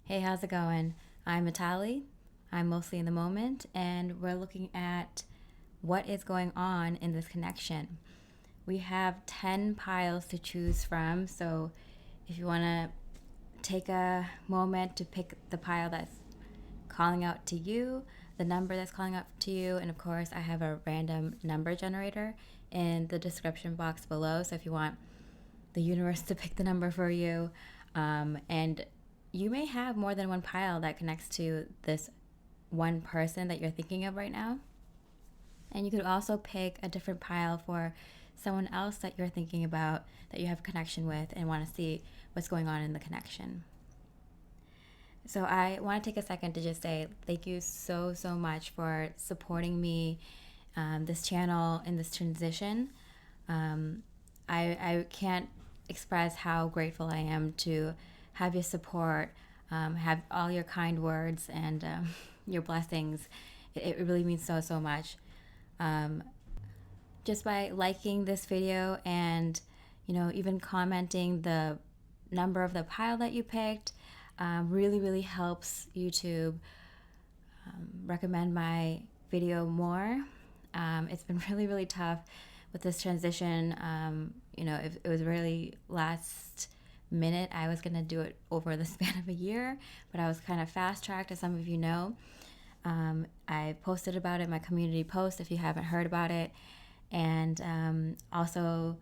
Hey, how's it going? I'm Natalie. I'm mostly in the moment, and we're looking at what is going on in this connection. We have 10 piles to choose from, so if you want to take a moment to pick the pile that's calling out to you, the number that's calling out to you, and of course, I have a random number generator in the description box below, so if you want the universe to pick the number for you, and you may have more than one pile that connects to this one person that you're thinking of right now. And you could also pick a different pile for someone else that you're thinking about, that you have a connection with, and want to see what's going on in the connection. So I want to take a second to just say thank you so, so much for supporting me, this channel, in this transition. I can't express how grateful I am to have your support, have all your kind words and your blessings. It really means so, so much. Just by liking this video and, even commenting the number of the pile that you picked, really, really helps YouTube recommend my video more. It's been really, really tough with this transition. It was really last minute. I was going to do it over the span of a year, but I was kind of fast tracked, as some of you know. I posted about it in my community post if you haven't heard about it. And also,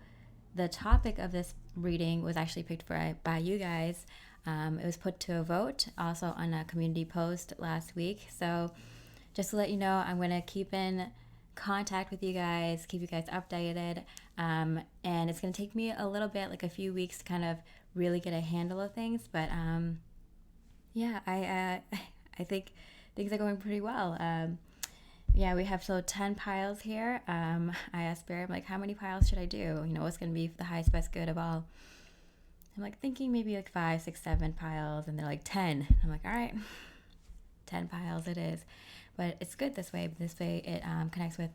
the topic of this reading was actually picked by you guys. It was put to a vote also on a community post last week. So just to let you know, I'm going to keep in contact with you guys, keep you guys updated. And it's going to take me a little bit, like a few weeks, to kind of really get a handle of things. But I think things are going pretty well. We have 10 piles here. I asked Barry, I'm like, how many piles should I do? What's going to be the highest, best, good of all? I'm like thinking maybe like 5, 6, 7 piles, and they're like 10. I'm like, all right, 10 piles it is. But it's good this way. This way it connects with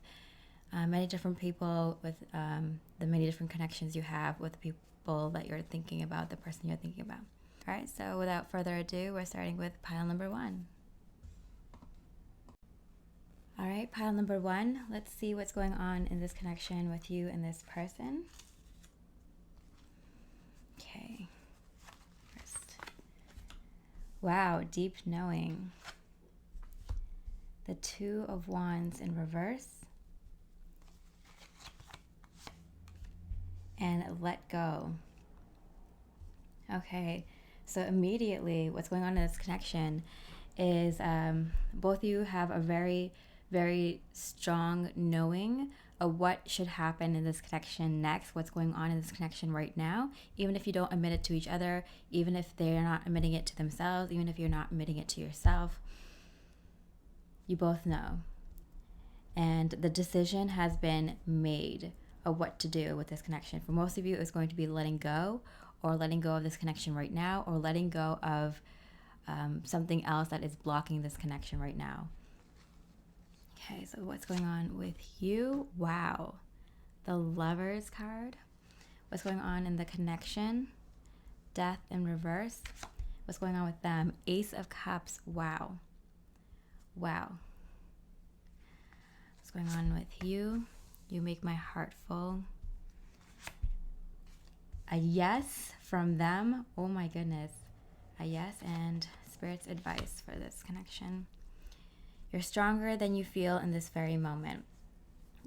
many different people, with the many different connections you have with the people that you're thinking about, the person you're thinking about. All right, so without further ado, we're starting with pile number 1. All right, pile number 1. Let's see what's going on in this connection with you and this person. Okay. First. Wow, deep knowing. The 2 of Wands in reverse. And let go. Okay, so immediately what's going on in this connection is both of you have a very, very strong knowing of what should happen in this connection next, what's going on in this connection right now, even if you don't admit it to each other, even if they're not admitting it to themselves, even if you're not admitting it to yourself. You both know. And the decision has been made of what to do with this connection. For most of you, it's going to be letting go, or letting go of this connection right now, or letting go of something else that is blocking this connection right now. Okay, so what's going on with you? Wow. The Lovers card. What's going on in the connection? Death in reverse. What's going on with them? Ace of Cups. Wow. Wow. What's going on with you? You make my heart full. A yes from them. Oh my goodness. A yes and Spirit's advice for this connection. You're stronger than you feel in this very moment.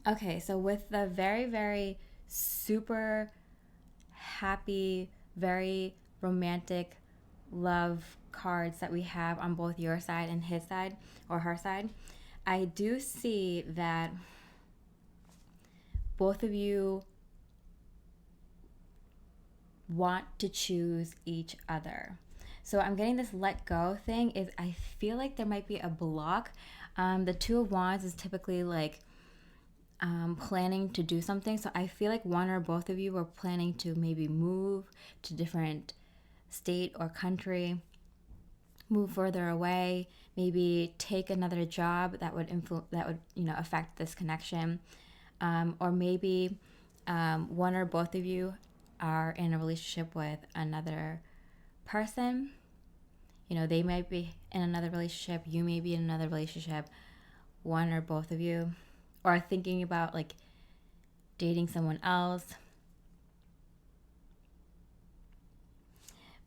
Okay, so with the very, very super happy, very romantic love cards that we have on both your side and his side, or her side, I do see that both of you want to choose each other. So I'm getting this let go thing. Is I feel like there might be a block. The 2 of Wands is typically like planning to do something. So I feel like one or both of you were planning to maybe move to different state or country, move further away, maybe take another job that would affect this connection, or maybe one or both of you are in a relationship with another person. They might be in another relationship, you may be in another relationship, one or both of you, or thinking about like dating someone else.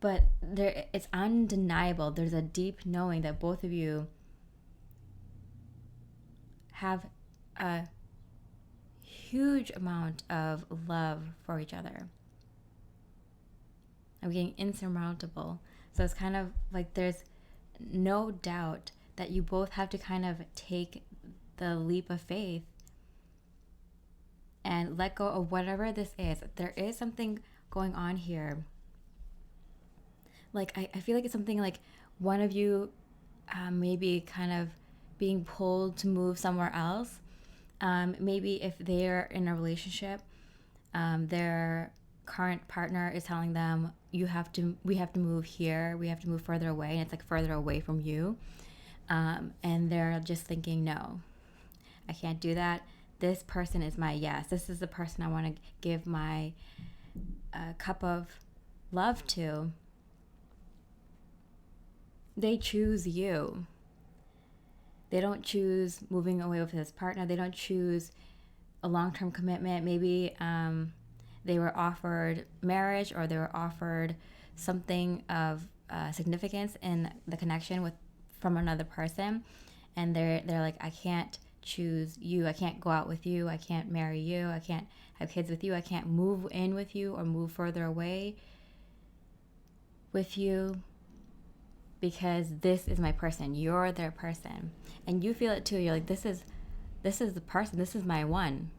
But it's undeniable. There's a deep knowing that both of you have a huge amount of love for each other. I'm getting insurmountable. So it's kind of like there's no doubt that you both have to kind of take the leap of faith and let go of whatever this is. There is something going on here. Like, I feel like it's something like one of you maybe kind of being pulled to move somewhere else. Maybe if they're in a relationship, their current partner is telling them, we have to move here, we have to move further away, and it's like further away from you. And they're just thinking, no, I can't do that. This person is my yes. This is the person I want to give my cup of love to. They choose you. They don't choose moving away with this partner. They don't choose a long-term commitment. Maybe they were offered marriage, or they were offered something of significance in the connection from another person, and they're like, I can't choose you. I can't go out with you. I can't marry you. I can't have kids with you. I can't move in with you or move further away with you, because this is my person. You're their person. And you feel it too. You're like, this is the person. This is my one.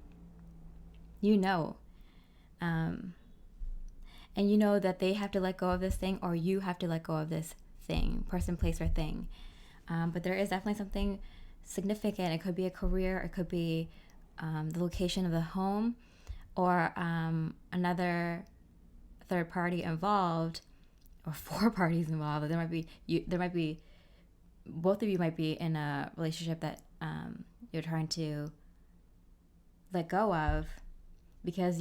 And you know that they have to let go of this thing, or you have to let go of this thing, person, place, or thing. But there is definitely something significant. It could be a career. It could be the location of the home, or another third party involved, or 4 parties involved. There might be both of you might be in a relationship that you're trying to let go of, because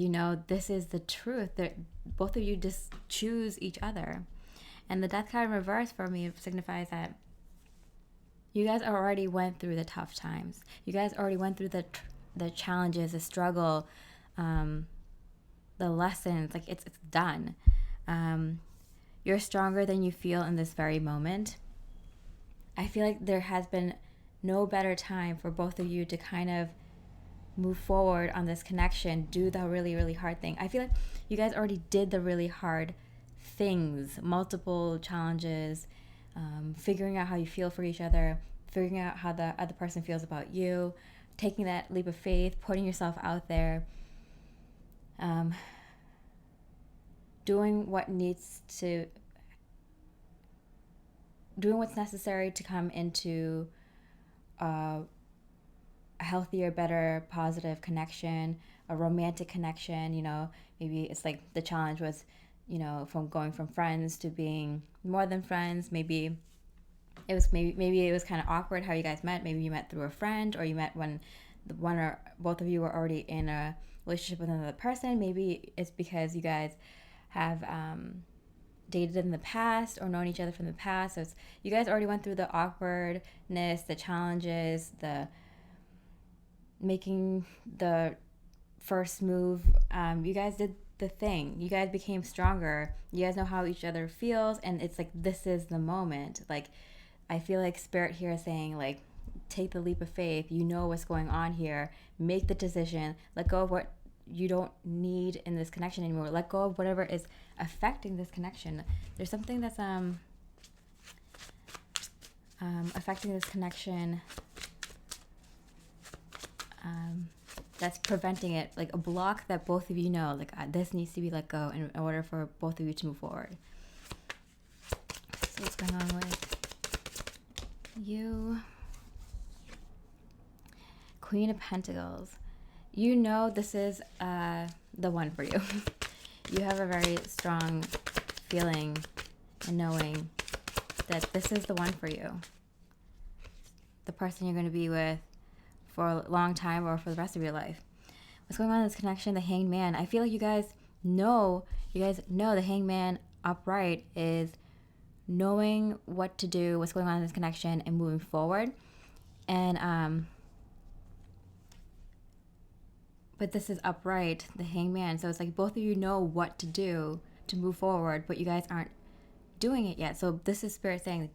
this is the truth. That both of you just choose each other. And the death card in reverse for me signifies that you guys already went through the tough times. You guys already went through the challenges, the struggle, the lessons. Like, it's done. You're stronger than you feel in this very moment. I feel like there has been no better time for both of you to kind of move forward on this connection, do the really, really hard thing. I feel like you guys already did the really hard things, multiple challenges, figuring out how you feel for each other, figuring out how the other person feels about you, taking that leap of faith, putting yourself out there, doing what's necessary to come into a healthier, better, positive connection, a romantic connection. Maybe it's like the challenge was, from going from friends to being more than friends. Maybe it was kind of awkward how you guys met. Maybe you met through a friend, or you met when one or both of you were already in a relationship with another person. Maybe it's because you guys have dated in the past or known each other from the past. So you guys already went through the awkwardness, the challenges, the making the first move. You guys did the thing. You guys became stronger. You guys know how each other feels, and it's like, this is the moment. Like, I feel like Spirit here is saying, like, take the leap of faith. You know what's going on here. Make the decision. Let go of what you don't need in this connection anymore. Let go of whatever is affecting this connection. There's something that's affecting this connection, that's preventing it, like a block that both of you know, like, this needs to be let go in order for both of you to move forward. So what's going on with you? Queen of Pentacles. This is the one for you. You have a very strong feeling and knowing that this is the one for you. The person you're going to be with for a long time, or for the rest of your life. What's going on in this connection? The Hanged Man. I feel like you guys know the Hanged Man upright is knowing what to do, what's going on in this connection, and moving forward. And but this is upright, the Hangman. So it's like both of you know what to do to move forward, but you guys aren't doing it yet. So this is Spirit saying,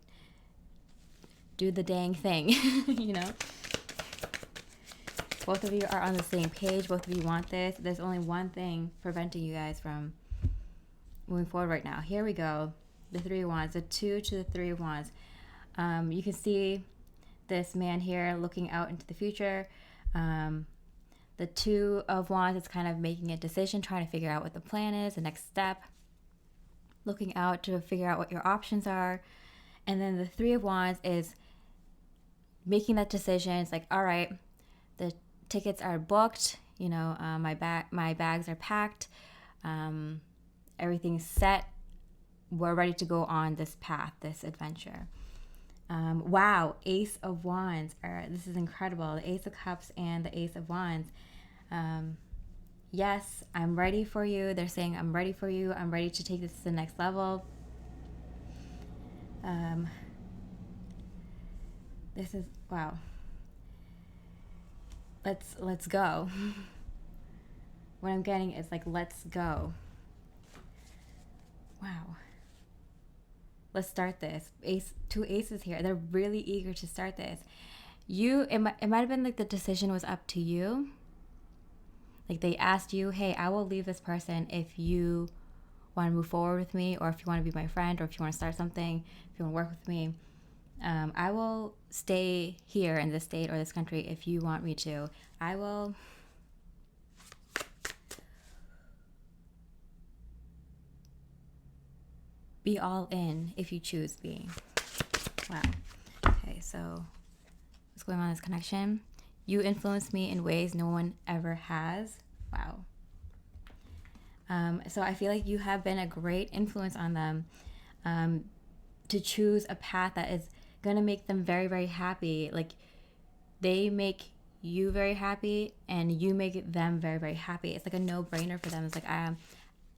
do the dang thing, you know? Both of you are on the same page. Both of you want this. There's only one thing preventing you guys from moving forward right now. Here we go. The Three of Wands, the 2 to the 3 of Wands. You can see this man here looking out into the future. The 2 of Wands is kind of making a decision, trying to figure out what the plan is, the next step, looking out to figure out what your options are. And then the 3 of Wands is making that decision. It's like, all right, the tickets are booked, you know, my bags are packed, everything's set, we're ready to go on this path, this adventure. Wow, Ace of Wands, this is incredible. The Ace of Cups and the Ace of Wands. Yes, I'm ready for you. They're saying, I'm ready for you. I'm ready to take this to the next level. This is, wow. Let's go. What I'm getting is like, let's go. Wow. Let's start this. Two aces here. They're really eager to start this. It might have been like the decision was up to you. Like they asked you, hey, I will leave this person if you want to move forward with me, or if you want to be my friend, or if you want to start something, if you want to work with me. I will stay here in this state or this country if you want me to. I will be all in if you choose me. Wow. Okay, so what's going on in this connection? You influence me in ways no one ever has. Wow. So I feel like you have been a great influence on them to choose a path that is going to make them very, very happy. Like they make you very happy and you make them very, very happy. It's like a no-brainer for them. It's like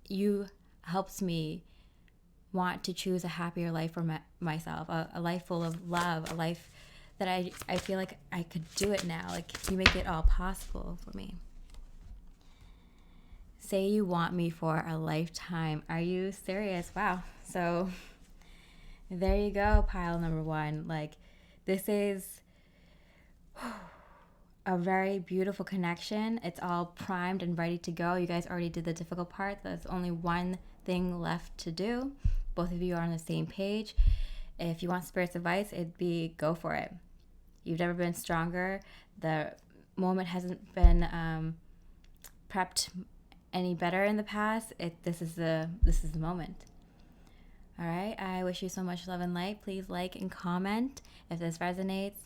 you helps me want to choose a happier life for myself, a life full of love, a life that I feel like I could do it now. Like you make it all possible for me. Say you want me for a lifetime. Are you serious? Wow. So there you go, pile number 1. Like this is a very beautiful connection. It's all primed and ready to go. You guys already did the difficult part. There's only one thing left to do. Both of you are on the same page. If you want Spirit's advice, it'd be go for it. You've never been stronger. The moment hasn't been prepped any better in the past. This is the moment. All right. I wish you so much love and light. Please like and comment if this resonates,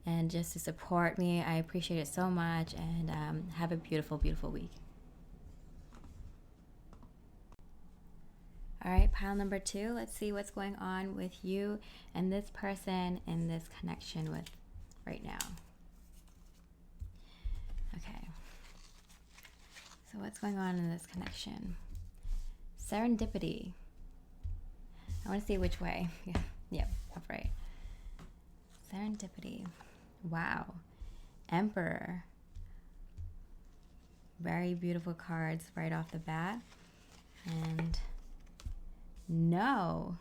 and just to support me. I appreciate it so much. And have a beautiful, beautiful week. All right, pile number 2. Let's see what's going on with you and this person in this connection with right now. Okay. So what's going on in this connection? Serendipity. I want to see which way. Yeah, upright. Serendipity. Wow. Emperor. Very beautiful cards right off the bat. And no,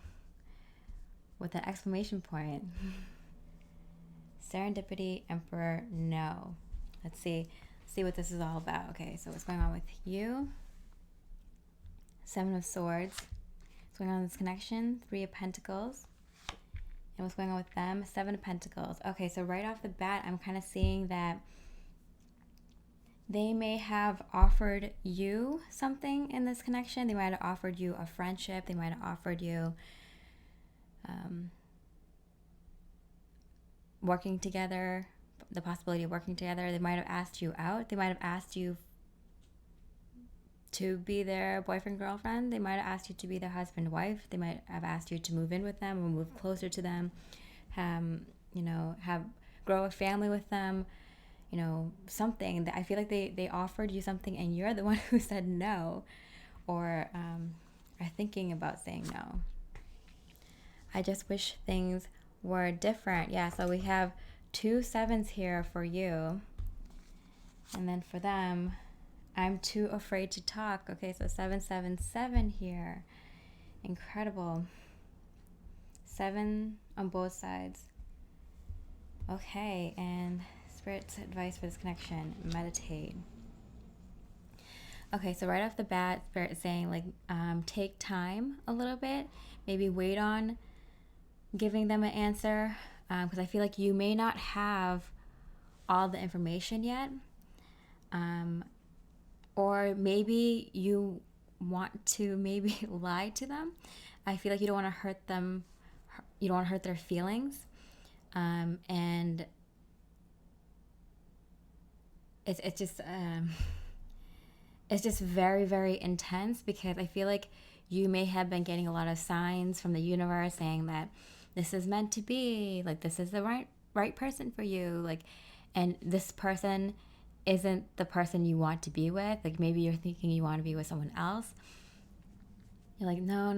with an exclamation point. Serendipity, Emperor, no. Let's see what this is all about. Okay, so what's going on with you? 7 of Swords. What's going on in this connection? 3 of Pentacles. And what's going on with them? 7 of Pentacles. Okay, so right off the bat, I'm kind of seeing that they may have offered you something in this connection. They might have offered you a friendship. They might have offered you working together, the possibility of working together. They might have asked you out. They might have asked you to be their boyfriend, girlfriend. They might have asked you to be their husband, wife. They might have asked you to move in with them or move closer to them, grow a family with them. Something that I feel like they offered you something and you're the one who said no, or are thinking about saying no. I just wish things were different. Yeah, so we have 2 7s here for you. And then for them, I'm too afraid to talk. Okay, so 7 7 7 here. Incredible. 7 on both sides. Okay, and Spirit's advice for this connection, meditate. Okay, so right off the bat, Spirit is saying, like, take time a little bit. Maybe wait on giving them an answer, because I feel like you may not have all the information yet. Or maybe you want to maybe lie to them. I feel like you don't want to hurt them. You don't want to hurt their feelings. And it's just very, very intense, because I feel like you may have been getting a lot of signs from the universe saying that this is meant to be, like, this is the right person for you, like, and this person isn't the person you want to be with. Like, maybe you're thinking you want to be with someone else. You're like, no.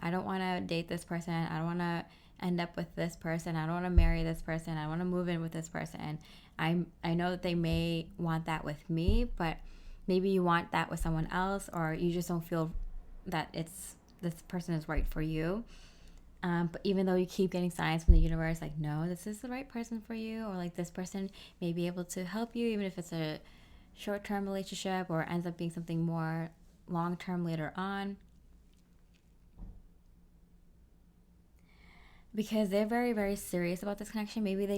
I don't want to date this person. I don't want to end up with this person. I don't want to marry this person. I want to move in with this person. I know that they may want that with me, but maybe you want that with someone else, or you just don't feel that this person is right for you. But even though you keep getting signs from the universe, like, no, this is the right person for you, or like this person may be able to help you, even if it's a short-term relationship or ends up being something more long-term later on. Because they're very, very serious about this connection. Maybe it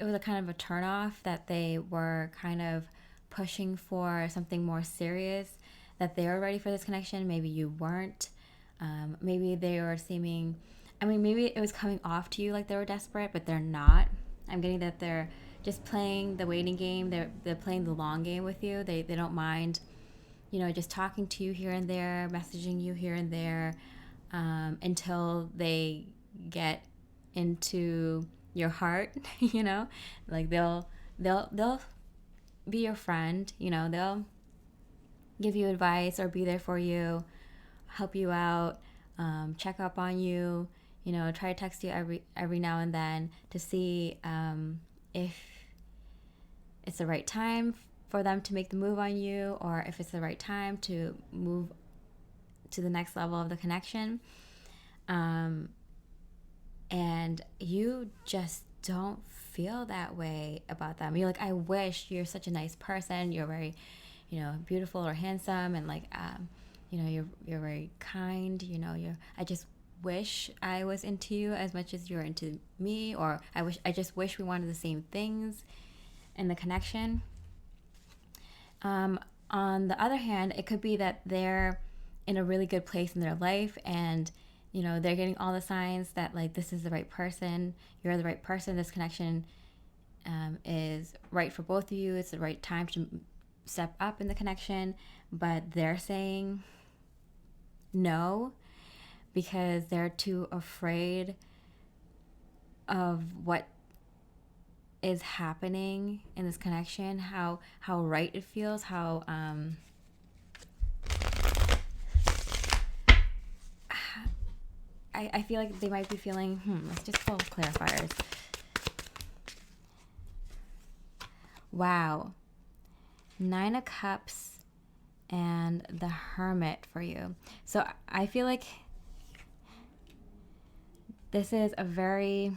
was a kind of a turnoff that they were kind of pushing for something more serious, that they were ready for this connection. Maybe you weren't. Maybe they were maybe it was coming off to you like they were desperate, but they're not. I'm getting that they're just playing the waiting game. They're playing the long game with you. They don't mind, just talking to you here and there, messaging you here and there, until they get into your heart. Like they'll be your friend. They'll give you advice or be there for you, help you out, check up on you, try to text you every now and then to see if it's the right time for them to make the move on you, or if it's the right time to move to the next level of the connection. And you just don't feel that way about them. You're like, I wish, you're such a nice person. You're very, beautiful or handsome, and like, you're very kind. I just wish I was into you as much as you're into me, or I just wish we wanted the same things in the connection. On the other hand, it could be that they're in a really good place in their life, and they're getting all the signs that, like, this is the right person, you're the right person, this connection is right for both of you, it's the right time to step up in the connection, but they're saying no because they're too afraid of what is happening in this connection, how right it feels, how I feel like they might be feeling, let's just pull clarifiers. Wow. 9 of Cups and the Hermit for you. So I feel like this is a very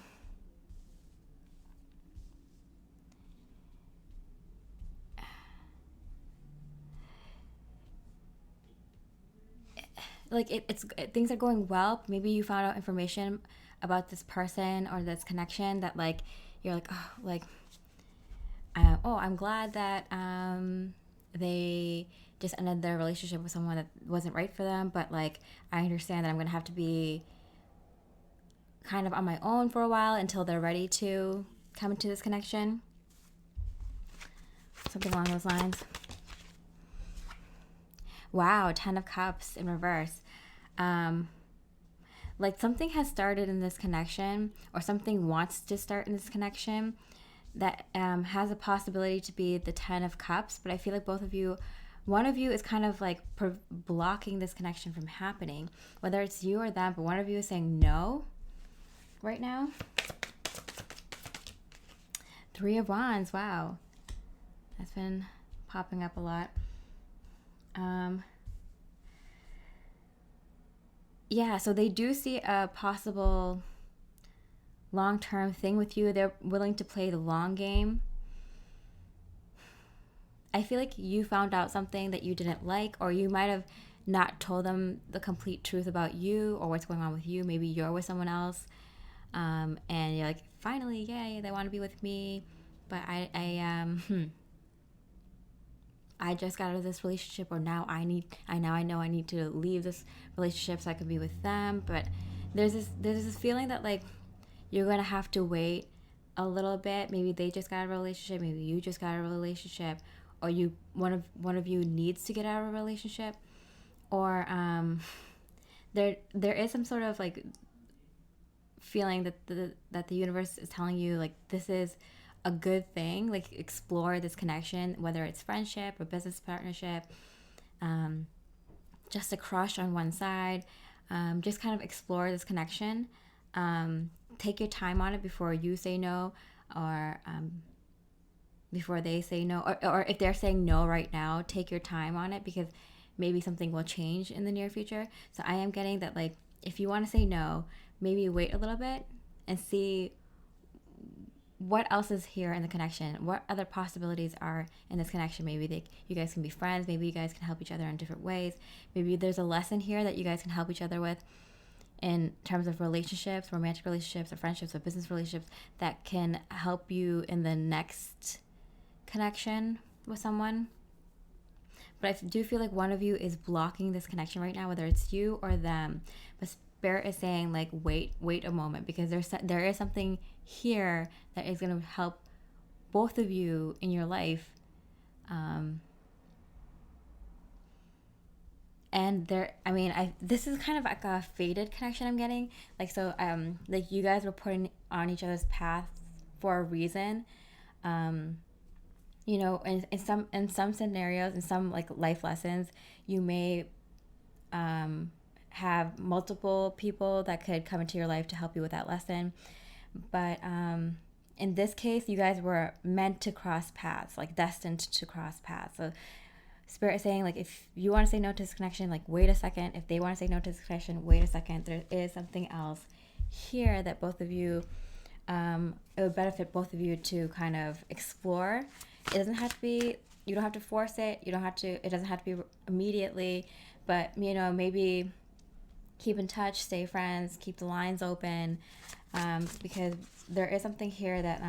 things are going well. Maybe you found out information about this person or this connection that, like, you're like, oh, like, I'm glad that they just ended their relationship with someone that wasn't right for them, but like, I understand that I'm gonna have to be kind of on my own for a while until they're ready to come into this connection. Something along those lines. Wow, 10 of Cups in reverse. Like, something has started in this connection, or something wants to start in this connection that has a possibility to be the 10 of Cups, but I feel like both of you one of you is kind of like blocking this connection from happening, whether it's you or them, but one of you is saying no right now. 3 of Wands, wow. That's been popping up a lot. Yeah, so they do see a possible long-term thing with you. They're willing to play the long game. I feel like you found out something that you didn't like, or you might have not told them the complete truth about you or what's going on with you. Maybe you're with someone else, and you're like, finally, yay, they want to be with me, but I just got out of this relationship, or now I know I need to leave this relationship so I can be with them. But there's this feeling that like you're gonna have to wait a little bit. Maybe they just got out of a relationship, maybe you just got out of a relationship, or one of you needs to get out of a relationship, or there is some sort of like feeling that the universe is telling you like this is a good thing. Like explore this connection, whether it's friendship or business partnership, just a crush on one side. Just kind of explore this connection. Take your time on it before you say no, or before they say no, or if they're saying no right now, take your time on it, because maybe something will change in the near future. So I am getting that like if you want to say no, maybe wait a little bit and see what else is here in the connection, what other possibilities are in this connection. Maybe you guys can be friends, maybe you guys can help each other in different ways, maybe there's a lesson here that you guys can help each other with in terms of relationships, romantic relationships or friendships or business relationships, that can help you in the next connection with someone. But I do feel like one of you is blocking this connection right now, whether it's you or them. But Spirit is saying like wait a moment, because there is something here that is going to help both of you in your life. And this is kind of like a fated connection I'm getting. Like, so, like you guys were putting on each other's path for a reason. You know, in some scenarios, in some like life lessons, you may have multiple people that could come into your life to help you with that lesson. But in this case, you guys were meant to cross paths, like destined to cross paths. So Spirit is saying like if you want to say no to this connection, like wait a second. If they want to say no to this connection, wait a second. There is something else here that both of you, it would benefit both of you to kind of explore. It doesn't have to be, you don't have to force it. It doesn't have to be immediately, but you know, maybe keep in touch, stay friends, keep the lines open, because there is something here that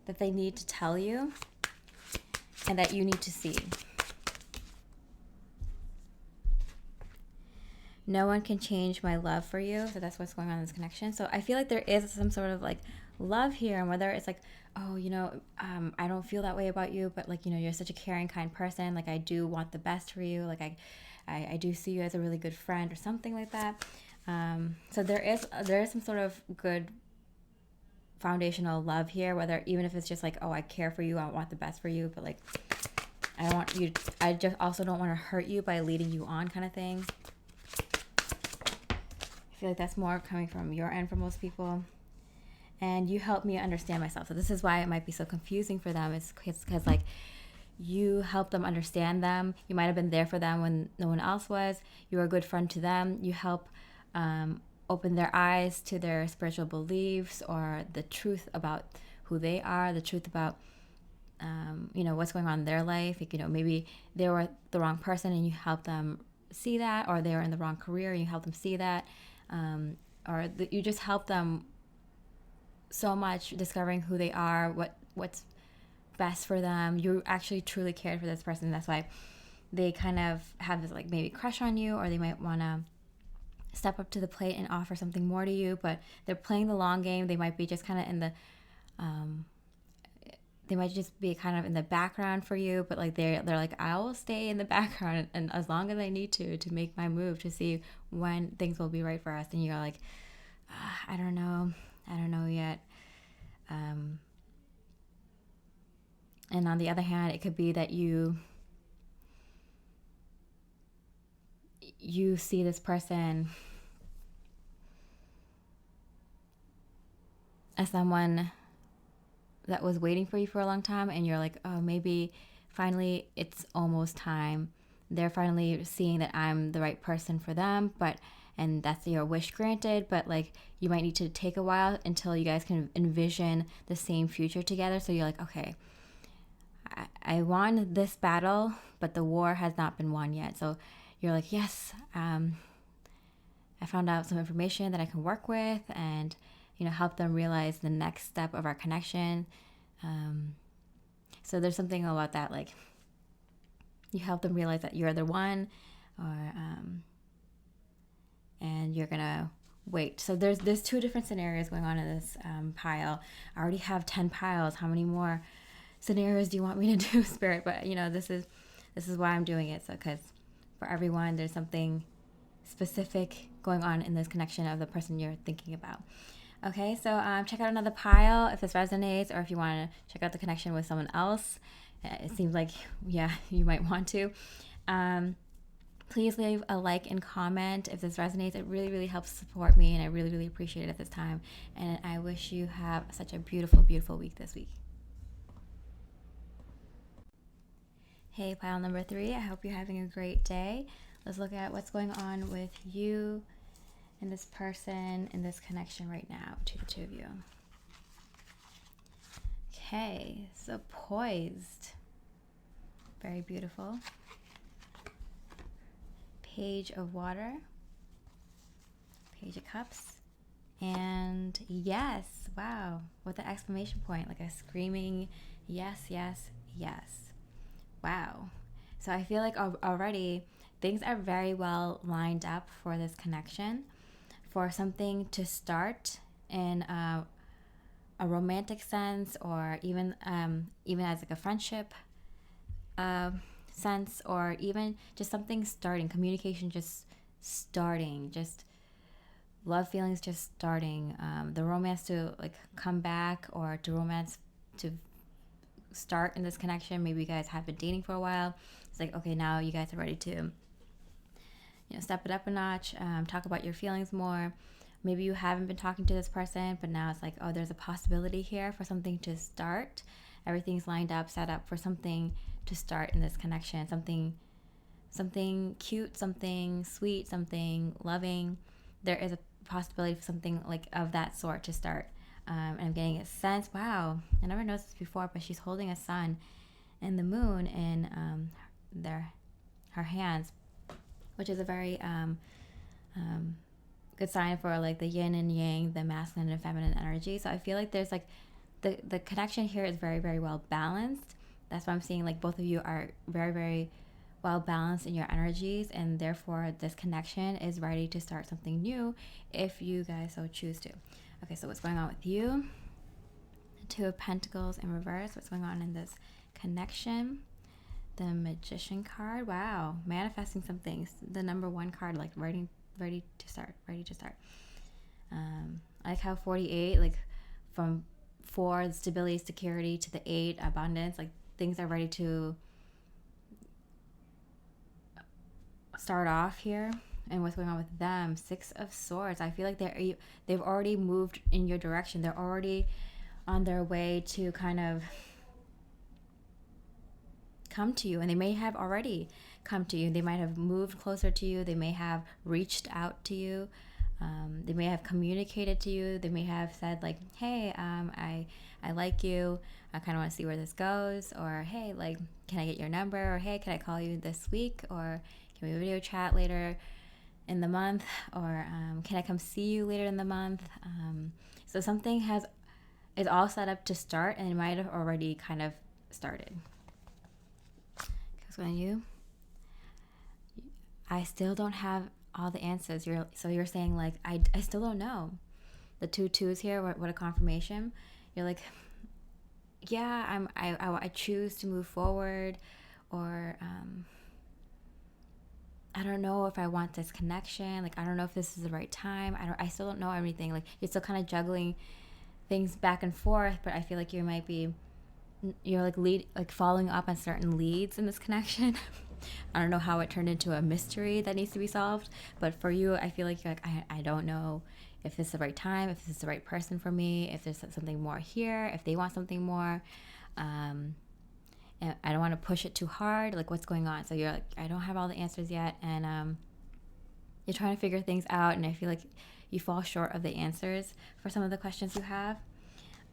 that they need to tell you and that you need to see. No one can change my love for you. So that's what's going on in this connection. So I feel like there is some sort of like love here, and whether it's like, oh, you know, I don't feel that way about you, but like, you know, you're such a caring, kind person. Like I do want the best for you. Like I do see you as a really good friend or something like that. So there is some sort of good foundational love here, whether even if it's just like, oh, I care for you, I want the best for you, but like I just also don't want to hurt you by leading you on, kind of thing. I feel like that's more coming from your end for most people. And you help me understand myself. So this is why it might be so confusing for them. It's because like you help them understand them. You might have been there for them when no one else was. You were a good friend to them. You help open their eyes to their spiritual beliefs or the truth about who they are, the truth about you know, what's going on in their life. Like, you know, maybe they were the wrong person and you help them see that, or they were in the wrong career and you help them see that, you just help them so much discovering who they are, what's best for them. You actually truly cared for this person. That's why they kind of have this like maybe crush on you, or they might want to step up to the plate and offer something more to you, but they're playing the long game. They might be just kind of in the they might just be kind of in the background for you, but like they're like, I will stay in the background and as long as I need to make my move to see when things will be right for us. And you're like, I don't know yet. And on the other hand, it could be that you see this person as someone that was waiting for you for a long time, and you're like, oh, maybe finally it's almost time. They're finally seeing that I'm the right person for them, and that's your wish granted, but like you might need to take a while until you guys can envision the same future together. So you're like, okay, I won this battle, but the war has not been won yet. So you're like, yes, I found out some information that I can work with and, help them realize the next step of our connection. So there's something about that, like you help them realize that you're the one, or and you're gonna wait. So there's two different scenarios going on in this pile. I already have 10 piles. How many more scenarios do you want me to do, Spirit? But this is why I'm doing it. So because for everyone, there's something specific going on in this connection of the person you're thinking about. Okay, so check out another pile if this resonates, or if you want to check out the connection with someone else. It seems like, yeah, you might want to. Please leave a like and comment if this resonates. It really, really helps support me, and I really, really appreciate it at this time. And I wish you have such a beautiful, beautiful week this week. Hey, pile number 3, I hope you're having a great day. Let's look at what's going on with you and this person in this connection right now, between the two of you. Okay, so poised. Very beautiful. Page of water. Page of cups. And yes, wow, with an exclamation point, like a screaming yes, yes, yes. Wow. So I feel like already things are very well lined up for this connection, for something to start in a romantic sense, or even as like a friendship sense, or even just something starting, communication just starting, just love feelings just starting, the romance to like come back, or to romance to start in this connection. Maybe you guys have been dating for a while. It's like, okay, now you guys are ready to step it up a notch, talk about your feelings more. Maybe you haven't been talking to this person, but now it's like, oh, there's a possibility here for something to start. Everything's lined up, set up for something to start in this connection. Something cute, something sweet, something loving. There is a possibility for something like of that sort to start. And I'm getting a sense, wow, I never noticed this before, but she's holding a sun and the moon in her hands, which is a very good sign for like the yin and yang, the masculine and feminine energy. So I feel like there's like the connection here is very, very well balanced. That's why I'm seeing like both of you are very, very well balanced in your energies, and therefore this connection is ready to start something new if you guys so choose to. Okay, so what's going on with you? Two of Pentacles in reverse. What's going on in this connection? The Magician card. Wow, manifesting something. The number 1 card, like ready to start. I like how 48, like from 4, stability, security, to the 8, abundance, like things are ready to start off here. And what's going on with them? 6 of Swords. I feel like they've already moved in your direction. They're already on their way to kind of come to you, and they may have already come to you. They might have moved closer to you. They may have reached out to you. They may have communicated to you. They may have said like, hey, I like you. I kind of want to see where this goes. Or, hey, like, can I get your number? Or, hey, can I call you this week? Or can we video chat later in the month? Or can I come see you later in the month? So something is all set up to start, and it might have already kind of started. Because when I still don't have all the answers. You're saying like, I still don't know. The 2 twos here, what a confirmation. You're like, yeah, I choose to move forward, or I don't know if I want this connection. Like, I don't know if this is the right time. I still don't know everything. Like, you're still kind of juggling things back and forth, but I feel like you might be you're like following up on certain leads in this connection. I don't know how it turned into a mystery that needs to be solved, but for you, I feel like you're like, I don't know if this is the right time, if this is the right person for me, if there's something more here, if they want something more. And I don't want to push it too hard. Like, what's going on? So you're like, I don't have all the answers yet, and you're trying to figure things out, and I feel like you fall short of the answers for some of the questions you have.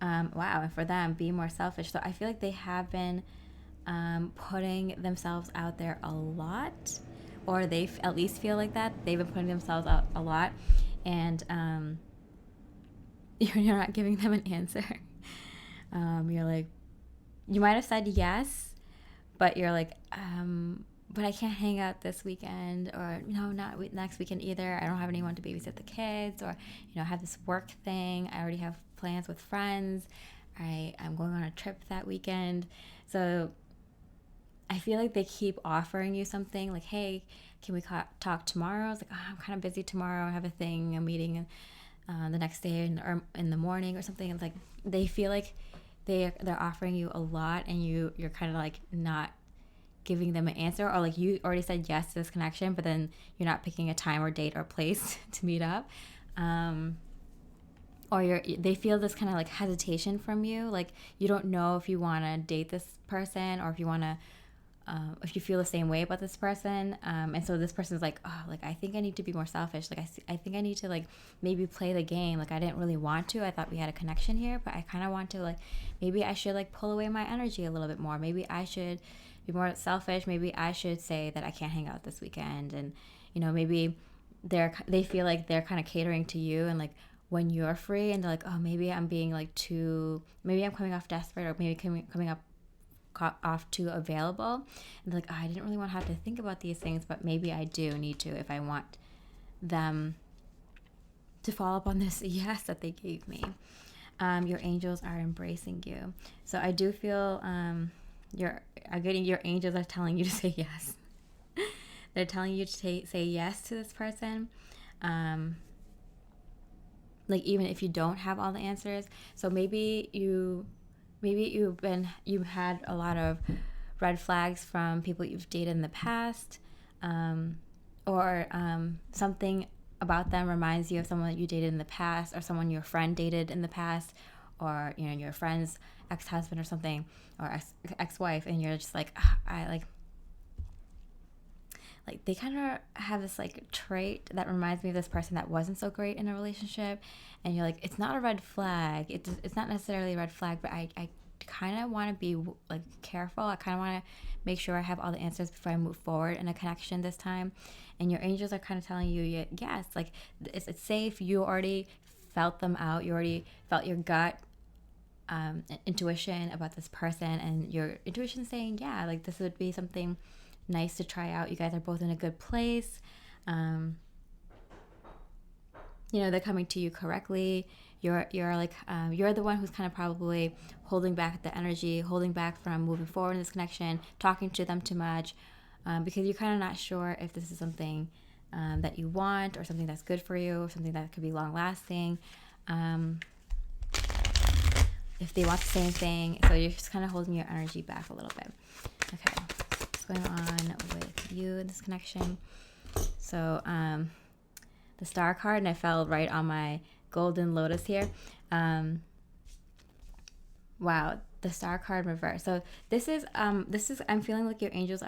Wow, and for them, be more selfish. So I feel like they have been putting themselves out there a lot, or they at least feel like that. They've been putting themselves out a lot, and you're not giving them an answer. You're like, you might have said yes, but you're like, but I can't hang out this weekend, or no, not next weekend either. I don't have anyone to babysit the kids, or I have this work thing. I already have plans with friends. I'm going on a trip that weekend. So I feel like they keep offering you something like, hey, can we talk tomorrow? I was like, oh, I'm kind of busy tomorrow. I have a meeting the next day or in the morning or something. It's like they feel like they're offering you a lot, and you're kind of like not giving them an answer, or like you already said yes to this connection, but then you're not picking a time or date or place to meet up. Or they feel this kind of like hesitation from you, like you don't know if you want to date this person, or if you want to if you feel the same way about this person, and so this person's like, oh, like I think I need to be more selfish, like I think I need to like maybe play the game, like I didn't really want to, I thought we had a connection here, but I kind of want to, like maybe I should like pull away my energy a little bit more, maybe I should be more selfish, maybe I should say that I can't hang out this weekend, and maybe they feel like they're kind of catering to you, and like when you're free, and they're like, oh, maybe I'm being like maybe I'm coming off desperate, or maybe coming up off too available, and they're like, oh, I didn't really want to have to think about these things, but maybe I do need to if I want them to follow up on this yes that they gave me. Your angels are embracing you. So I do feel your angels are telling you to say yes. They're telling you to say yes to this person. Like even if you don't have all the answers. So maybe you've had a lot of red flags from people you've dated in the past, or something about them reminds you of someone that you dated in the past, or someone your friend dated in the past, or your friend's ex-husband or something, or ex-wife, and you're just like, I like they kind of have this like trait that reminds me of this person that wasn't so great in a relationship, and you're like, it's not a red flag, it's not necessarily a red flag, but I kind of want to be like careful. I kind of want to make sure I have all the answers before I move forward in a connection this time. And your angels are kind of telling you, yes, like it's safe. You already felt them out. You already felt your gut intuition about this person, and your intuition saying, yeah, like this would be something nice to try out. You guys are both in a good place. They're coming to you correctly. You're like you're the one who's kind of probably holding back the energy, holding back from moving forward in this connection, talking to them too much, because you're kind of not sure if this is something that you want, or something that's good for you, or something that could be long lasting. If they want the same thing, so you're just kind of holding your energy back a little bit. Okay, what's going on with you in this connection? So the star card, and I fell right on my golden lotus here. Wow, the star card reverse. So this is I'm feeling like your angels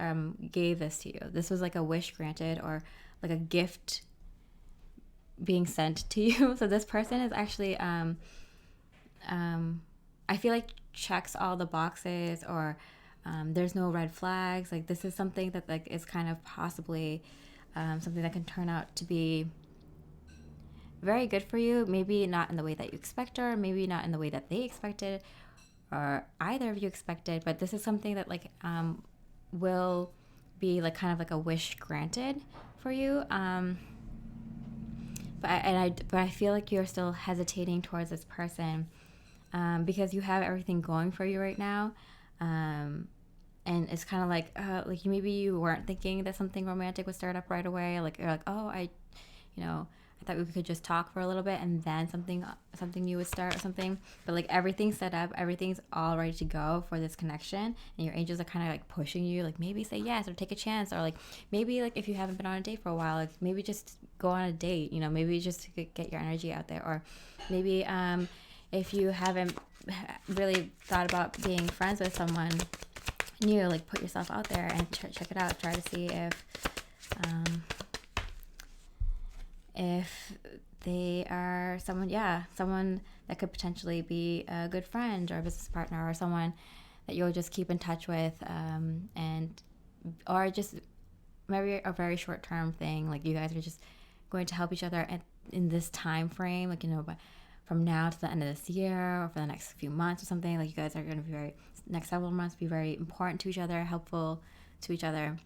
gave this to you. This was like a wish granted, or like a gift being sent to you. So this person is actually I feel like checks all the boxes, or there's no red flags. Like this is something that like is kind of possibly something that can turn out to be very good for you. Maybe not in the way that you expect, or maybe not in the way that they expected, or either of you expected, but this is something that like will be like kind of like a wish granted for you. But I feel like you're still hesitating towards this person because you have everything going for you right now. And it's kind of like maybe you weren't thinking that something romantic would start up right away. Like you're like, oh, I thought we could just talk for a little bit and then something new would start or something. But like everything's set up, everything's all ready to go for this connection, and your angels are kind of like pushing you, like maybe say yes or take a chance, or like maybe like if you haven't been on a date for a while, like maybe just go on a date, you know, maybe just to get your energy out there, or maybe if you haven't really thought about being friends with someone new, like put yourself out there and check it out. Try to see if they are someone that could potentially be a good friend or a business partner, or someone that you'll just keep in touch with, or just maybe a very short-term thing, like you guys are just going to help each other in this time frame, like, you know, but from now to the end of this year or for the next few months or something, like you guys are going to be next several months be very important to each other, helpful to each other.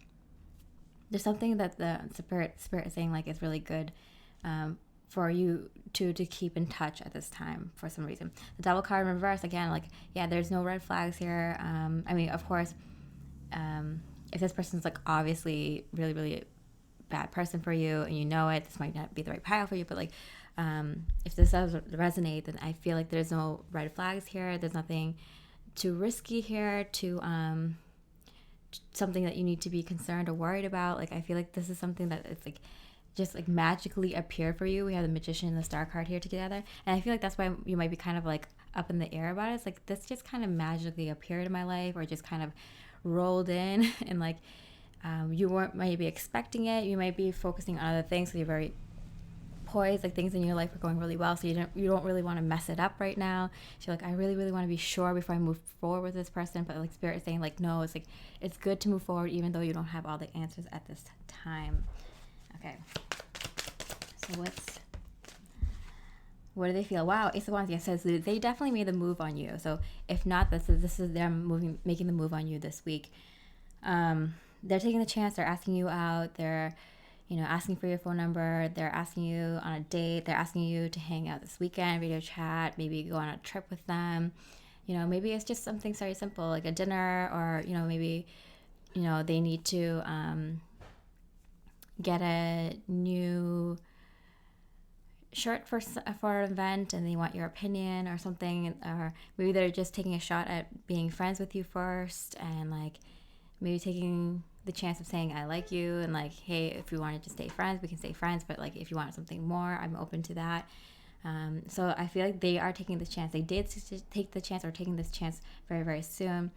There's something that the spirit is saying, like, it's really good for you to keep in touch at this time for some reason. The Devil card in reverse, again, like, yeah, there's no red flags here. I mean, of course, if this person's like obviously really, really bad person for you and you know it, this might not be the right pile for you, but like if this does resonate, then I feel like there's no red flags here. There's nothing too risky here, to something that you need to be concerned or worried about. Like, I feel like this is something that it's like just like magically appeared for you. We have the Magician and the Star card here together, and I feel like that's why you might be kind of like up in the air about it. It's like this just kind of magically appeared in my life, or just kind of rolled in, and like you weren't maybe expecting it. You might be focusing on other things, so you're very poised, like things in your life are going really well, so you don't really want to mess it up right now. So you're like, I really, really want to be sure before I move forward with this person, but like Spirit is saying, like, no, it's like it's good to move forward even though you don't have all the answers at this time. Okay, so what do they feel? Wow, Ace of Wands, yes, says they definitely made the move on you. So if not, this is them making the move on you this week. They're taking the chance. They're asking you out. They're, you know, asking for your phone number. They're asking you on a date. They're asking you to hang out this weekend, video chat, maybe go on a trip with them. You know, maybe it's just something very simple, like a dinner, or, you know, maybe, you know, they need to get a new shirt for an event and they want your opinion or something, or maybe they're just taking a shot at being friends with you first, and like maybe taking the chance of saying I like you, and like, hey, if you wanted to stay friends, we can stay friends, but like if you want something more, I'm open to that. So I feel like they are taking this chance. They did take the chance, or taking this chance very, very soon,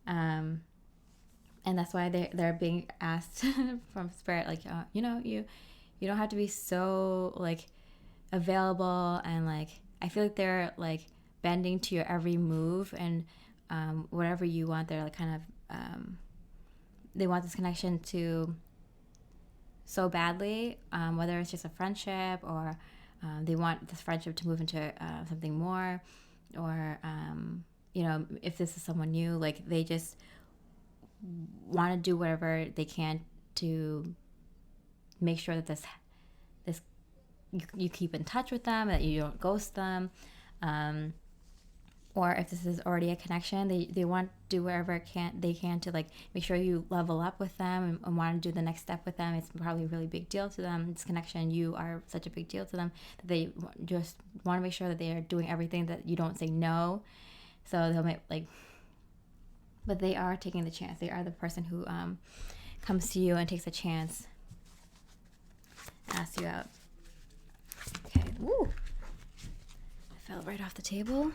and that's why they're being asked from Spirit, like, you know, you don't have to be so like available, and like I feel like they're like bending to your every move, and whatever you want, they're like kind of they want this connection to so badly, whether it's just a friendship, or they want this friendship to move into something more, or you know, if this is someone new, like they just want to do whatever they can to make sure that this you keep in touch with them, that you don't ghost them, or if this is already a connection, they want to do whatever they can to like make sure you level up with them, and want to do the next step with them. It's probably a really big deal to them, this connection. You are such a big deal to them that they just want to make sure that they are doing everything, that you don't say no. So they'll make like, but they are taking the chance. They are the person who comes to you and takes a chance, asks you out. Okay, woo! I fell right off the table.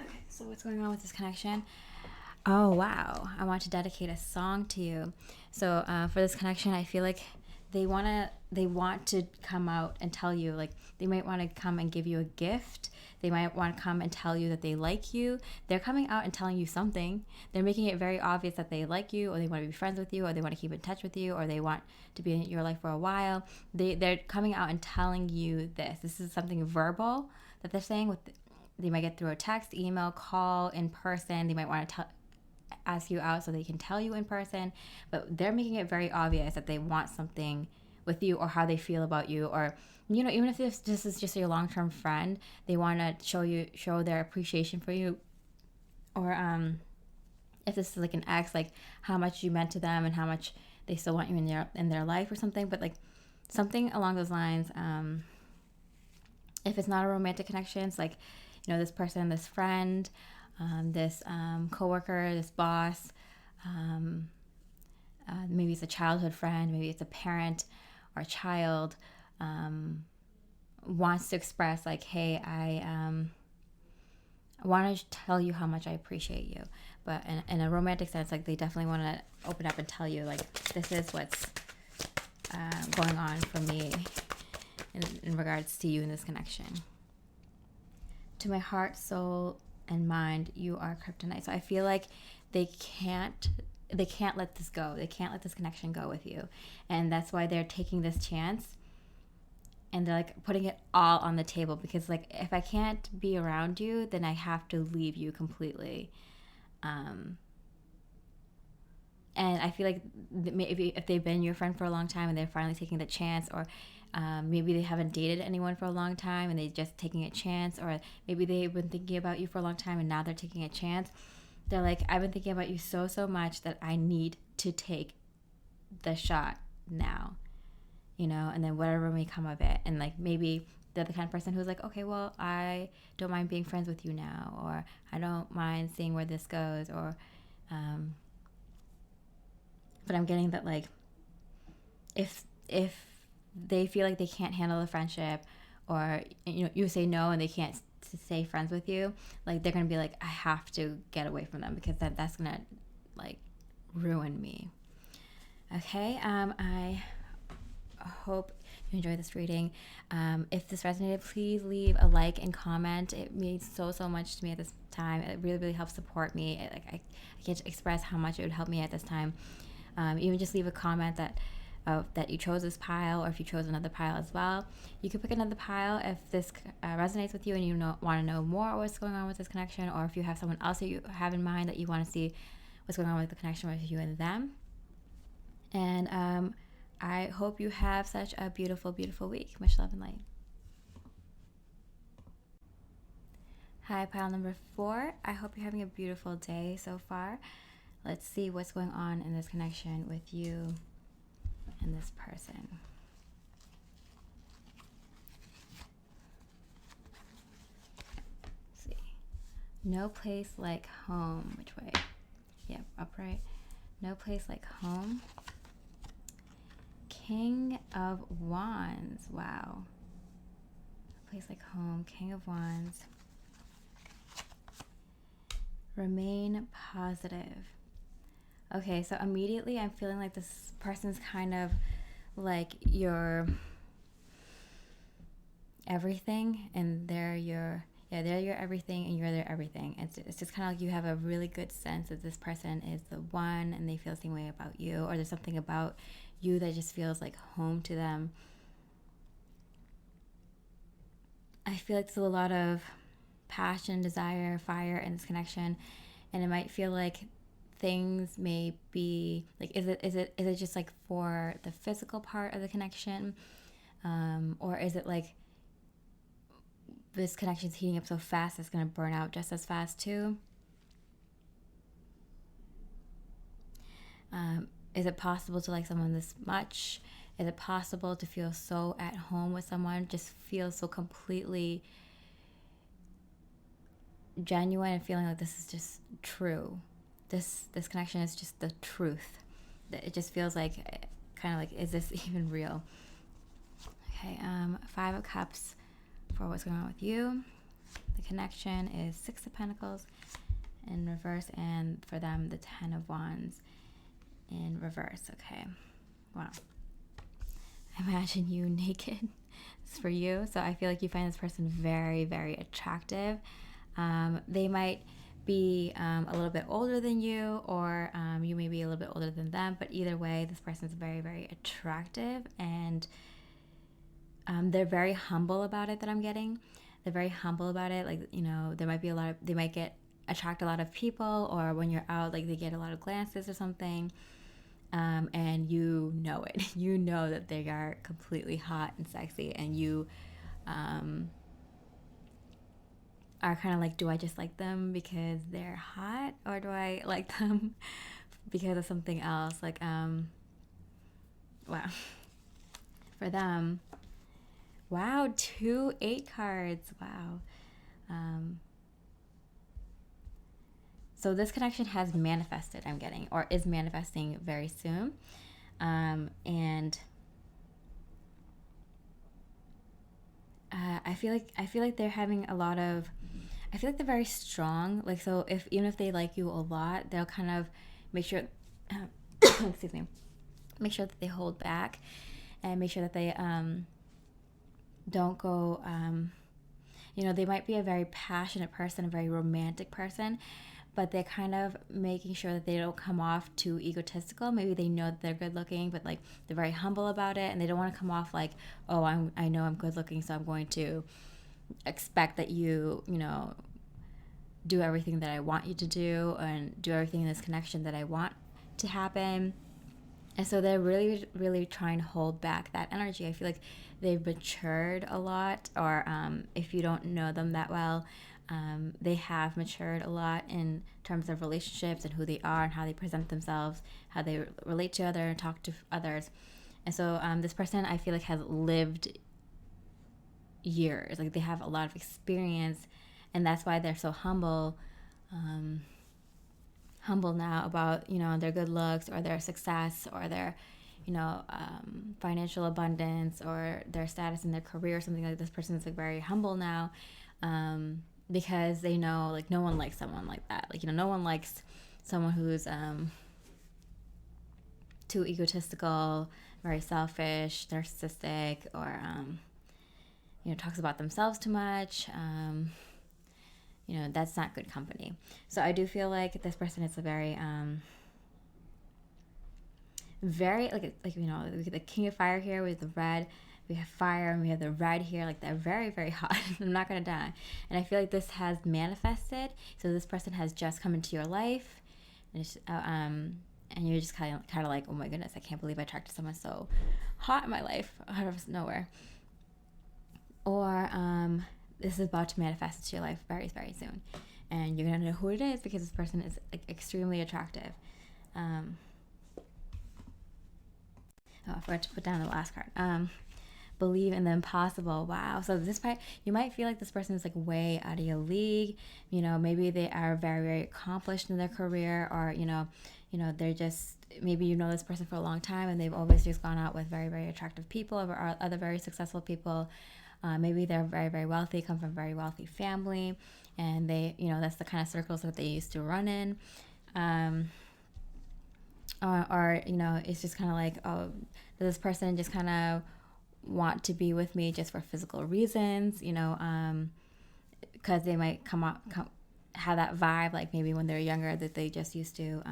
Okay, so what's going on with this connection? Oh, wow. I want to dedicate a song to you. So for this connection, I feel like they want to come out and tell you, like, they might want to come and give you a gift. They might want to come and tell you that they like you. They're coming out and telling you something. They're making it very obvious that they like you, or they want to be friends with you, or they want to keep in touch with you, or they want to be in your life for a while. They're coming out and telling you this. This is something verbal that they're saying. They might get through a text, email, call, in person. They might want to ask you out so they can tell you in person, but they're making it very obvious that they want something with you, or how they feel about you, or, you know, even if this is just your long-term friend, they want to show their appreciation for you, or if this is like an ex, like how much you meant to them and how much they still want you in their life or something. But like something along those lines. If it's not a romantic connection, it's like, this person, this friend, this coworker, this boss, maybe it's a childhood friend, maybe it's a parent or a child, wants to express like, hey, I want to tell you how much I appreciate you. But in a romantic sense, like they definitely want to open up and tell you like, this is what's going on for me in regards to you in this connection. To my heart, soul, and mind, you are kryptonite. So I feel like they can't let this go. They can't let this connection go with you. And that's why they're taking this chance. And they're like putting it all on the table, because like, if I can't be around you, then I have to leave you completely. And I feel like maybe if they've been your friend for a long time and they're finally taking the chance, or maybe they haven't dated anyone for a long time and they're just taking a chance, or maybe they've been thinking about you for a long time and now they're taking a chance. They're like, I've been thinking about you so much that I need to take the shot now, and then whatever may come of it. And like, maybe they're the kind of person who's like, okay, well, I don't mind being friends with you now, or I don't mind seeing where this goes, or but I'm getting that like, if they feel like they can't handle the friendship, or you say no and they can't stay friends with you, like they're gonna be like, I have to get away from them, because that's gonna like ruin me. Okay, I hope you enjoyed this reading. If this resonated, please leave a like and comment. It means so much to me at this time. It really helps support me. I can't express how much it would help me at this time. Even just leave a comment that you chose this pile, or if you chose another pile as well. You could pick another pile if this resonates with you and you want to know more what's going on with this connection, or if you have someone else that you have in mind that you want to see what's going on with the connection with you and them. And I hope you have such a beautiful week. Much love and light. Hi, pile number 4. I hope you're having a beautiful day so far. Let's see what's going on in this connection with you and this person. Let's see. No place like home. Which way? Yep, upright. No place like home. King of Wands. Wow. No place like home. King of Wands. Remain positive. Okay, so immediately I'm feeling like this person's kind of like your everything, and they're your everything, and you're their everything. It's just kind of like you have a really good sense that this person is the one, and they feel the same way about you, or there's something about you that just feels like home to them. I feel like there's a lot of passion, desire, fire in this connection, and it might feel like things may be like, is it just like for the physical part of the connection, or is it like this connection's heating up so fast it's gonna burn out just as fast too? Is it possible to like someone this much? Is it possible to feel so at home with someone, just feel so completely genuine and feeling like this is just true? This connection is just the truth. It just feels like, kind of like, is this even real? Okay, 5 of Cups for what's going on with you. The connection is 6 of Pentacles in reverse, and for them, the 10 of Wands in reverse. Okay, wow. Imagine you naked. It's for you. So I feel like you find this person very attractive. They might be a little bit older than you, or you may be a little bit older than them, but either way, this person is very attractive, and they're very humble about it. That I'm getting, they're very humble about it. Like, there might be they might attract a lot of people, or when you're out, like they get a lot of glances or something, and you know it. You know that they are completely hot and sexy, and you are kind of like, do I just like them because they're hot, or do I like them because of something else? Like, wow. for them. Wow, 2 8 cards. Wow. So this connection has manifested, I'm getting, or is manifesting very soon. And I feel like they're having a lot of, I feel like they're very strong. Like, so if even if they like you a lot, they'll kind of make sure, excuse me, make sure that they hold back, and make sure that they don't go. They might be a very passionate person, a very romantic person, but they're kind of making sure that they don't come off too egotistical. Maybe they know that they're good looking, but like they're very humble about it, and they don't want to come off like, oh, I know I'm good looking, so I'm going to expect that you do everything that I want you to do, and do everything in this connection that I want to happen. And so they're really, really trying to hold back that energy. I feel like they've matured a lot, or if you don't know them that well, they have matured a lot in terms of relationships and who they are and how they present themselves, how they relate to others and talk to others. And so this person, I feel like, has lived years. Like, they have a lot of experience, and that's why they're so humble now about their good looks or their success or their financial abundance or their status in their career or something. Like, this person is like very humble now, because they know, like, no one likes someone like that. Like, no one likes someone who's too egotistical, very selfish, narcissistic, or talks about themselves too much. That's not good company. So I do feel like this person is a very very like the King of Fire here with the red. We have fire and we have the red here. Like, they're very, very hot. I'm not gonna die. And I feel like this has manifested. So this person has just come into your life, and you're just kind of like, oh my goodness, I can't believe I attracted someone so hot in my life out of nowhere. Or this is about to manifest into your life very, very soon, and you're gonna know who it is because this person is like extremely attractive. I forgot to put down the last card. Believe in the impossible. Wow. So this part, you might feel like this person is like way out of your league. Maybe they are very, very accomplished in their career, or they're just, maybe this person for a long time and they've always just gone out with very, very attractive people or other very successful people. Maybe they're very, very wealthy, come from a very wealthy family, and they, that's the kind of circles that they used to run in. Or it's just kind of like, oh, does this person just kind of want to be with me just for physical reasons, because they might have that vibe, like maybe when they're younger, that they just used to,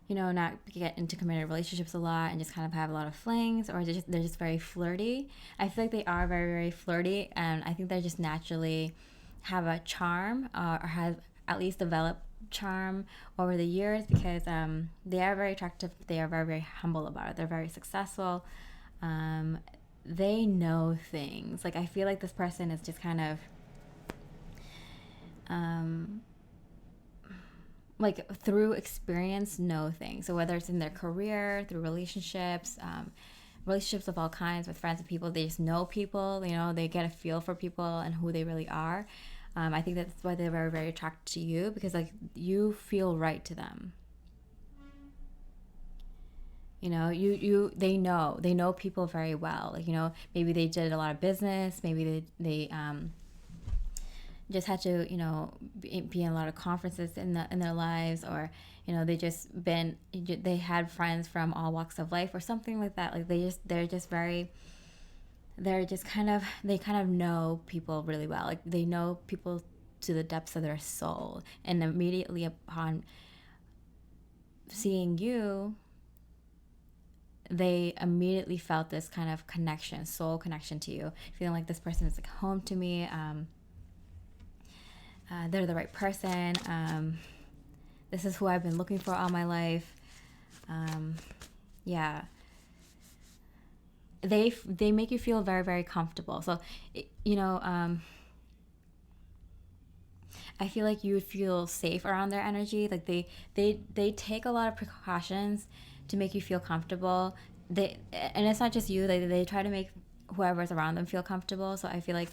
not get into committed relationships a lot and just kind of have a lot of flings, or they're just very flirty. I feel like they are very, very flirty, and I think they just naturally have a charm, or have at least developed charm over the years, because they are very attractive. They are very, very humble about it. They're very successful. They know things. Like, I feel like this person is just kind of like, through experience, know things. So whether it's in their career, through relationships, relationships of all kinds, with friends and people, they just know people. They get a feel for people and who they really are. I think that's why they're very, very attracted to you, because like, you feel right to them. They know people very well. Like, maybe they did a lot of business. Maybe they just had to, be in a lot of conferences in their lives, or they had friends from all walks of life or something like that. Like, they kind of know people really well. Like, they know people to the depths of their soul, and immediately upon seeing you, they immediately felt this kind of connection, soul connection to you, feeling like this person is like home to me. They're the right person. This is who I've been looking for all my life. Yeah. They make you feel very, very comfortable. So, I feel like you would feel safe around their energy. Like, they take a lot of precautions to make you feel comfortable. and it's not just you, they try to make whoever's around them feel comfortable. So I feel like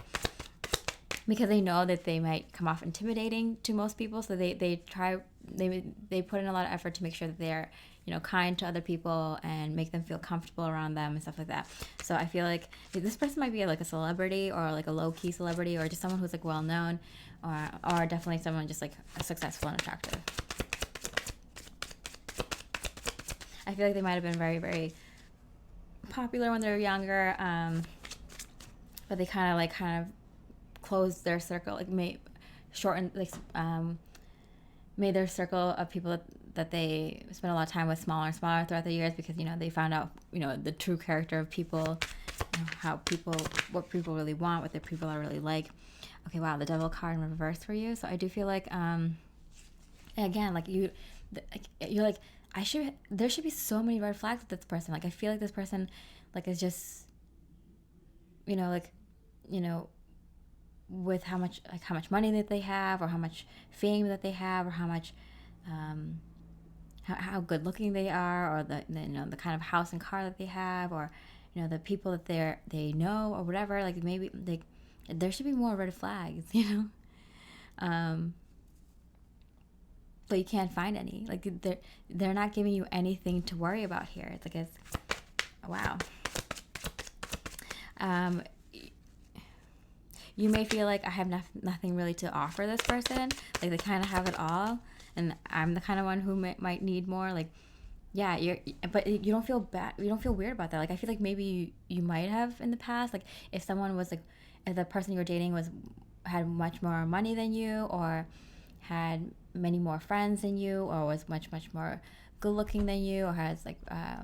because they know that they might come off intimidating to most people, so they put in a lot of effort to make sure that they're, you know, kind to other people and make them feel comfortable around them and stuff like that. So I feel like this person might be like a celebrity, or like a low-key celebrity, or just someone who's like well known, or definitely someone just like successful and attractive. I feel like they might have been very, very popular when they were younger, but they kind of closed their circle, like made their circle of people that they spent a lot of time with smaller and smaller throughout the years, because, you know, they found out, you know, the true character of people, you know, what people really want, what the people are really like. Okay, wow, the devil card in reverse for you. So I do feel like, again, like you're like, there should be so many red flags with this person. Like, I feel like this person, like, is just, you know, with how much money that they have, or how much fame that they have, or how much, how good looking they are, or the you know, the kind of house and car that they have, or, you know, the people that they know, or whatever. Like, maybe there should be more red flags, you know. But you can't find any. Like, they're not giving you anything to worry about here. It's like, wow. You may feel like I have nothing really to offer this person. Like, they kind of have it all, and I'm the kind of one who might need more. Like, yeah, but you don't feel bad. You don't feel weird about that. Like, I feel like maybe you might have in the past. Like, if someone was like, if the person you were dating had much more money than you, or had many more friends than you, or was much more good looking than you, or has like a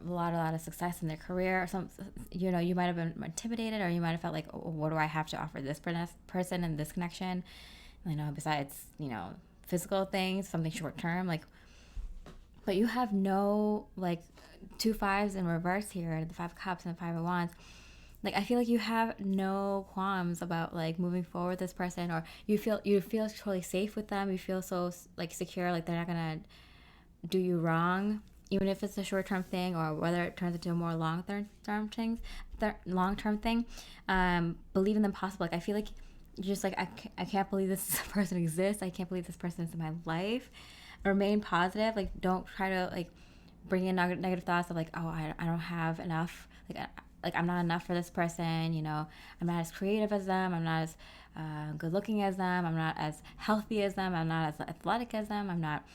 lot of success in their career, or something, you know, you might have been intimidated, or you might have felt like, oh, what do I have to offer this person in this connection, you know, besides, you know, physical things, something short term, like. But you have no, like, 2 5s in reverse here, the 5 of Cups and the 5 of Wands. Like, I feel like you have no qualms about, like, moving forward with this person, or you feel totally safe with them. You feel so, like, secure, like they're not gonna do you wrong, even if it's a short-term thing, or whether it turns into a more long-term thing. Believe in the possible. Like, I feel like you're just like, I can't believe this person exists. I can't believe this person is in my life. Remain positive. Like, don't try to, like, bring in negative thoughts of, like, oh, I don't have enough. Like, I'm not enough for this person, you know, I'm not as creative as them, I'm not as good looking as them, I'm not as healthy as them, I'm not as athletic as them, I'm not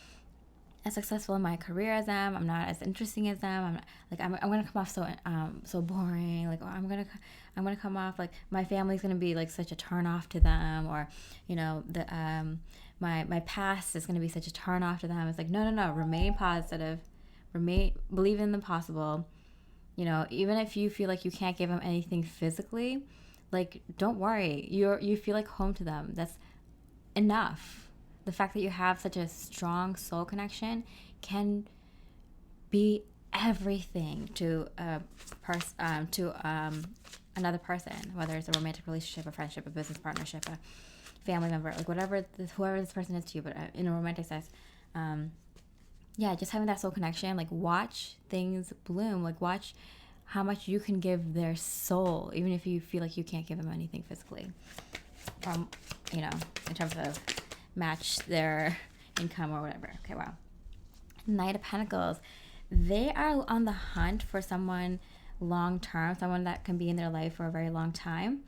as successful in my career as them, I'm not as interesting as them, I'm gonna come off so boring, like, oh, I'm gonna come off like my family's gonna be like such a turn off to them, or, you know, my past is gonna be such a turn off to them. It's like, no, remain positive, believe in the possible. You know, even if you feel like you can't give them anything physically, like, don't worry. You feel like home to them. That's enough. The fact that you have such a strong soul connection can be everything to another person, whether it's a romantic relationship, a friendship, a business partnership, a family member, like whoever this person is to you, but in a romantic sense. Yeah, just having that soul connection, like, watch things bloom, like, watch how much you can give their soul, even if you feel like you can't give them anything physically, you know, in terms of match their income or whatever. Okay, wow. Knight of Pentacles. They are on the hunt for someone long-term, someone that can be in their life for a very long time.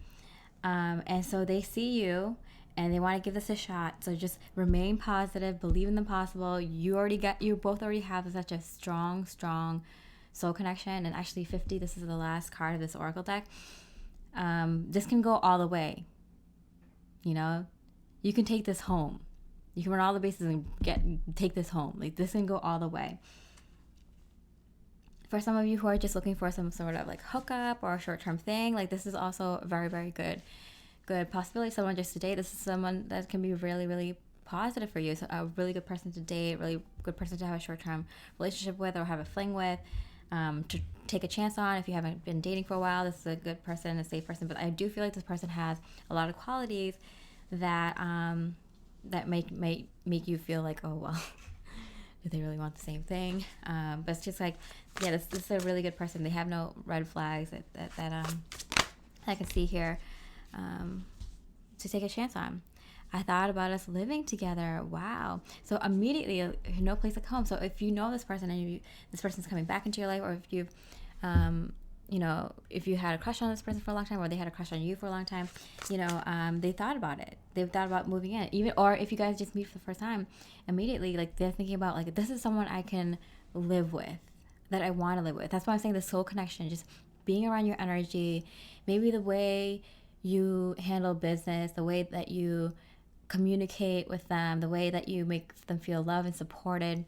And so they see you, and they want to give this a shot. So just remain positive, believe in the possible. You both already have such a strong soul connection. And actually 50, this is the last card of this oracle deck. This can go all the way. You know, you can take this home. You can run all the bases and take this home. Like, this can go all the way. For some of you who are just looking for some sort of like hookup or a short-term thing, like, this is also very, very good possibility. Someone just to date. This is someone that can be really, really positive for you. So a really good person to date, really good person to have a short-term relationship with, or have a fling with, to take a chance on. If you haven't been dating for a while, this is a good person, a safe person. But I do feel like this person has a lot of qualities that make you feel like, oh, well, Do they really want the same thing? But it's just like, yeah, this is a really good person. They have no red flags that I can see here to take a chance on. I thought about us living together. Wow. So immediately, no place like home. So if you know this person and this person's coming back into your life, or if you've, if you had a crush on this person for a long time, or they had a crush on you for a long time, they thought about it. They've thought about moving in. Even, or if you guys just meet for the first time, immediately, like, they're thinking about, like, this is someone I can live with, that I want to live with. That's why I'm saying the soul connection, just being around your energy, maybe the way you handle business, the way that you communicate with them, the way that you make them feel loved and supported,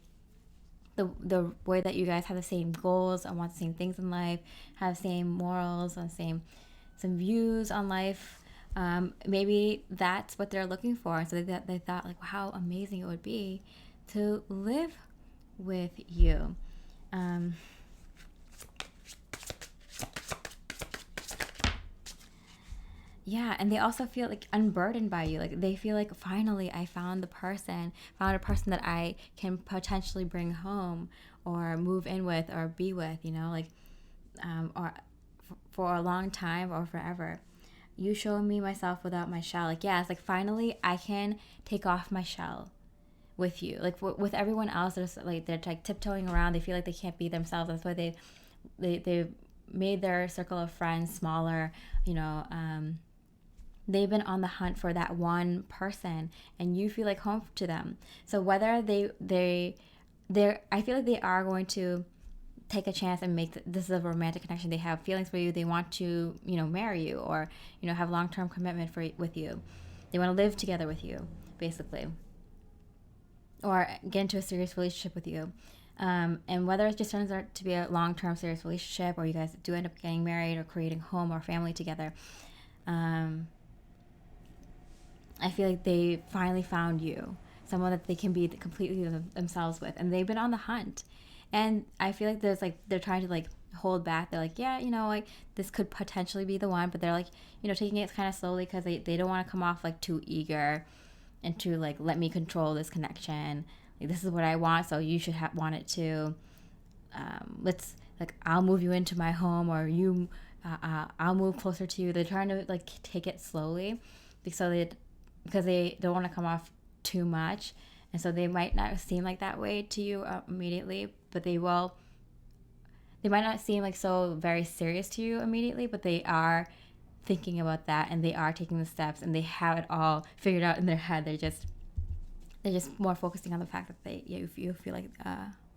the way that you guys have the same goals and want the same things in life, have the same morals and some views on life. Maybe that's what they're looking for. So they thought, like, how amazing it would be to live with you. Yeah, and they also feel like unburdened by you. Like, they feel like, finally I found a person that I can potentially bring home or move in with or be with, or for a long time or forever. You show me myself without my shell. Like, yeah, it's like, finally I can take off my shell with you. Like, with everyone else, they're like tiptoeing around. They feel like they can't be themselves. That's why they made their circle of friends smaller. They've been on the hunt for that one person, and you feel like home to them. So whether I feel like they are going to take a chance and make this is a romantic connection. They have feelings for you. They want to, marry you, or, have long-term commitment with you. They want to live together with you, basically, or get into a serious relationship with you. And whether it just turns out to be a long-term serious relationship, or you guys do end up getting married or creating home or family together, I feel like they finally found you, someone that they can be completely themselves with, and they've been on the hunt. And I feel like they're trying to, like, hold back. They're like, yeah, like, this could potentially be the one, but they're like, taking it kind of slowly, because they don't want to come off like too eager and to, like, let me control this connection. Like, this is what I want, so you should want it too. Let's, like, I'll move you into my home, or you, I'll move closer to you. They're trying to, like, take it slowly, because they don't want to come off too much, and so they might not seem like that way to you immediately, but they will. They might not seem like so very serious to you immediately, but they are thinking about that, and they are taking the steps, and they have it all figured out in their head. They're just more focusing on the fact that you feel like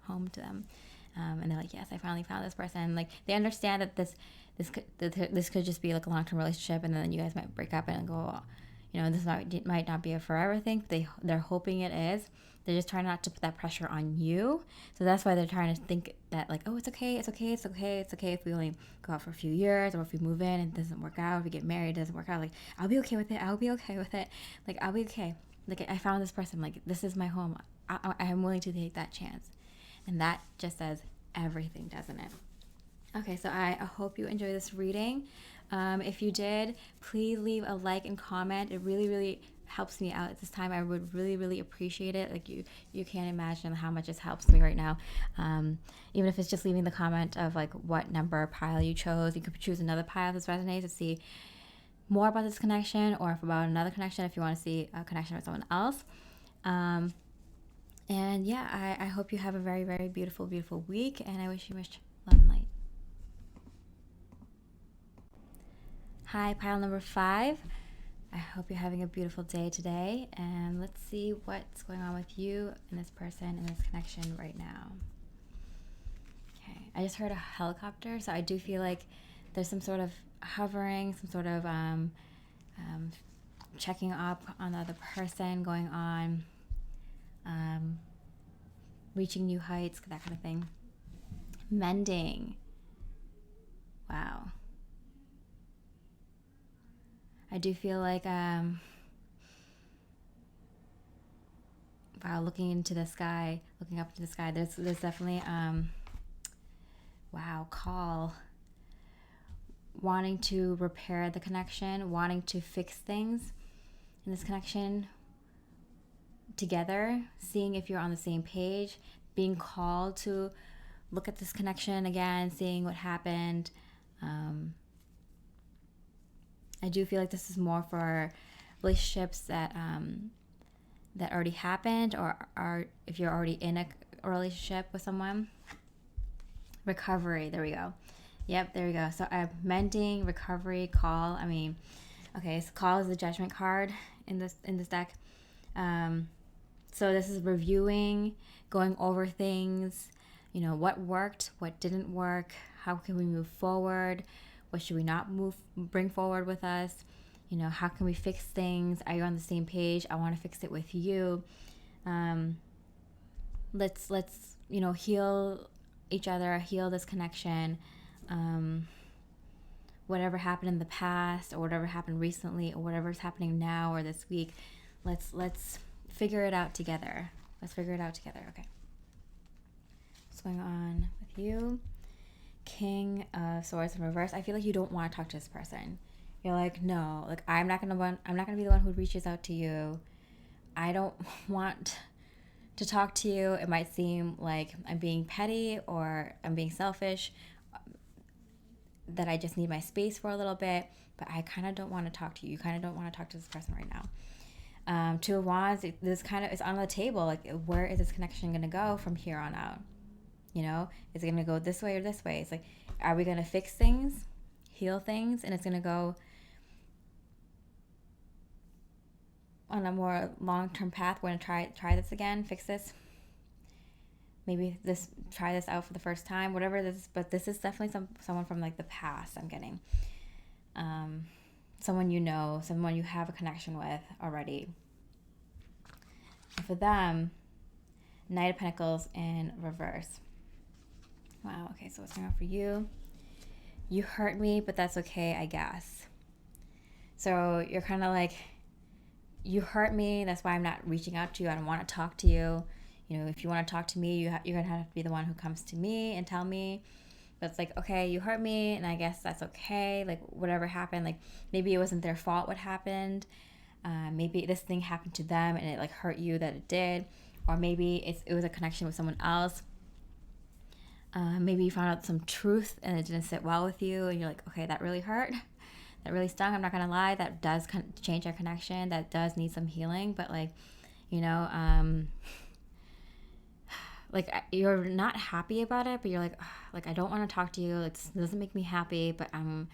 home to them, and they're like, yes, I finally found this person. Like, they understand that this could just be like a long-term relationship, and then you guys might break up and go, this might not be a forever thing. They're hoping it is. They're just trying not to put that pressure on you. So that's why they're trying to think that, like, oh, it's okay if we only go out for a few years, or if we move in and it doesn't work out, if we get married, it doesn't work out. Like, I'll be okay with it. Like, I'll be okay. Like, I found this person. Like, this is my home. I'm willing to take that chance. And that just says everything, doesn't it? Okay, so I hope you enjoyed this reading. If you did, please leave a like and comment. It really, really helps me out at this time. I would really, really appreciate it. Like, you can't imagine how much this helps me right now. Even if it's just leaving the comment of, like, what number pile you chose. You could choose another pile if this resonates to see more about this connection, or if about another connection if you want to see a connection with someone else. And yeah, I hope you have a very, very beautiful, beautiful week, and I wish you much love and light. Hi, pile number 5. I hope you're having a beautiful day today, and let's see what's going on with you and this person and this connection right now. Okay, I just heard a helicopter, so I do feel like there's some sort of hovering, some sort of checking up on the other person going on, reaching new heights, that kind of thing. Mending. Wow. I do feel like, wow, looking into the sky, looking up into the sky, there's definitely, wow, call. Wanting to repair the connection, wanting to fix things in this connection together, seeing if you're on the same page. being called to look at this connection again, seeing what happened. I do feel like this is more for relationships that that already happened, or are if you're already in a relationship with someone. Recovery, there we go. Yep, there we go. So mending, recovery, call. I mean, okay, so call is the judgment card in this deck. So this is reviewing, going over things, you know, what worked, what didn't work, how can we move forward, what should we not bring forward with us, you know, how can we fix things, are you on the same page, I want to fix it with you. Let's you know, heal each other, heal this connection. Whatever happened in the past, or whatever happened recently, or whatever's happening now or this week, let's figure it out together. Okay. What's going on with you? King of Swords in reverse. I feel like you don't want to talk to this person. You're like, no, like I'm not gonna be the one who reaches out to you. I don't want to talk to you. It might seem like I'm being petty or I'm being selfish, that I just need my space for a little bit, but I kind of don't want to talk to you. You kind of don't want to talk to this person right now. Two of Wands, this kind of is on the table. Like, where is this connection going to go from here on out? You know, is it going to go this way or this way? It's like, are we going to fix things, heal things, and it's going to go on a more long-term path? We're going to try this again, fix this. Maybe try this out for the first time, whatever this is. But this is definitely someone from like the past I'm getting. Someone you know, someone you have a connection with already. And for them, Knight of Pentacles in reverse. Wow, okay, so what's going on for you? You hurt me, but that's okay, I guess. So you're kind of like, you hurt me, that's why I'm not reaching out to you. I don't want to talk to you. You know, if you want to talk to me, you're going to have to be the one who comes to me and tell me. But it's like, okay, you hurt me, and I guess that's okay. Like, whatever happened, like, maybe it wasn't their fault what happened. Maybe this thing happened to them, and it, like, hurt you that it did. Or maybe it was a connection with someone else. Maybe you found out some truth, and it didn't sit well with you, and you're like, okay, that really hurt. That really stung. I'm not going to lie. That does change our connection. That does need some healing. But, like, you know, like, you're not happy about it, but you're like, I don't want to talk to you. It doesn't make me happy, but I'm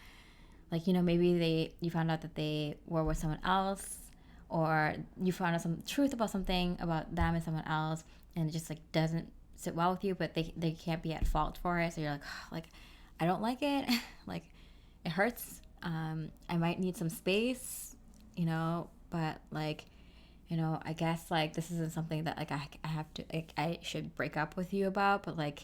like, you know, maybe you found out that they were with someone else, or you found out some truth about something about them and someone else, and it just like doesn't sit well with you, but they can't be at fault for it. So you're like, I don't like it. Like, it hurts. I might need some space, you know, but like, you know, I guess like this isn't something that like I have to, like, I should break up with you about, but like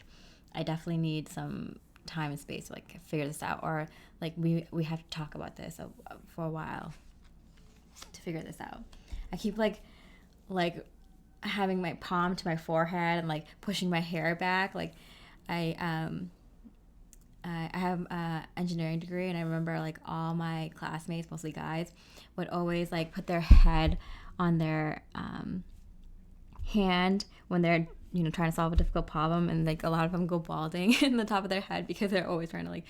I definitely need some time and space to like figure this out, or like we have to talk about this for a while to figure this out. I keep like having my palm to my forehead and like pushing my hair back. Like I have an engineering degree, and I remember like all my classmates, mostly guys, would always like put their head on their hand when they're, you know, trying to solve a difficult problem, and like a lot of them go balding in the top of their head because they're always trying to like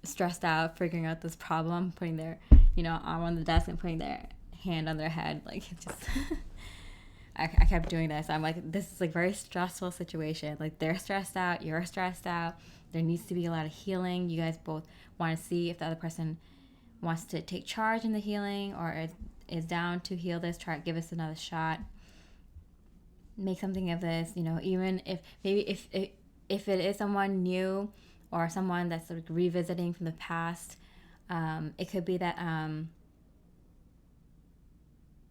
stressed out figuring out this problem, putting their, you know, arm on the desk and putting their hand on their head. Like, it just I kept doing this. I'm like, this is like very stressful situation. Like, they're stressed out, you're stressed out. There needs to be a lot of healing. You guys both want to see if the other person wants to take charge in the healing, or is down to heal this. Give us another shot. Make something of this. You know, even if maybe if it is someone new or someone that's sort of revisiting from the past, it could be that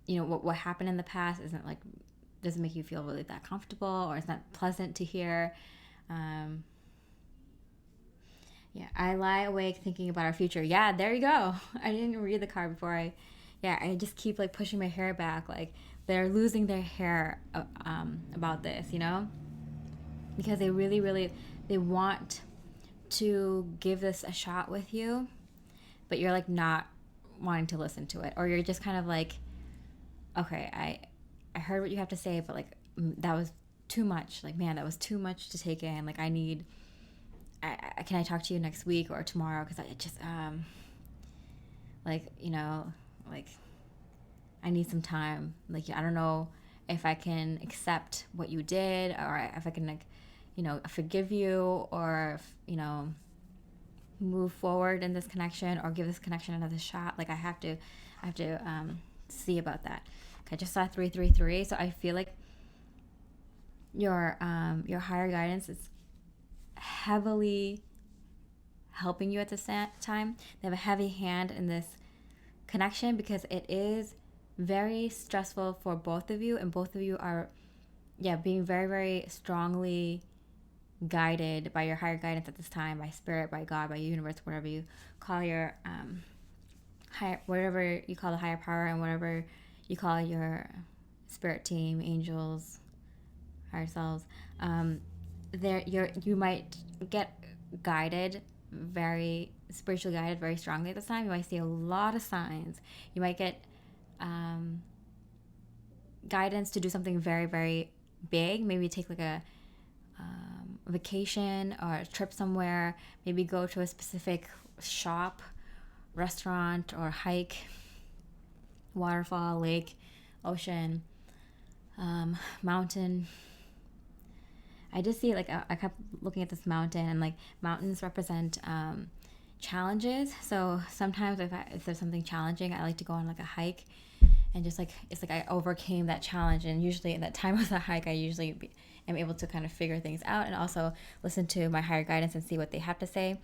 you know, what happened in the past doesn't make you feel really that comfortable, or it's not pleasant to hear. Yeah, I lie awake thinking about our future. Yeah, there you go. I didn't read the card before I just keep like pushing my hair back. Like, they're losing their hair about this, you know, because they really, really, they want to give this a shot with you, but you're like not wanting to listen to it, or you're just kind of like, okay, I heard what you have to say, but like that was too much. Like, man, that was too much to take in. Like, can I talk to you next week or tomorrow? Because I just, like, like, I need some time. Like, I don't know if I can accept what you did, or if I can, like, forgive you, or, move forward in this connection, or give this connection another shot. Like, I have to see about that. I just saw 333, so I feel like your higher guidance is heavily helping you at this time. They have a heavy hand in this connection because it is very stressful for both of you, and both of you are being very, very strongly guided by your higher guidance at this time, by spirit, by God, by universe, whatever you call your whatever you call the higher power, and whatever you call your spirit team, angels, higher selves. You might get guided, very spiritually guided, very strongly at this time. You might see a lot of signs. You might get guidance to do something very, very big. Maybe take like a vacation or a trip somewhere. Maybe go to a specific shop, restaurant, or hike, waterfall, lake, ocean, mountain. I just see, like, I kept looking at this mountain, and like mountains represent challenges. So sometimes if there's something challenging, I like to go on like a hike, and just like, it's like I overcame that challenge. And usually in that time of the hike, I usually am able to kind of figure things out, and also listen to my higher guidance and see what they have to say.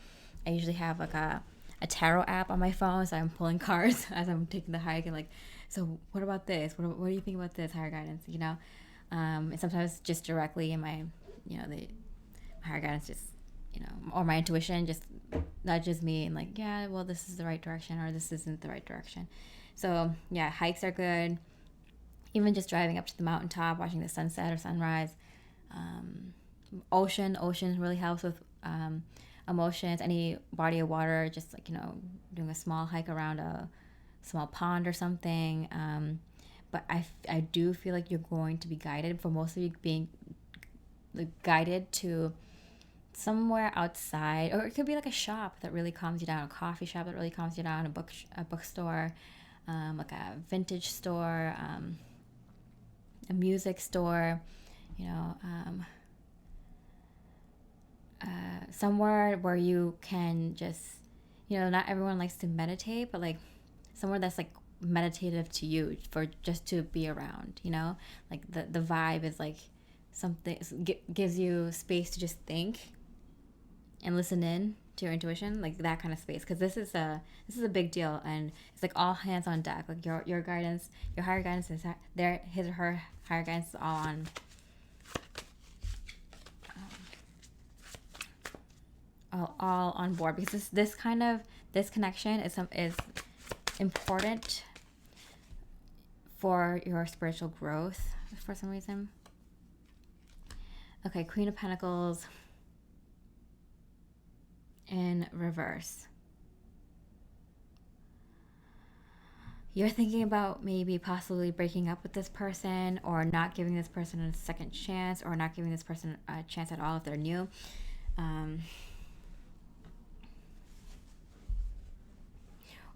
I usually have like a tarot app on my phone, so I'm pulling cards as I'm taking the hike, and like, so what about this? What do you think about this, higher guidance? And sometimes just directly in my, the higher guidance just, or my intuition just nudges me and like, yeah, well, this is the right direction, or this isn't the right direction. So yeah, hikes are good. Even just driving up to the mountaintop, watching the sunset or sunrise. Ocean really helps with emotions. Any body of water, just like, doing a small hike around a small pond or something. But I do feel like you're going to be guided, for most of you being guided to somewhere outside, or it could be like a shop that really calms you down, a coffee shop that really calms you down, a bookstore, like a vintage store, a music store, somewhere where you can just, not everyone likes to meditate, but like somewhere that's like meditative to you, for just to be around, like the vibe is like something, gives you space to just think and listen in to your intuition, like that kind of space, because this is a big deal, and it's like all hands on deck. Like your guidance, your higher guidance is there, his or her higher guidance is all on board, because this connection is important for your spiritual growth for some reason. Okay, Queen of Pentacles in reverse. You're thinking about maybe possibly breaking up with this person, or not giving this person a second chance, or not giving this person a chance at all if they're new.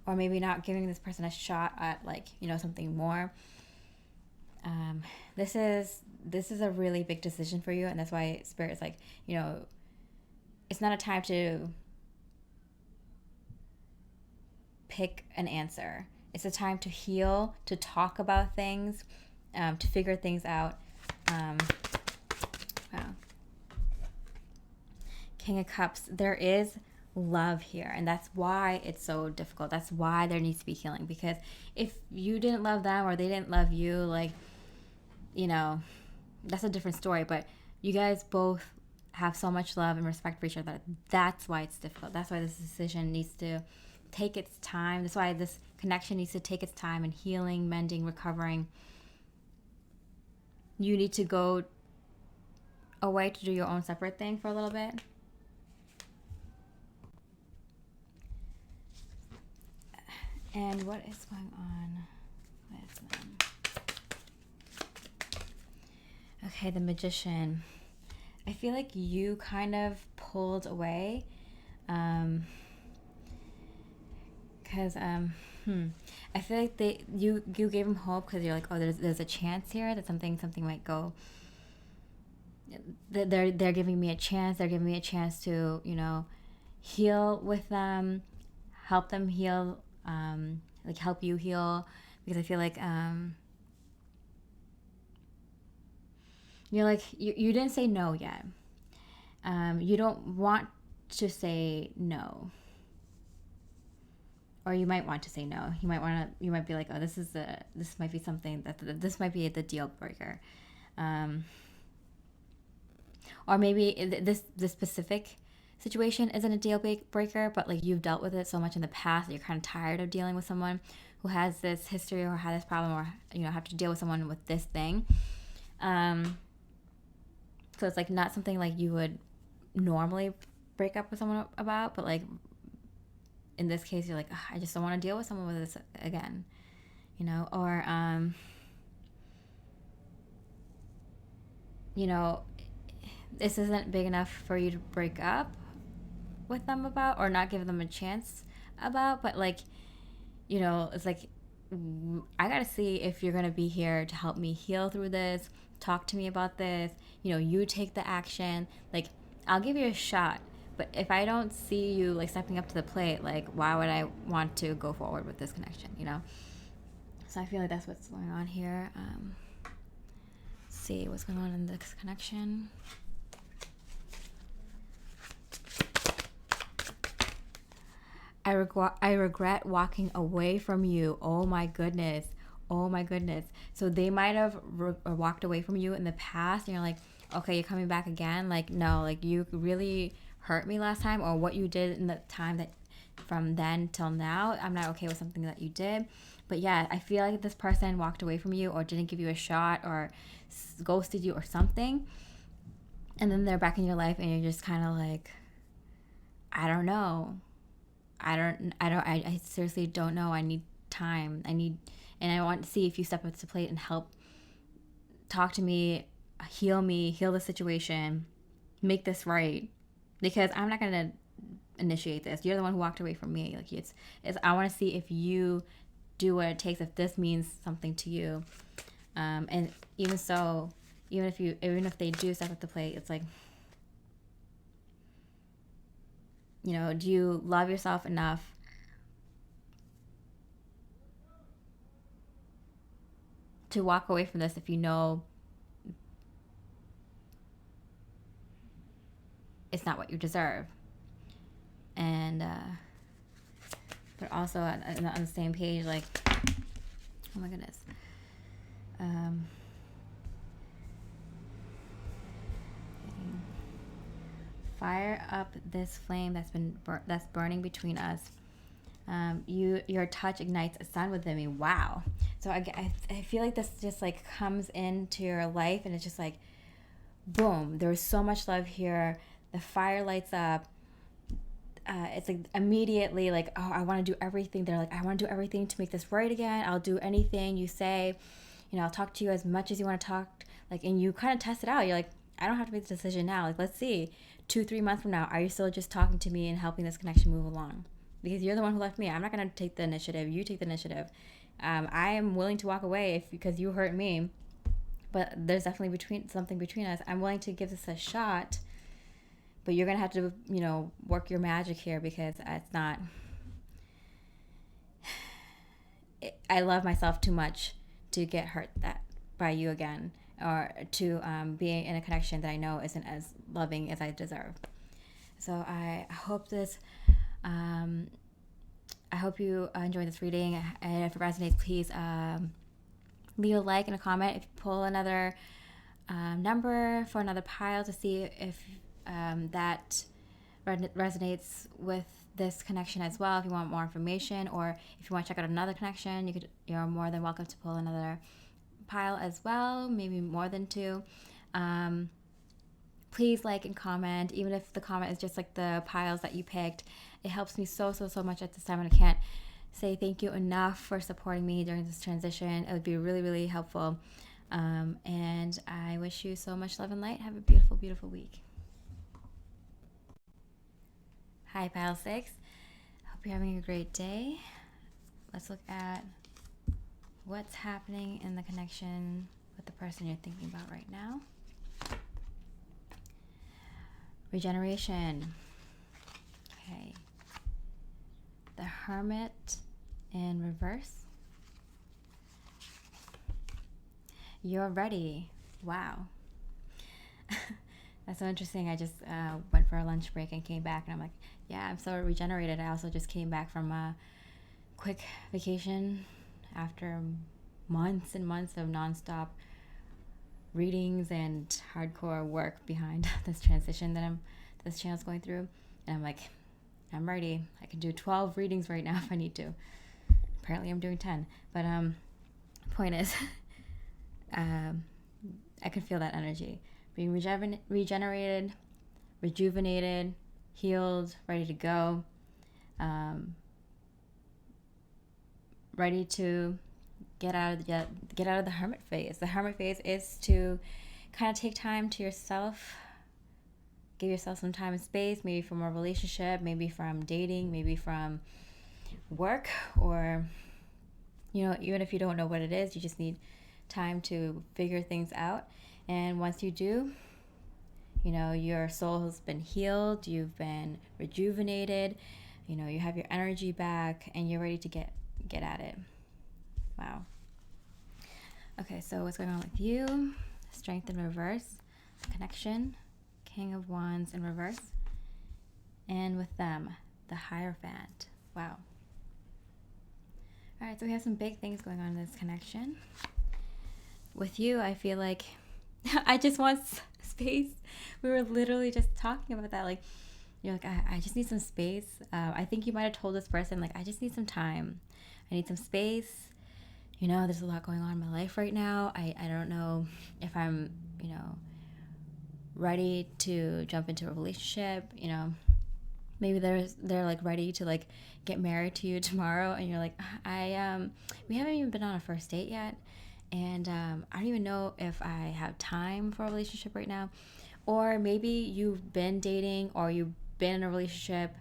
Or maybe not giving this person a shot at, like, something more. This is a really big decision for you, and that's why Spirit is like, it's not a time to pick an answer. It's a time to heal, to talk about things, to figure things out. Wow. King of Cups. There is love here, and that's why it's so difficult. That's why there needs to be healing, because if you didn't love them, or they didn't love you, like, that's a different story. But you guys both have so much love and respect for each other. That's why it's difficult. That's why this decision needs to take its time. That's why this connection needs to take its time in healing, mending, recovering. You need to go away to do your own separate thing for a little bit. And what is going on with them? Okay, the Magician. I feel like you kind of pulled away. Because I feel like you gave him hope because you're like, oh, there's a chance here that something might go. They're giving me a chance. They're giving me a chance to heal with them, help them heal, like help you heal, because I feel like you're like you didn't say no yet. You don't want to say no, or you might want to say no. You might be like, oh, this might be something this might be the deal breaker, or maybe this specific situation isn't a deal breaker, but like you've dealt with it so much in the past that you're kind of tired of dealing with someone who has this history or had this problem, or have to deal with someone with this thing. So it's like not something like you would normally break up with someone about, but like in this case you're like, I just don't want to deal with someone with this again, or this isn't big enough for you to break up with them about, or not give them a chance about, but like it's like, I gotta see if you're gonna be here to help me heal through this, talk to me about this, you take the action. Like, I'll give you a shot, but if I don't see you like stepping up to the plate, like why would I want to go forward with this connection? So I feel like that's what's going on here. Let's see what's going on in this connection. I regret walking away from you. Oh my goodness. So they might have walked away from you in the past, and you're like, okay, you're coming back again. Like, no, like you really hurt me last time, or what you did in the time that from then till now, I'm not okay with something that you did. But yeah, I feel like this person walked away from you, or didn't give you a shot, or ghosted you or something, and then they're back in your life, and you're just kind of like, I don't know. I seriously don't know. I need time. And I want to see if you step up to the plate and help talk to me, heal the situation, make this right. Because I'm not going to initiate this. You're the one who walked away from me. Like it's I want to see if you do what it takes, if this means something to you. And even if they do step up to the plate, it's like, do you love yourself enough to walk away from this if you know it's not what you deserve? And but also on the same page, like, oh my goodness, fire up this flame that's burning between us. Your touch ignites a sun within me. Wow. So I feel like this just like comes into your life, and it's just like, boom, there's so much love here. The fire lights up. It's like immediately like, oh, I want to do everything. They're like, I want to do everything to make this right again. I'll do anything you say. I'll talk to you as much as you want to talk. Like, and you kind of test it out. You're like, I don't have to make the decision now. Like, let's see, 2-3 months from now, are you still just talking to me and helping this connection move along? Because you're the one who left me. I'm not going to take the initiative. You take the initiative. I am willing to walk away because you hurt me. But there's definitely something between us. I'm willing to give this a shot. But you're going to have to, work your magic here, because it's not... I love myself too much to get hurt by you again, or to be in a connection that I know isn't as loving as I deserve. So I hope this... I hope you enjoyed this reading, and if it resonates, please leave a like and a comment. If you pull another number for another pile to see if that resonates with this connection as well. If you want more information, or if you want to check out another connection, you're more than welcome to pull another pile as well, maybe more than 2. Please like and comment, even if the comment is just like the piles that you picked. It helps me so much at this time, and I can't say thank you enough for supporting me during this transition. It would be really, really helpful. And I wish you so much love and light. Have a beautiful, beautiful week. Hi, Pile 6. Hope you're having a great day. Let's look at what's happening in the connection with the person you're thinking about right now. Regeneration. Okay. The Hermit in reverse. You're ready. Wow. That's so interesting. I just went for a lunch break and came back, and I'm like, yeah, I'm so regenerated. I also just came back from a quick vacation after months and months of nonstop readings and hardcore work behind this transition that this channel's going through. And I'm like, I'm ready. I can do 12 readings right now if I need to. Apparently I'm doing 10. But point is, I can feel that energy. Being regenerated, rejuvenated, healed, ready to go. Ready to get out of the hermit phase. The hermit phase is to kind of take time to yourself, give yourself some time and space, maybe from a relationship, maybe from dating, maybe from work, or even if you don't know what it is, you just need time to figure things out. And once you do, your soul has been healed, you've been rejuvenated, you have your energy back, and you're ready to get at it. Wow. Okay, so what's going on with you? Strength in reverse, connection, King of Wands in reverse, and with them, the Hierophant. Wow. All right, so we have some big things going on in this connection. With you, I feel like I just want space. We were literally just talking about that. Like, you're like, I just need some space. I think you might have told this person, like, I just need some time. I need some space. There's a lot going on in my life right now. I don't know if I'm, ready to jump into a relationship. Maybe they're like ready to like get married to you tomorrow, and you're like, we haven't even been on a first date yet, and I don't even know if I have time for a relationship right now. Or maybe you've been dating, or you've been in a relationship,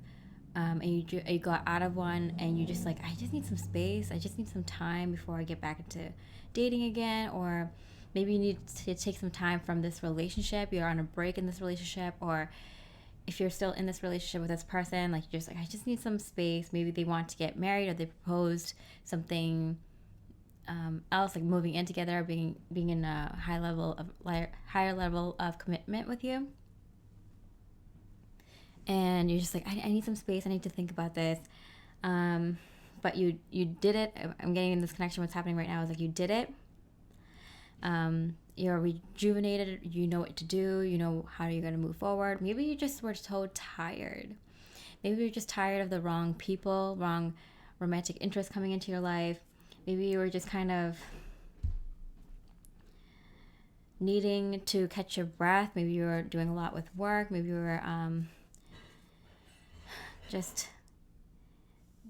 and you got out of one, and you just like, I just need some space. I just need some time before I get back into dating again. Or maybe you need to take some time from this relationship. You're on a break in this relationship, or if you're still in this relationship with this person, like, you're just like, I just need some space. Maybe they want to get married, or they proposed something else, like moving in together, or being in a higher level of commitment with you. And you're just like, I need some space. I need to think about this. But you did it. I'm getting in this connection. What's happening right now is like, you did it. You're rejuvenated. You know what to do. You know how you're going to move forward. Maybe you just were so tired. Maybe you're just tired of the wrong people, wrong romantic interests coming into your life. Maybe you were just kind of needing to catch your breath. Maybe you were doing a lot with work. Maybe you were just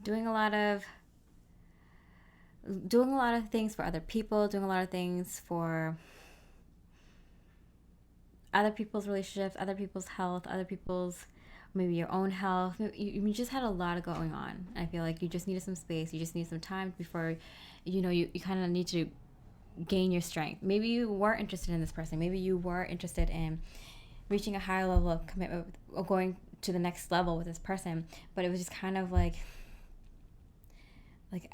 doing a lot of things for other people, doing a lot of things for other people's relationships, other people's health, other people's, maybe your own health. You just had a lot of going on. I feel like you just needed some space. You just need some time before, you kind of need to gain your strength. Maybe you were interested in this person. Maybe you were interested in reaching a higher level of commitment, or going to the next level with this person. But it was just kind of like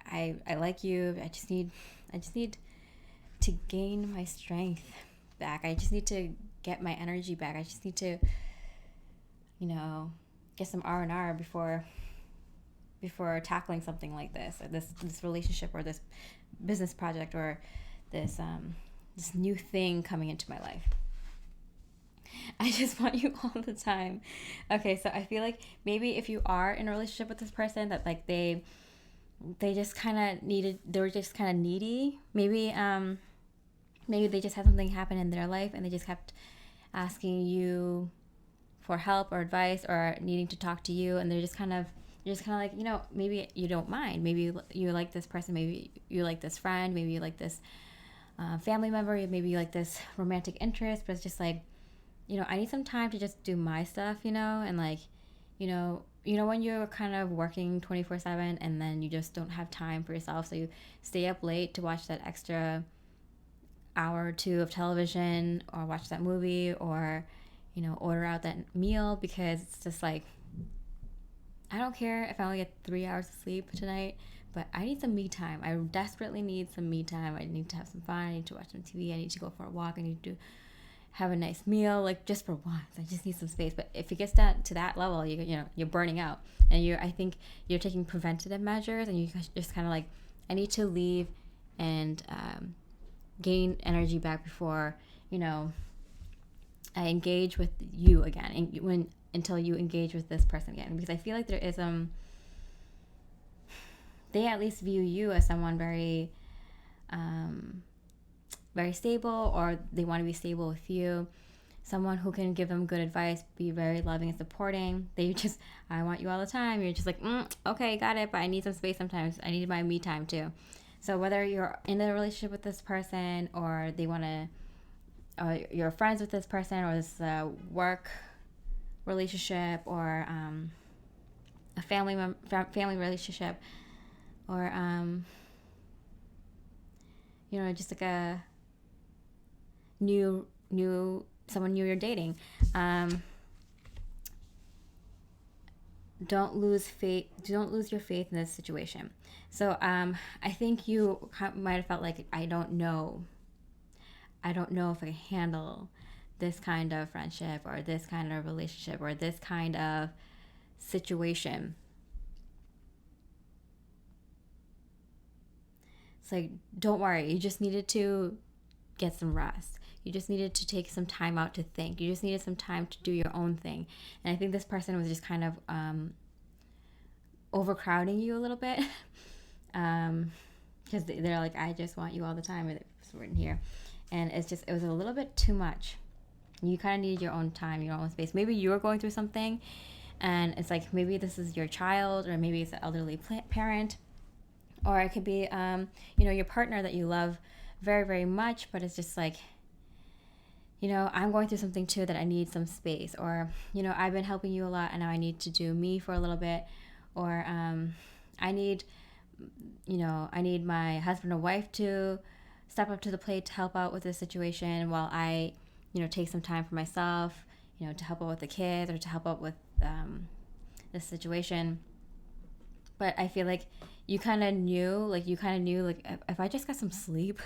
I like you. I just need to gain my strength back. I just need to get my energy back. I just need to, get some R&R before tackling something like this, or this relationship, or this business project, or this new thing coming into my life. I just want you all the time. Okay, so I feel like maybe if you are in a relationship with this person, that like they just kind of they were just kind of needy. Maybe they just had something happen in their life, and they just kept asking you for help or advice, or needing to talk to you, and you're just kind of like, maybe you don't mind. Maybe you like this person. Maybe you like this friend. Maybe you like this family member, maybe like this romantic interest, but it's just like, I need some time to just do my stuff, and like, when you're kind of working 24/7 and then you just don't have time for yourself, so you stay up late to watch that extra hour or two of television or watch that movie or, order out that meal because it's just like, I don't care if I only get 3 hours of sleep tonight, but I need some me time. I desperately need some me time. I need to have some fun. I need to watch some TV. I need to go for a walk. I need to have a nice meal, like just for once. I just need some space. But if it gets to that level, you're burning out, and I think you're taking preventative measures, and you just kind of like, I need to leave and gain energy back before I engage with you again, and until you engage with this person again, because I feel like there is they at least view you as someone very very stable, or they want to be stable with you, someone who can give them good advice, be very loving and supporting. I want you all the time. You're just like, okay, got it, but I need some space sometimes. I need my me time too. So whether you're in a relationship with this person, or you're friends with this person, or this work relationship, or a family relationship, or just like a someone new you're dating, don't lose your faith in this situation. So I think you might have felt like, I don't know if I can handle this kind of friendship, or this kind of relationship, or this kind of situation. It's like, don't worry, you just needed to get some rest. You just needed to take some time out to think. You just needed some time to do your own thing. And I think this person was just kind of overcrowding you a little bit, because they're like, I just want you all the time. It's written here. And it was a little bit too much. You kind of needed your own time, your own space. Maybe you were going through something, and it's like, maybe this is your child, or maybe it's an elderly parent, or it could be your partner that you love very, very much, but it's just like, I'm going through something too, that I need some space, or I've been helping you a lot, and now I need to do me for a little bit, or I need my husband or wife to step up to the plate to help out with this situation, while I take some time for myself, to help out with the kids, or to help out with this situation. But I feel like you kind of knew, like, if I just got some sleep,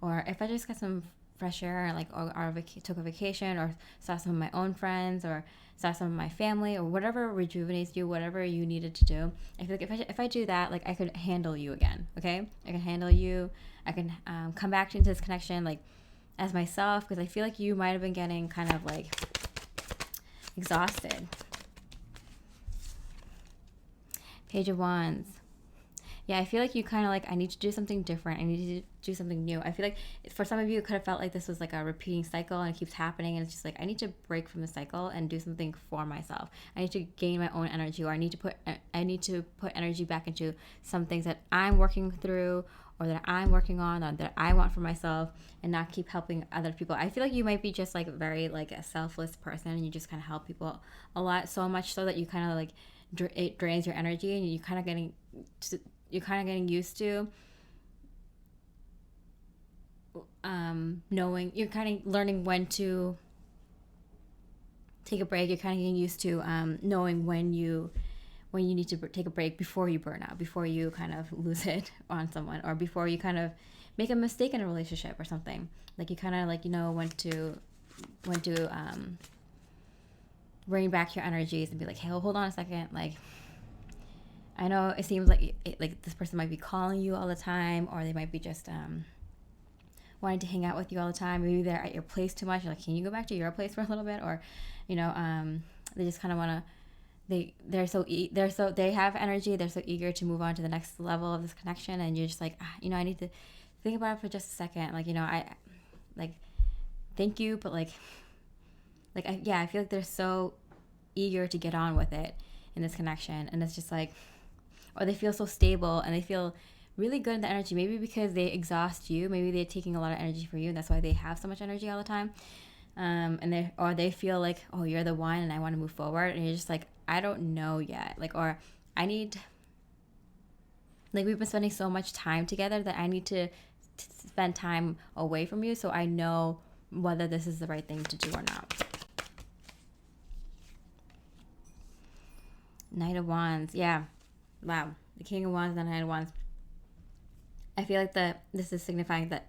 or if I just got some fresh air, like, or took a vacation, or saw some of my own friends, or saw some of my family, or whatever rejuvenates you, whatever you needed to do. I feel like if I do that, like, I could handle you again. Okay, I can handle you. I can come back into this connection, like, as myself, because I feel like you might have been getting kind of like exhausted. Page of Wands. Yeah, I feel like you kind of like, I need to do something different. I need to do something new. I feel like for some of you, it could have felt like this was like a repeating cycle, and it keeps happening. And it's just like, I need to break from the cycle and do something for myself. I need to gain my own energy, or I need to put energy back into some things that I'm working through, or that I'm working on, or that I want for myself, and not keep helping other people. I feel like you might be just like very like a selfless person, and you just kind of help people a lot, so much so that you kind of like, it drains your energy, and you're kind of getting used to knowing, you're kind of learning when to take a break. You're kind of getting used to knowing when you need to take a break before you burn out, before you kind of lose it on someone, or before you kind of make a mistake in a relationship or something. Like, you kind of like, when to bring back your energies and be like, hey, hold on a second. Like, I know it seems like this person might be calling you all the time, or they might be just wanting to hang out with you all the time. Maybe they're at your place too much. You're like, can you go back to your place for a little bit? Or, they just kind of want to. They have energy. They're so eager to move on to the next level of this connection, and you're just like, I need to think about it for just a second. Like, I like, thank you, but I feel like they're so eager to get on with it in this connection, and it's just like, or they feel so stable, and they feel really good in the energy. Maybe because they exhaust you. Maybe they're taking a lot of energy for you, and that's why they have so much energy all the time. And they feel like, oh, you're the one, and I want to move forward, and you're just like, I don't know yet, like, or I need, like, we've been spending so much time together that I need to spend time away from you so I know whether this is the right thing to do or not. Knight of Wands, yeah, wow, the King of Wands and the Knight of Wands. I feel like this is signifying that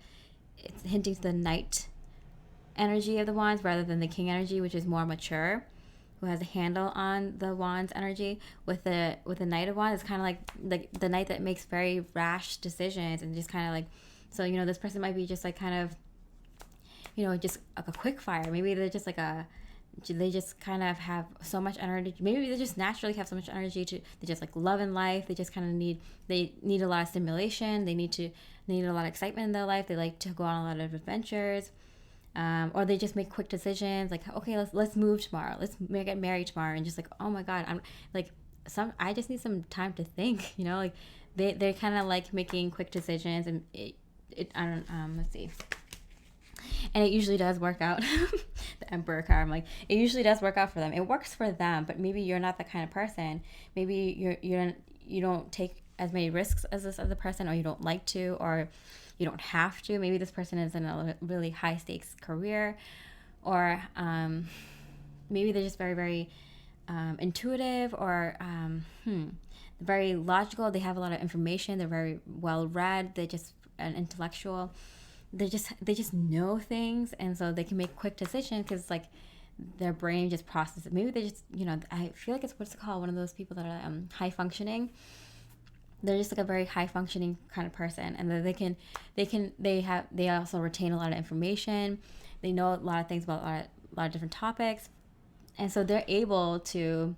it's hinting to the Knight energy of the Wands rather than the King energy, which is more mature, who has a handle on the Wands energy. With the Knight of Wands, it's kind of like the Knight that makes very rash decisions and just kind of like, so this person might be just like kind of, just like a quick fire. Maybe they're just like they just kind of have so much energy. Maybe they just naturally have so much energy they just like love in life. They just kind of need a lot of stimulation. They need a lot of excitement in their life. They like to go on a lot of adventures. Or they just make quick decisions like, okay, let's move tomorrow. Let's get married tomorrow. And just like, oh my God, I'm like, I just need some time to think, like they're kind of like making quick decisions, and let's see. And it usually does work out. The Emperor card, I'm like, it usually does work out for them. It works for them, but maybe you're not that kind of person. Maybe you don't take as many risks as this other person, or you don't like to, or you don't have to. Maybe this person is in a really high stakes career, or maybe they're just very, very intuitive, or very logical. They have a lot of information. They're very well read. They're just an intellectual. They just know things, and so they can make quick decisions because like their brain just processes it. Maybe they just I feel like it's what's it called, one of those people that are high functioning. They're just like a very high functioning kind of person, and then they also retain a lot of information. They know a lot of things about a lot of different topics, and so they're able to.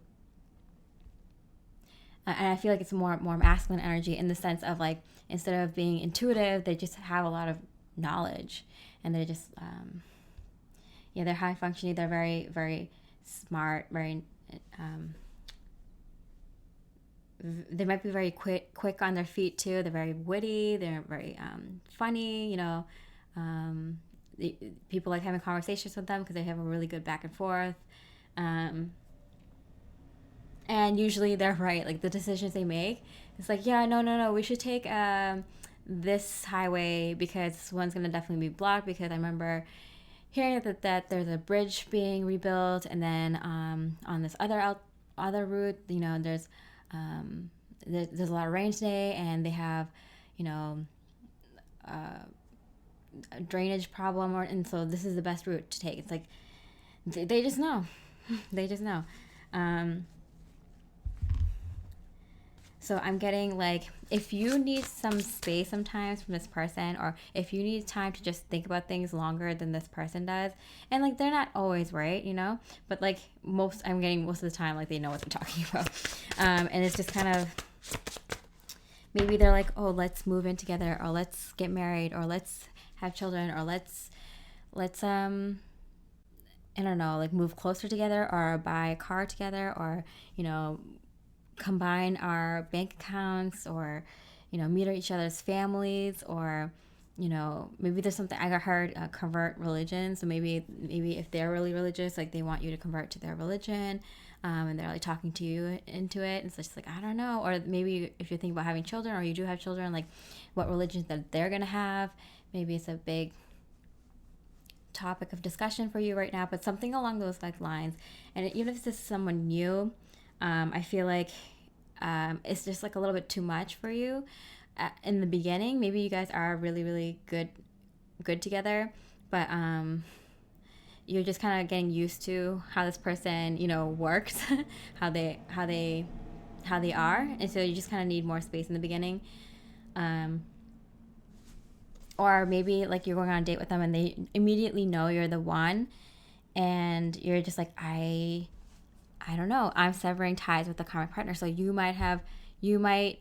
And I feel like it's more masculine energy in the sense of like, instead of being intuitive, they just have a lot of knowledge, and they're just they're high functioning. They're very, very smart, very they might be very quick on their feet too. They're very witty. They're very funny. People like having conversations with them because they have a really good back and forth. And usually they're right. Like the decisions they make, it's like, yeah, no, we should take this highway because this one's gonna definitely be blocked, because I remember hearing that there's a bridge being rebuilt, and then on this other route, there's a lot of rain today, and they have a drainage problem, and so this is the best route to take. It's like they just know. They just know. So I'm getting like, if you need some space sometimes from this person, or if you need time to just think about things longer than this person does, and like they're not always right, but like I'm getting most of the time like they know what they're talking about, and it's just kind of, maybe they're like, oh, let's move in together, or let's get married, or let's have children, or let's I don't know, like move closer together, or buy a car together, or combine our bank accounts, or meet each other's families, or maybe there's something I heard, convert religion. So maybe if they're really religious, like they want you to convert to their religion, and they're like talking to you into it. It's just like, I don't know. Or maybe if you're thinking about having children, or you do have children, like what religion that they're gonna have. Maybe it's a big topic of discussion for you right now, but something along those lines. And even if this is someone new, I feel like it's just like a little bit too much for you in the beginning. Maybe you guys are really, really good together, but you're just kind of getting used to how this person works, how they are, and so you just kind of need more space in the beginning. Or maybe like you're going on a date with them and they immediately know you're the one, and you're just like, I don't know, I'm severing ties with the karmic partner. So you might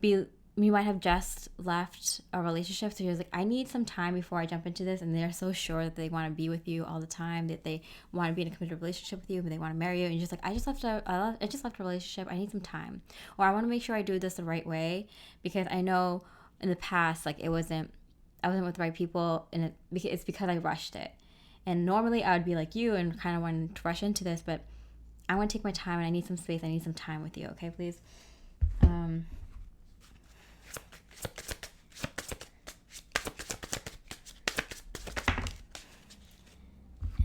be you might have just left a relationship, so you're like, I need some time before I jump into this, and they're so sure that they want to be with you all the time, that they want to be in a committed relationship with you, but they want to marry you, and you're just like, I just left a relationship, I need some time, or I want to make sure I do this the right way, because I know in the past, like, I wasn't with the right people, and it's because I rushed it. And normally I would be like you and kind of want to rush into this, but I want to take my time, and I need some space, I need some time with you, okay, please?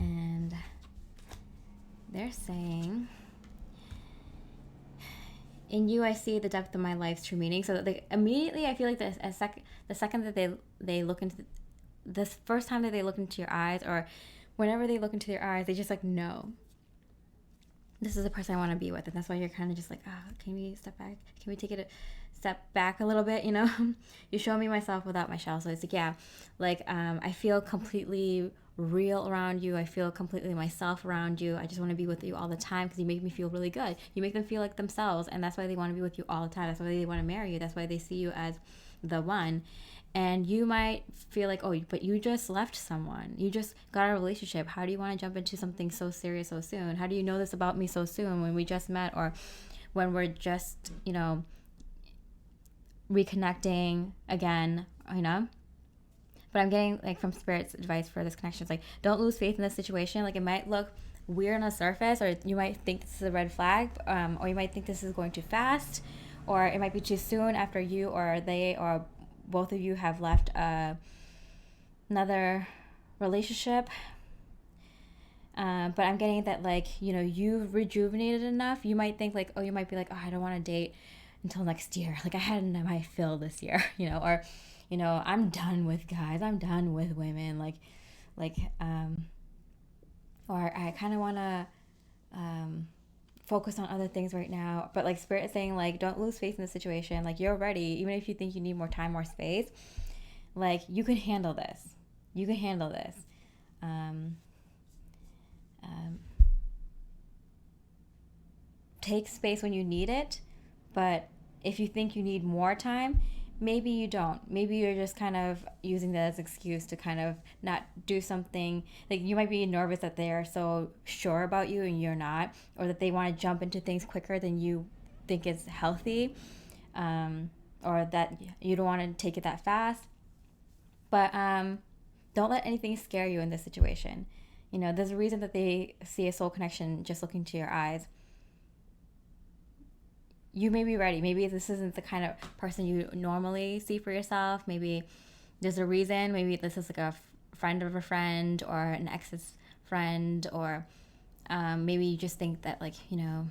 And they're saying, in you I see the depth of my life's true meaning. So immediately I feel like the second that they look into this, first time that they look into your eyes, or whenever they look into your eyes, they just like, no, this is the person I want to be with. And that's why you're kind of just like, can we step back? Can we take it a step back a little bit? You know, you show me myself without my shell. So it's like, yeah, like, I feel completely real around you. I feel completely myself around you. I just want to be with you all the time because you make me feel really good. You make them feel like themselves, and that's why they want to be with you all the time. That's why they want to marry you. That's why they see you as the one. And you might feel like, oh, but you just left someone. You just got a relationship. How do you want to jump into something so serious so soon? How do you know this about me so soon when we just met, or when we're just, you know, reconnecting again, you know? But I'm getting, like, from Spirit's advice for this connection, it's like, don't lose faith in this situation. Like, it might look weird on the surface, or you might think this is a red flag, or you might think this is going too fast, or it might be too soon after you or they or both of you have left another relationship. But I'm getting that, like, you know, you've rejuvenated enough. You might think, like, you might be like, I don't want to date until next year. Like, I had my fill this year, you know, or, you know, I'm done with guys. I'm done with women. Or I kind of want to focus on other things right now. But, like, Spirit is saying, like, don't lose faith in the situation. Like, you're ready. Even if you think you need more time, more space, like, you can handle this. You can handle this. Take space when you need it. But if you think you need more time, maybe you don't. Maybe you're just kind of using that as an excuse to kind of not do something. Like, you might be nervous that they are so sure about you and you're not, or that they want to jump into things quicker than you think is healthy, or that you don't want to take it that fast. But don't let anything scare you in this situation. You know, there's a reason that they see a soul connection just looking to your eyes. You may be ready. Maybe this isn't the kind of person you normally see for yourself. Maybe there's a reason. Maybe this is like a friend of a friend, or an ex's friend, or maybe you just think that, like, you know,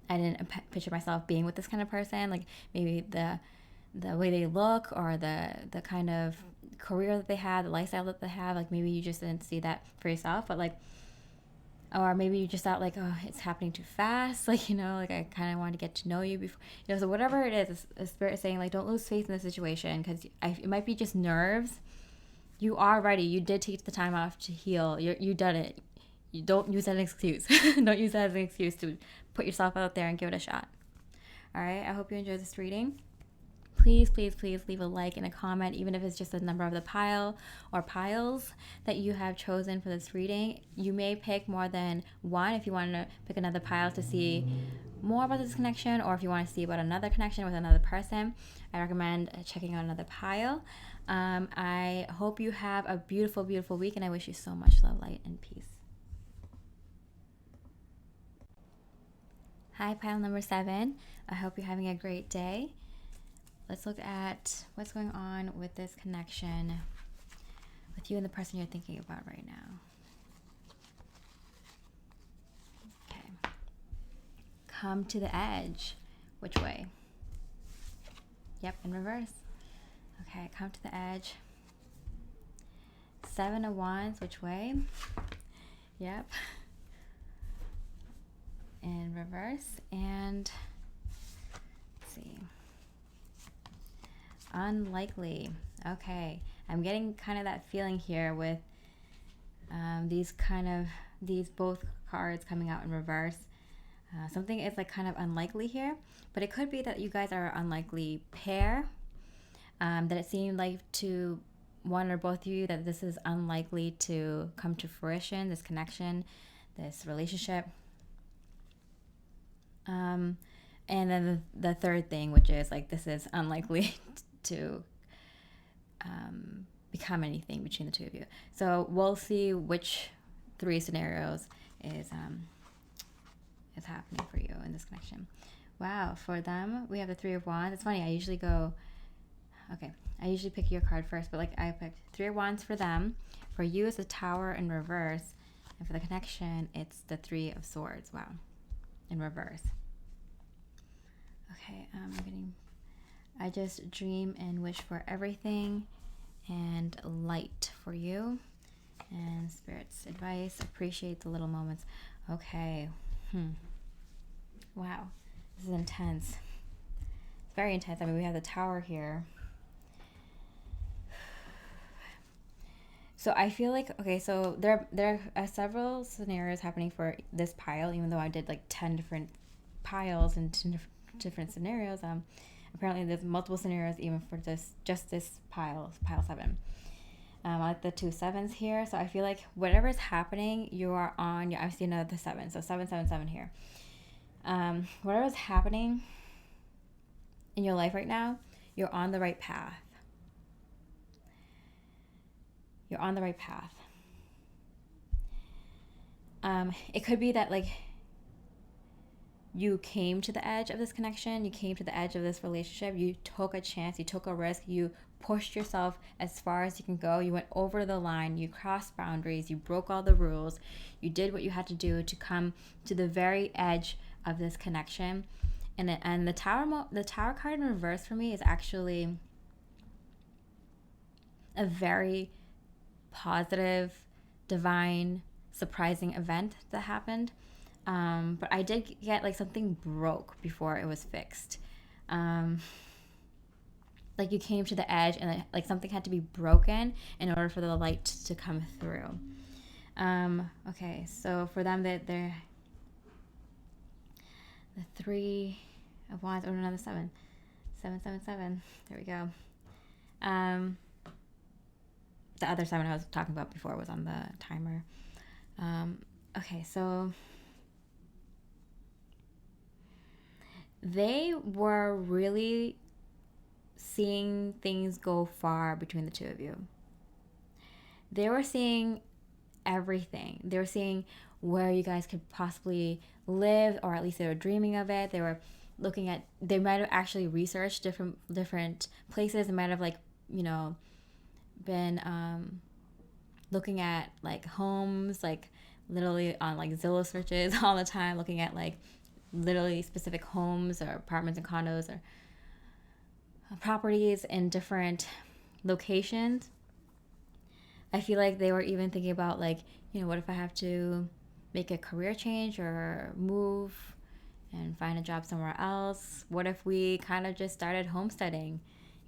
I didn't picture myself being with this kind of person. Like, maybe the way they look, or the kind of career that they have, the lifestyle that they have, like, maybe you just didn't see that for yourself. But, like, or maybe you just thought, like, it's happening too fast. Like, you know, like, I kind of want to get to know you before, you know. So whatever it is, the Spirit is saying, like, don't lose faith in the situation, because it might be just nerves. You are ready. You did take the time off to heal. You done it. You don't use that as an excuse. Don't use that as an excuse to put yourself out there and give it a shot. All right. I hope you enjoyed this reading. Please, please, please leave a like and a comment, even if it's just a number of the pile or piles that you have chosen for this reading. You may pick more than one if you want to pick another pile to see more about this connection, or if you want to see about another connection with another person. I recommend checking out another pile. I hope you have a beautiful, beautiful week, and I wish you so much love, light, and peace. Hi, pile number 7. I hope you're having a great day. Let's look at what's going on with this connection with you and the person you're thinking about right now. Okay. Come to the edge. Which way? Yep, in reverse. Okay, come to the edge. 7 of Wands, which way? Yep. In reverse. And let's see. Unlikely. Okay, I'm getting kind of that feeling here with these both cards coming out in reverse. Something is like kind of unlikely here, but it could be that you guys are an unlikely pair. That it seemed like to one or both of you that this is unlikely to come to fruition, this connection, this relationship. And then the third thing, which is like this is unlikely to become anything between the two of you. So we'll see which 3 scenarios is happening for you in this connection. Wow, for them, we have the 3 of Wands. It's funny, I usually pick your card first, but like I picked 3 of Wands for them. For you, it's the Tower in reverse. And for the connection, it's the 3 of Swords. Wow, in reverse. Okay, I just dream and wish for everything and light for you. And Spirit's advice, appreciate the little moments. Okay. Wow, this is intense. It's very intense. I mean, we have the Tower here. So I feel like, okay, so there are several scenarios happening for this pile, even though I did like 10 different piles and 10 different scenarios. Apparently there's multiple scenarios even for just this pile 7. I like the 2 7s here. So I feel like whatever is happening, you are on, I see another 7. So 7 7 7 here. Whatever is happening in your life right now, you're on the right path. You're on the right path. It could be that like you came to the edge of this connection, you came to the edge of this relationship, you took a chance, you took a risk, you pushed yourself as far as you can go, you went over the line, you crossed boundaries, you broke all the rules, you did what you had to do to come to the very edge of this connection. And the Tower card in reverse for me is actually a very positive, divine, surprising event that happened. But I did get like something broke before it was fixed. Like you came to the edge and like something had to be broken in order for the light to come through. Okay, so for them, they're the 3 of Wands, or another 7. 7 7 7. There we go. The other 7 I was talking about before was on the timer. Okay, so they were really seeing things go far between the two of you. They were seeing everything. They were seeing where you guys could possibly live, or at least they were dreaming of it. They were looking at, they might have actually researched different places. They might have like, been looking at like homes, like literally on like Zillow searches all the time, looking at like literally specific homes or apartments and condos or properties in different locations. I feel like they were even thinking about like, what if I have to make a career change or move and find a job somewhere else? What if we kind of just started homesteading,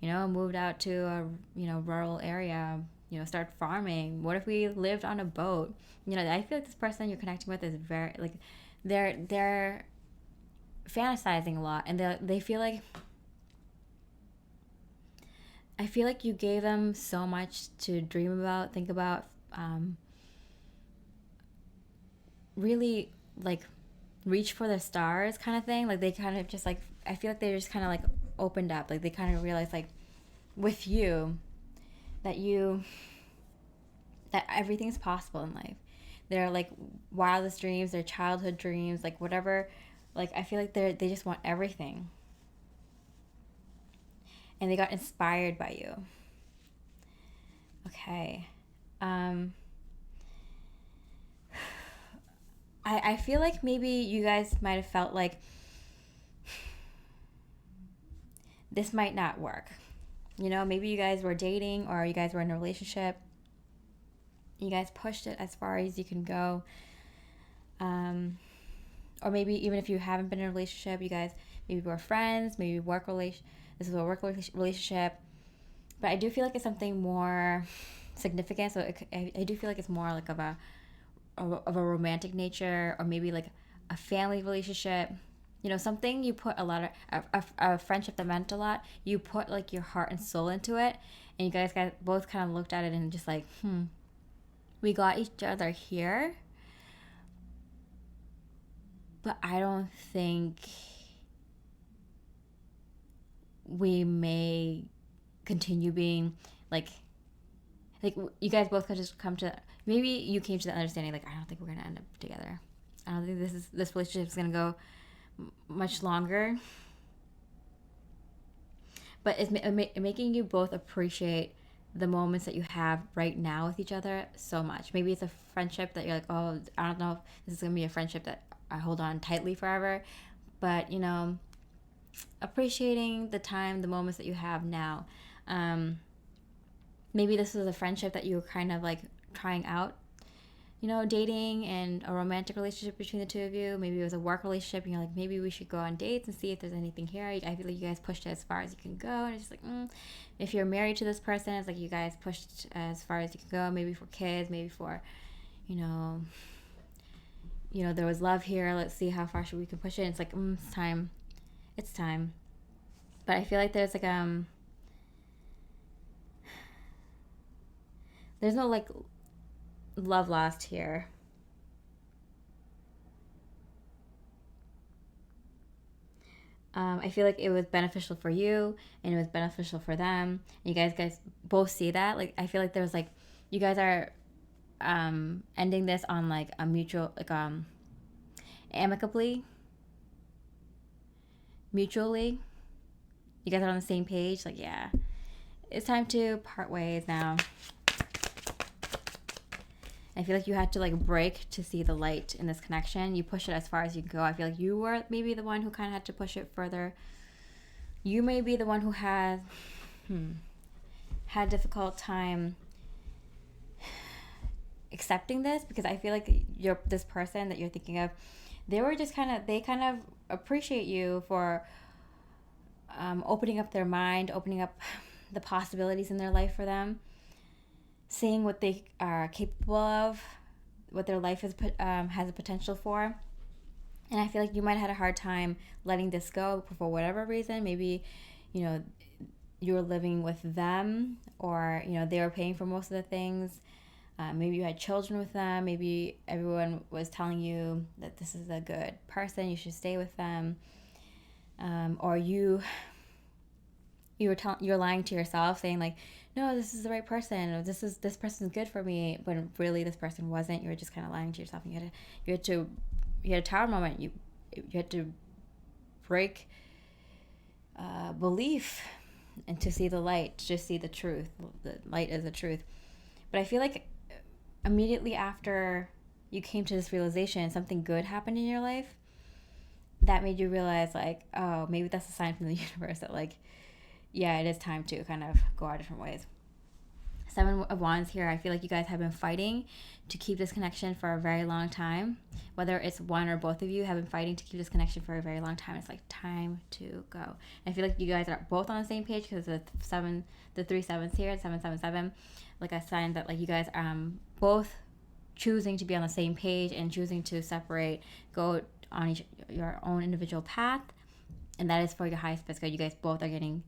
moved out to a, rural area, start farming? What if we lived on a boat? I feel like this person you're connecting with is very, like, they're fantasizing a lot, and they feel like, I feel like you gave them so much to dream about, think about, really like reach for the stars kind of thing. Like they kind of just like, I feel like they just kind of like opened up, like they kind of realized like with you that everything's possible in life. They're like wildest dreams, their childhood dreams, like whatever. Like I feel like they just want everything, and they got inspired by you. Okay. I feel like maybe you guys might have felt like this might not work. Maybe you guys were dating or you guys were in a relationship. You guys pushed it as far as you can go. Or maybe even if you haven't been in a relationship, you guys maybe were friends, maybe this is a work relationship. But I do feel like it's something more significant. So I do feel like it's more like of a romantic nature, or maybe like a family relationship, you know, something you put a lot of, a friendship that meant a lot, you put like your heart and soul into it, and you guys both kind of looked at it and just like, we got each other here, but I don't think we may continue being like you guys both could just come to, maybe you came to the understanding like, I don't think we're gonna end up together. I don't think this relationship is gonna go much longer. But it's making you both appreciate the moments that you have right now with each other so much. Maybe it's a friendship that you're like, oh, I don't know if this is gonna be a friendship that I hold on tightly forever, but you know, appreciating the time, the moments that you have now. Maybe this is a friendship that you were kind of like trying out, you know, dating and a romantic relationship between the two of you. Maybe it was a work relationship and you're like, maybe we should go on dates and see if there's anything here. I feel like you guys pushed it as far as you can go, and it's just like, if you're married to this person, it's like you guys pushed as far as you can go, maybe for kids, maybe for, you know, there was love here, let's see how far we can push it. And it's like, it's time. But I feel like there's like there's no like love lost here. I feel like it was beneficial for you and it was beneficial for them. And you guys both see that. Like, I feel like there's like, you guys are ending this on like a mutual, like amicably, mutually. You guys are on the same page. Like, yeah, it's time to part ways now. I feel like you had to like break to see the light in this connection. You push it as far as you can go. I feel like you were maybe the one who kind of had to push it further. You may be the one who had difficult time accepting this, because I feel like this person that you're thinking of, they kind of appreciate you for opening up their mind, opening up the possibilities in their life for them, seeing what they are capable of, what their life has a potential for. And I feel like you might have had a hard time letting this go for whatever reason. Maybe, you know, you were living with them, or, you know, they were paying for most of the things. Maybe you had children with them. Maybe everyone was telling you that this is a good person, you should stay with them. Or you're lying to yourself, saying like, no, this is the right person, or this person's good for me, but really this person wasn't. You were just kind of lying to yourself. And you had a tower moment. You had to break belief and to see the light, to just see the truth. The light is the truth. But I feel like immediately after you came to this realization, something good happened in your life that made you realize like, oh, maybe that's a sign from the universe that like, yeah, it is time to kind of go our different ways. 7 of Wands here. I feel like you guys have been fighting to keep this connection for a very long time. Whether it's one or both of you have been fighting to keep this connection for a very long time. It's like time to go. And I feel like you guys are both on the same page, because the 3 sevens here, 777, like a sign that like you guys are both choosing to be on the same page and choosing to separate, go on your own individual path, and that is for your highest best good. You guys both are getting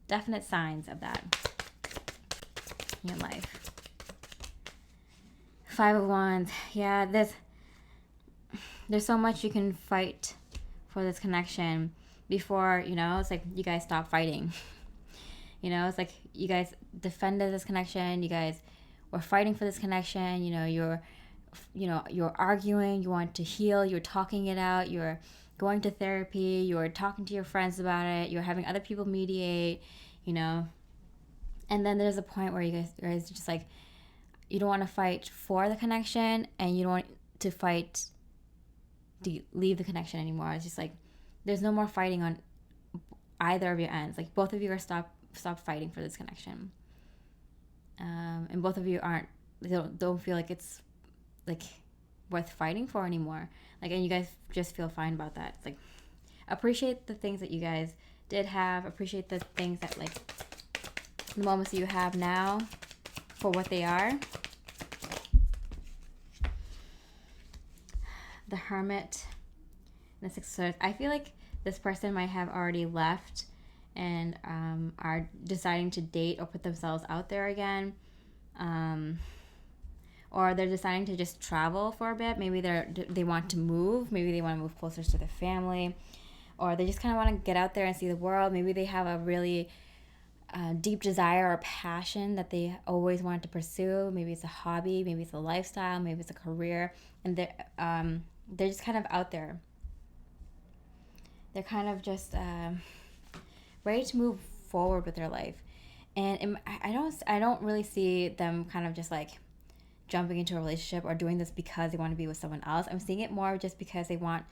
definite signs of that in your life. 5 of Wands. Yeah, there's so much you can fight for this connection before, you know, it's like you guys stop fighting. You know, it's like you guys defended this connection. You guys were fighting for this connection. You're arguing. You want to heal. You're talking it out. You're going to therapy. You're talking to your friends about it. You're having other people mediate, you know. And then there's a point where you guys just like, you don't want to fight for the connection, and you don't want to fight to leave the connection anymore. It's just like, there's no more fighting on either of your ends. Like, both of you are stop fighting for this connection. And both of you don't feel like it's like worth fighting for anymore. Like, and you guys just feel fine about that. It's like, appreciate the things that you guys did have. Appreciate the things that, like, the moments that you have now for what they are. The Hermit. The Six of Swords. I feel like this person might have already left and are deciding to date or put themselves out there again. Or they're deciding to just travel for a bit. Maybe they want to move. Maybe they want to move closer to their family. Or they just kind of want to get out there and see the world. Maybe they have a really deep desire or passion that they always want to pursue. Maybe it's a hobby. Maybe it's a lifestyle. Maybe it's a career. And they're just kind of out there. They're kind of just ready to move forward with their life. And I don't really see them kind of just like jumping into a relationship or doing this because they want to be with someone else. I'm seeing it more just because they want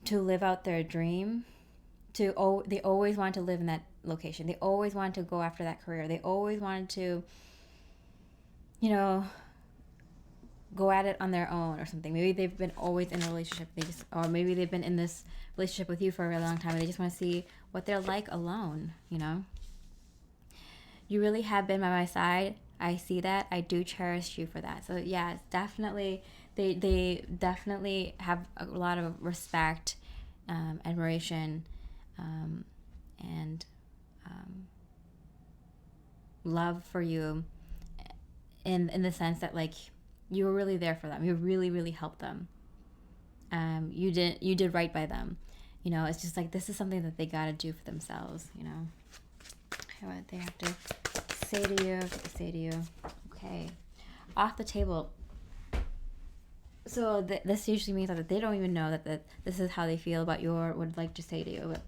to live out their dream. They always want to live in that location. They always want to go after that career. They always wanted to, go at it on their own or something. Maybe they've been always in a relationship. Or maybe they've been in this relationship with you for a really long time and they just want to see what they're like alone, You really have been by my side. I see that. I do cherish you for that. So yeah, it's definitely, they definitely have a lot of respect, admiration, and love for you in the sense that like you were really there for them. You really, really helped them. You did right by them. It's just like this is something that they got to do for themselves, What they have to say to you. Okay. Off the table. So this usually means that they don't even know that this is how they feel about you or would like to say to you. But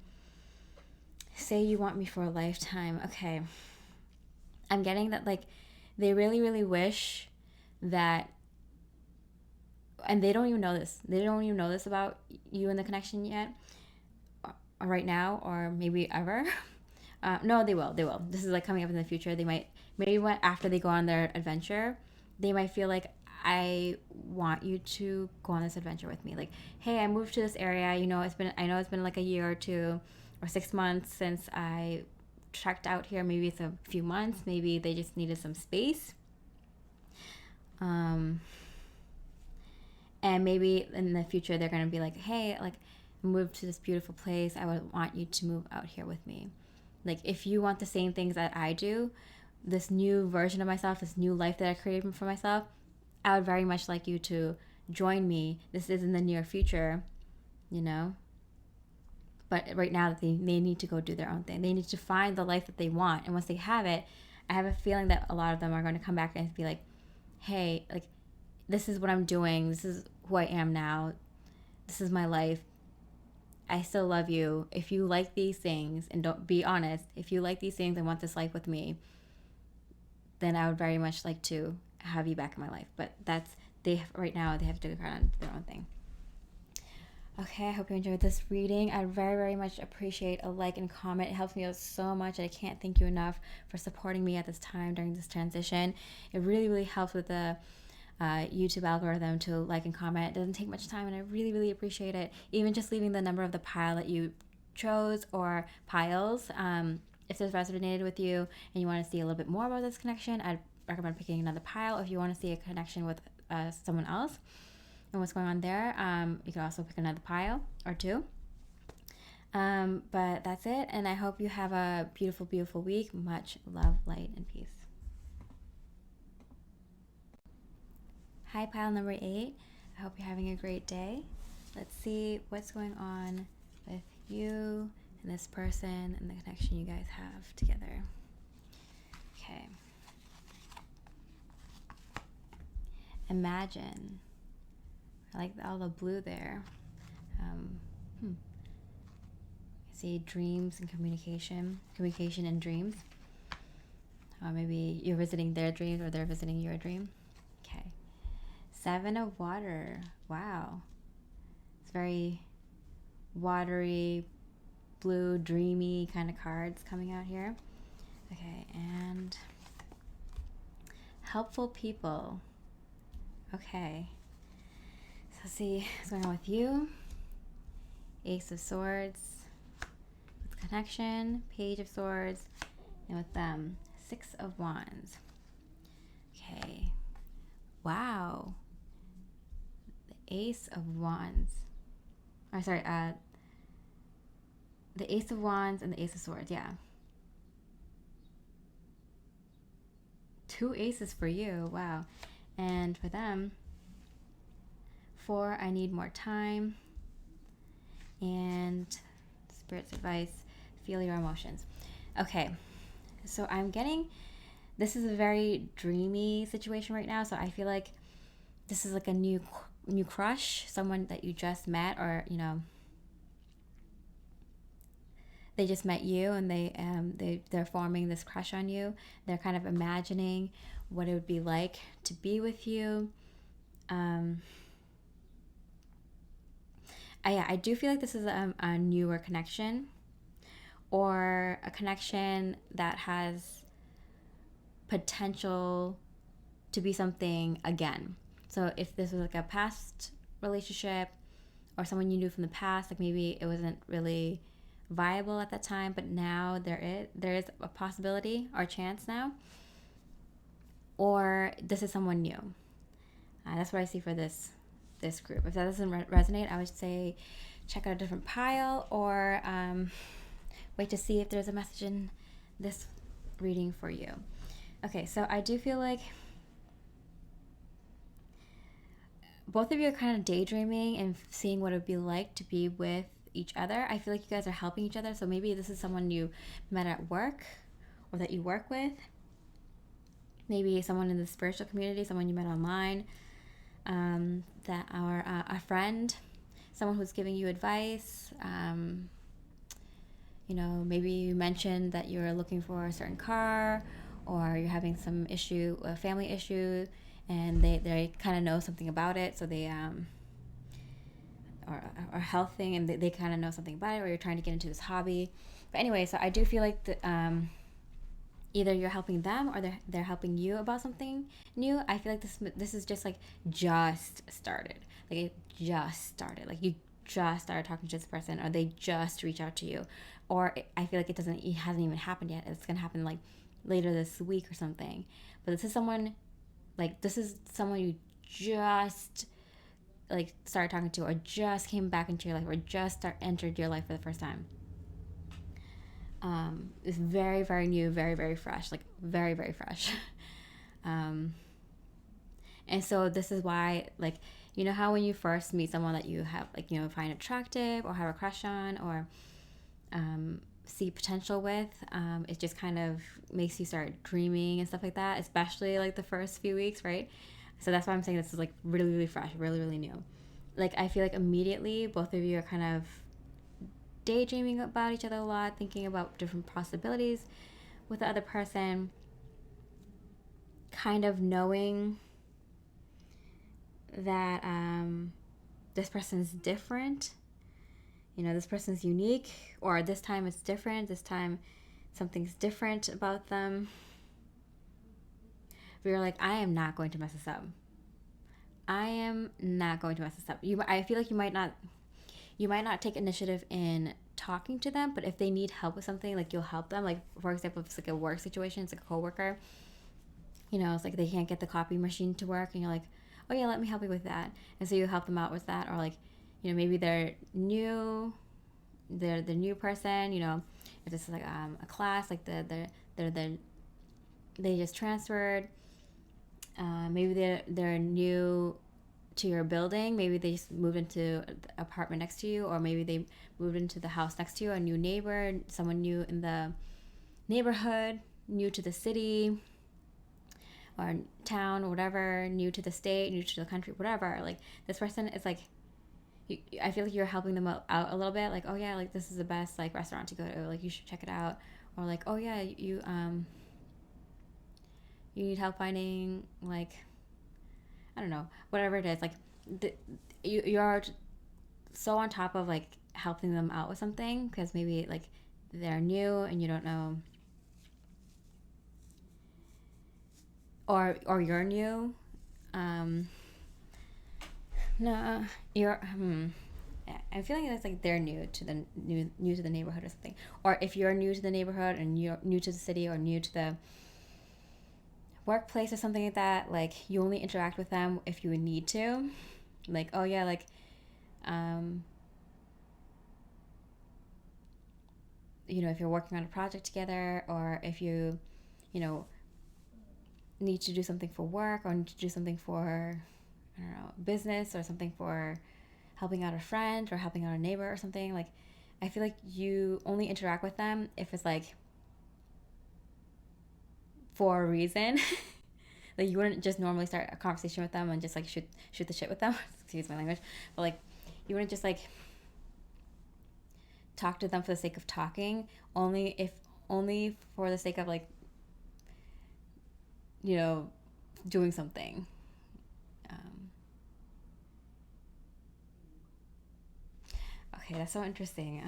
say you want me for a lifetime. Okay. I'm getting that like they really, really wish that, and they don't even know this. They don't even know this about you and the connection yet, or right now, or maybe ever. No, they will. They will. This is like coming up in the future. They might, maybe after they go on their adventure, they might feel like, I want you to go on this adventure with me. Like, hey, I moved to this area. I know it's been like a year or 2 or 6 months since I trekked out here. Maybe it's a few months. Maybe they just needed some space. And maybe in the future they're gonna be like, hey, like, move to this beautiful place. I would want you to move out here with me. Like, if you want the same things that I do, this new version of myself, this new life that I created for myself, I would very much like you to join me. This is in the near future, But right now, they need to go do their own thing. They need to find the life that they want. And once they have it, I have a feeling that a lot of them are going to come back and be like, hey, like, this is what I'm doing. This is who I am now. This is my life. I still love you. If you like these things, and don't be honest, if you like these things and want this life with me, then I would very much like to have you back in my life. But right now they have to go on their own thing. Okay, I hope you enjoyed this reading. I'd very, very much appreciate a like and comment. It helps me out so much. I can't thank you enough for supporting me at this time during this transition. It really, really helps with the YouTube algorithm to like and comment. It doesn't take much time, and I really, really appreciate it. Even just leaving the number of the pile that you chose or piles. If this resonated with you and you want to see a little bit more about this connection, I'd recommend picking another pile. If you want to see a connection with someone else and what's going on there, you can also pick another pile or 2. But that's it, and I hope you have a beautiful, beautiful week. Much love, light, and peace. Hi, pile number 8. I hope you're having a great day. Let's see what's going on with you and this person and the connection you guys have together. Okay. Imagine. I like all the blue there. I see dreams and communication and dreams. Maybe you're visiting their dreams or they're visiting your dream. Okay. 7 of water. Wow. It's very watery, blue, dreamy kind of cards coming out here. Okay, and helpful people. Okay. So let's see what's going on with you. Ace of Swords. With connection. Page of Swords. And with them, 6 of Wands. Okay. Wow. The Ace of Wands. or sorry, the Ace of Wands and the Ace of Swords. Yeah. 2 aces for you. Wow. And for them, 4, I need more time. And Spirit's advice, feel your emotions. Okay. So I'm getting, this is a very dreamy situation right now. So I feel like this is like a new crush, someone that you just met, or, you know, they just met you and they're forming this crush on you. They're kind of imagining what it would be like to be with you. I do feel like this is a newer connection, or a connection that has potential to be something again. So if this was like a past relationship or someone you knew from the past, like maybe it wasn't really viable at that time, but now there is a possibility or a chance now, or this is someone new. That's what I see for this group. If that doesn't resonate, I would say check out a different pile, or wait to see if there's a message in this reading for you. Okay, so I do feel like both of you are kind of daydreaming and seeing what it would be like to be with each other. I feel like you guys are helping each other. So maybe this is someone you met at work or that you work with. Maybe someone in the spiritual community, someone you met online, that are a friend, someone who's giving you advice. You know, maybe you mentioned that you're looking for a certain car, or you're having some issue, a family issue, and they kind of know something about it, so they or health thing, and they kind of know something about it, or you're trying to get into this hobby. But anyway, so I do feel like either you're helping them or they're helping you about something new. I feel like this is just like just started. Like it just started. Like you just started talking to this person, or they just reach out to you, or I feel like it hasn't even happened yet. It's gonna happen like later this week or something. But this is someone you just like started talking to, or just came back into your life, or just entered your life for the first time. It's very, very new, very, very fresh, like very, very fresh. And so this is why, like, you know how when you first meet someone that you have, like, you know, find attractive or have a crush on, or see potential with, it just kind of makes you start dreaming and stuff like that, especially like the first few weeks, right? So that's why I'm saying this is like really, really fresh, really, really new. Like I feel like immediately both of you are kind of daydreaming about each other a lot, thinking about different possibilities with the other person, kind of knowing that this person's different. You know, this person's unique, or this time it's different. This time something's different about them. But you're like, I am not going to mess this up. I am not going to mess this up. I feel like you might not take initiative in talking to them, but if they need help with something, like you'll help them. Like for example, if it's like a work situation, it's like a coworker, you know, it's like they can't get the copy machine to work, and you're like, oh yeah, let me help you with that. And so you help them out with that. Or like, you know, maybe they're the new person, you know, if this is like a class, like they just transferred, maybe they're new to your building. Maybe they just moved into the apartment next to you, or maybe they moved into the house next to you, a new neighbor, someone new in the neighborhood, new to the city or town or whatever, new to the state, new to the country, whatever. Like this person is like, I feel like you're helping them out a little bit. Like, oh yeah, like this is the best like restaurant to go to. Like you should check it out. Or like, oh yeah, you need help finding, like, I don't know, whatever it is. Like you're so on top of like helping them out with something, because maybe like they're new and you don't know, or you're new. No, you're. I'm feeling it's like they're new to the neighborhood or something. Or if you're new to the neighborhood and you're new to the city or new to the workplace or something like that, like you only interact with them if you need to. Like, oh yeah, like if you're working on a project together, or if you need to do something for work, or need to do something for, I don't know, business, or something for helping out a friend or helping out a neighbor or something. Like, I feel like you only interact with them if it's like for a reason. Like, you wouldn't just normally start a conversation with them and just like shoot the shit with them. Excuse my language. But like, you wouldn't just like talk to them for the sake of talking. Only for the sake of like, doing something. Okay, that's so interesting.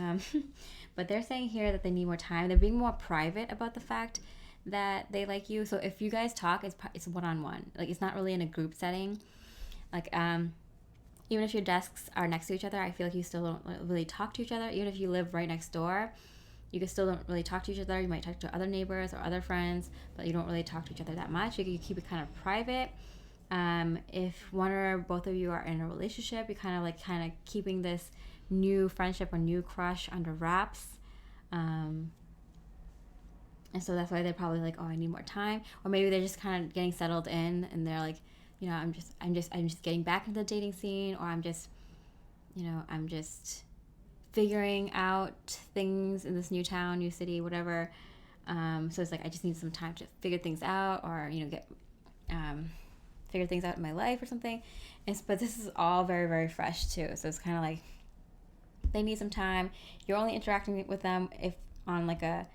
But they're saying here that they need more time. They're being more private about the fact that they like you. So if you guys talk, it's one-on-one. Like, it's not really in a group setting. Like, even if your desks are next to each other, I feel like you still don't really talk to each other. Even if you live right next door, you still don't really talk to each other. You might talk to other neighbors or other friends, but you don't really talk to each other that much. You keep it kind of private. If one or both of you are in a relationship, you're kind of keeping this new friendship or new crush under wraps. And so that's why they're probably like, oh, I need more time. Or maybe they're just kind of getting settled in, and they're like, I'm just getting back into the dating scene, or I'm just figuring out things in this new town, new city, whatever. So it's like, I just need some time to figure things out, or figure things out in my life or something. But this is all very, very fresh too. So it's kind of like they need some time. You're only interacting with them if on like a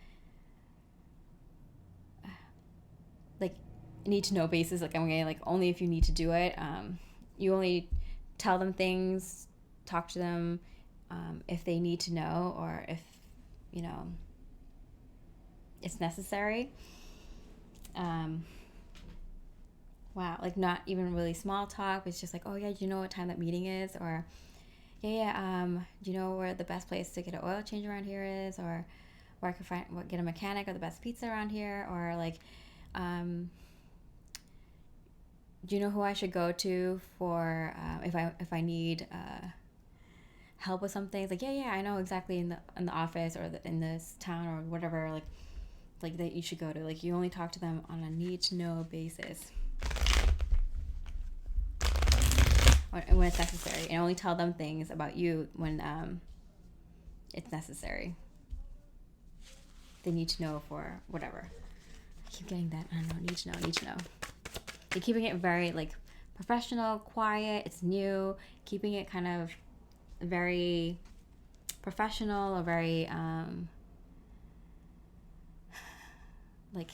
need to know basis. Like, I'm getting like only if you need to do it. You only tell them things, talk to them if they need to know, or if it's necessary. Wow, like not even really small talk. It's just like, oh yeah, do you know what time that meeting is? Or do you know where the best place to get an oil change around here is, or where I could get a mechanic, or the best pizza around here, or like, do you know who I should go to for if I need help with something? It's like, yeah, I know exactly in the office, or in this town, or whatever, like that you should go to. Like, you only talk to them on a need to know basis, when it's necessary, and only tell them things about you when it's necessary. They need to know for whatever. I keep getting that. I don't know. Need to know. You're keeping it very like professional, quiet. It's new. Keeping it kind of very professional, or very like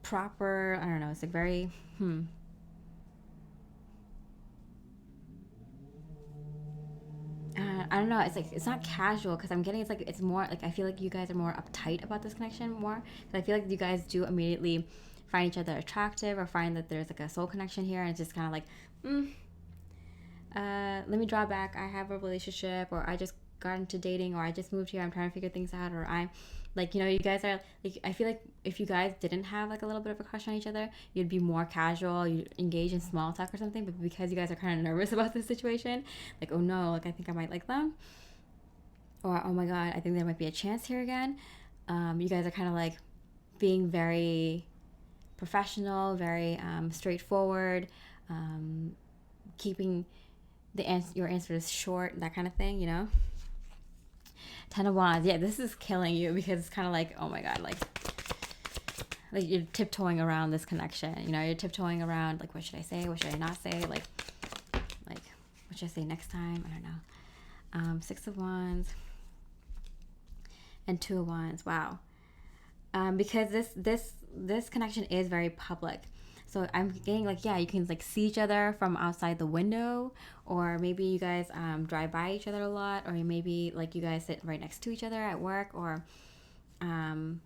proper. I don't know. It's like very I don't know. It's like, it's not casual, because I'm getting, it's more like, I feel like you guys are more uptight about this connection more, because I feel like you guys do immediately find each other attractive, or find that there's like a soul connection here, and it's just kind of like, let me draw back. I have a relationship, or I just got into dating, or I just moved here, I'm trying to figure things out, or I'm like, you guys are like, I feel like if you guys didn't have like a little bit of a crush on each other, you'd be more casual, you'd engage in small talk or something. But because you guys are kind of nervous about this situation, like, oh no, like I think I might like them, or oh my god, I think there might be a chance here again, you guys are kind of like being very professional, very straightforward, keeping your answers short, that kind of thing, 10 of Wands. Yeah, this is killing you, because it's kind of like, oh my god, like you're tiptoeing around this connection. You're tiptoeing around, like, what should I say? What should I not say? Like what should I say next time? I don't know. 6 of Wands and 2 of Wands. Wow. Because this connection is very public. So I'm getting like, yeah, you can like see each other from outside the window, or maybe you guys drive by each other a lot, or maybe like you guys sit right next to each other at work, or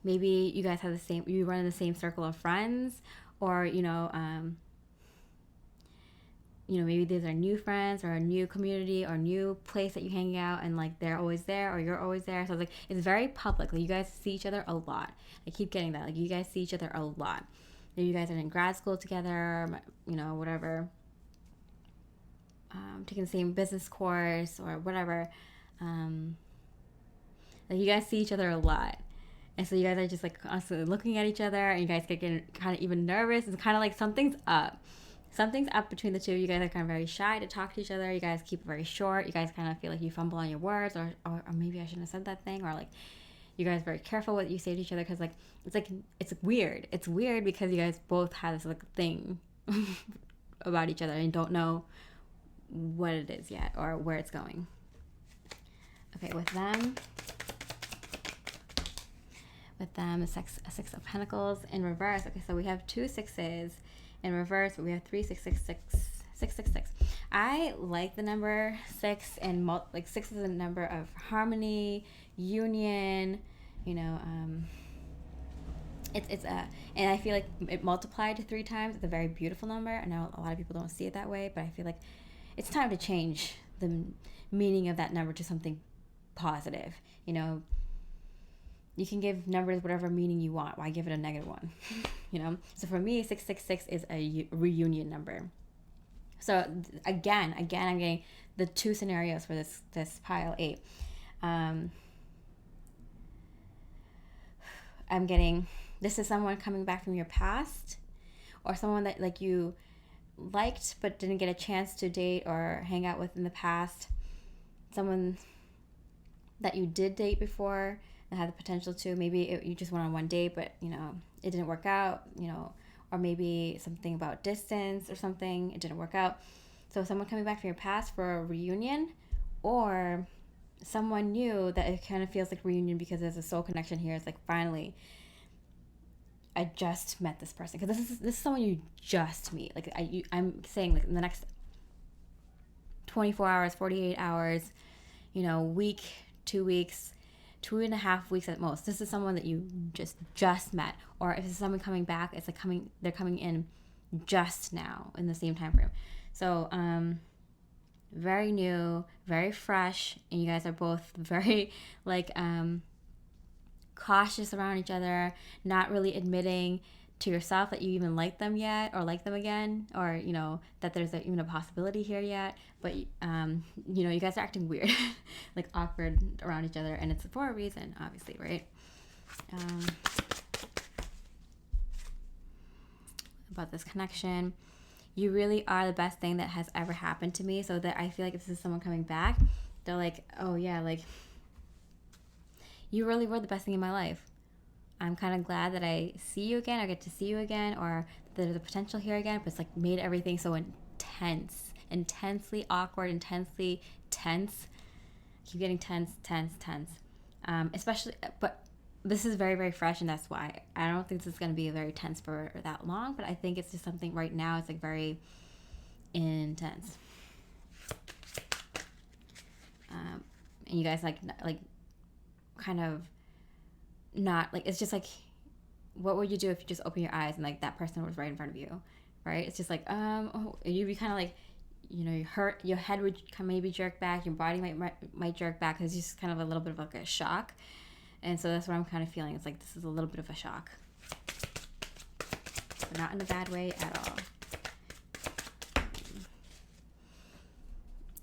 maybe you guys have you run in the same circle of friends, or maybe these are new friends, or a new community, or a new place that you hang out, and like they're always there, or you're always there. So it's like, it's very public. Like, you guys see each other a lot. I keep getting that. Like, you guys see each other a lot. Maybe you guys are in grad school together, whatever. taking the same business course or whatever. Like you guys see each other a lot. And so you guys are just like constantly looking at each other, and you guys get getting kind of even nervous. It's kind of like something's up. Something's up between the two. You guys are kind of very shy to talk to each other. You guys keep it very short. You guys kind of feel like you fumble on your words, or maybe I shouldn't have said that thing, or like you guys are very careful what you say to each other because it's weird. It's weird because you guys both have this like thing about each other and don't know what it is yet or where it's going. Okay, with them, a six of pentacles in reverse. Okay, so we have 2 6s in reverse, but we have 3 6 6 6 6 6 6. I like the number 6, and like 6 is a number of harmony, union. You know, it's a, and I feel like it multiplied to 3 times. It's a very beautiful number. I know a lot of people don't see it that way, but I feel like it's time to change the meaning of that number to something positive. You know, you can give numbers whatever meaning you want. Why give it a negative one? You know? So for me, 666 is a reunion number. So again, I'm getting the 2 scenarios for this pile 8. I'm getting, this is someone coming back from your past, or someone that like you liked but didn't get a chance to date or hang out with in the past. Someone that you did date before that had the potential to. Maybe you just went on one date, but you know it didn't work out. You know, or maybe something about distance or something. It didn't work out. So someone coming back from your past for a reunion, or someone new that it kind of feels like reunion because there's a soul connection here. It's like finally, I just met this person, because this is someone you just meet. Like I'm saying, like in the next 24 hours, 48 hours, you know, week, 2 weeks, 2.5 weeks at most. This is someone that you just met. Or if it's someone coming back, it's like they're coming in just now in the same time frame. So very new, very fresh, and you guys are both very like cautious around each other, not really admitting to yourself that you even like them yet, or like them again, or you know that there's even a possibility here yet. But you know, you guys are acting weird, like awkward around each other, and it's for a reason, obviously, right? About this connection, you really are the best thing that has ever happened to me. So that I feel like if this is someone coming back, they're like, oh yeah, like you really were the best thing in my life. I'm kind of glad that I see you again, I get to see you again, or there's a potential here again, but it's like made everything so intense, intensely awkward, intensely tense. Keep getting tense. Especially, but this is very, very fresh, and that's why I don't think this is going to be very tense for that long, but I think it's just something right now, it's like very intense. And you guys like kind of not like, it's just like, what would you do if you just open your eyes and like that person was right in front of you, right? It's just like you'd be kind of like, you know, your head would maybe jerk back, your body might jerk back, because it's just kind of a little bit of like a shock. And so that's what I'm kind of feeling. It's like this is a little bit of a shock, but not in a bad way at all.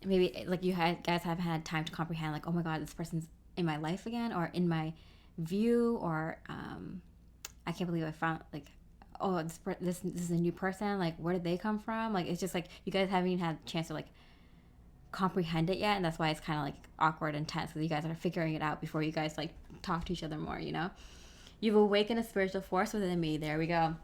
Maybe like guys haven't had time to comprehend, like, oh my god, this person's in my life again, or in my view, or I can't believe I found, like, oh, this is a new person, like where did they come from? Like it's just like you guys haven't even had a chance to like comprehend it yet, and that's why it's kind of like awkward and tense, because you guys are figuring it out before you guys like talk to each other more, you know. You've awakened a spiritual force within me. There we go.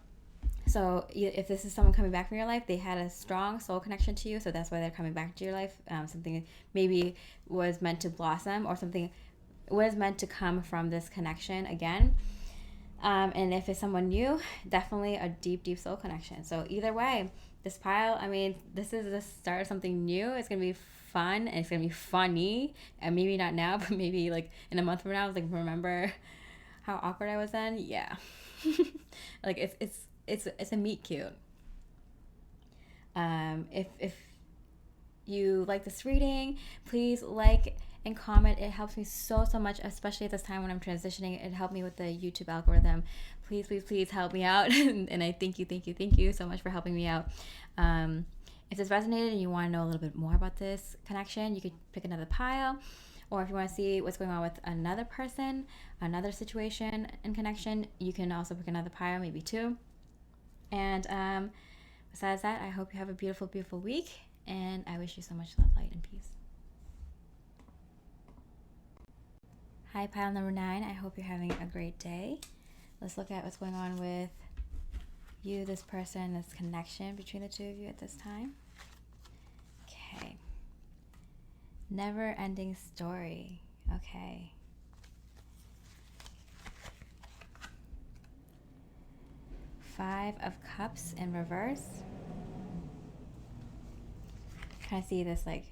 So if this is someone coming back from your life, they had a strong soul connection to you, so that's why they're coming back to your life. Something maybe was meant to blossom, or something was meant to come from this connection again. And if it's someone new, definitely a deep, deep soul connection. So either way, this pile, I mean, this is the start of something new. It's going to be fun, and it's going to be funny, and maybe not now, but maybe like in a month from now, I was like, remember how awkward I was then? Yeah. Like it's a meet cute. If you like this reading, please like and comment. It helps me so much, especially at this time when I'm transitioning. It helped me with the YouTube algorithm. Please help me out. And I thank you so much for helping me out. if this resonated and you want to know a little bit more about this connection, you could pick another pile. Or if you want to see what's going on with another person, another situation and connection, you can also pick another pile, maybe two. And besides that, I hope you have a beautiful, beautiful week. And I wish you so much love, light, and peace. Hi, pile number 9. I hope you're having a great day. Let's look at what's going on with you, this person, this connection between the two of you at this time. Okay. Never ending story. Okay. Five of Cups in reverse. Kind of see this like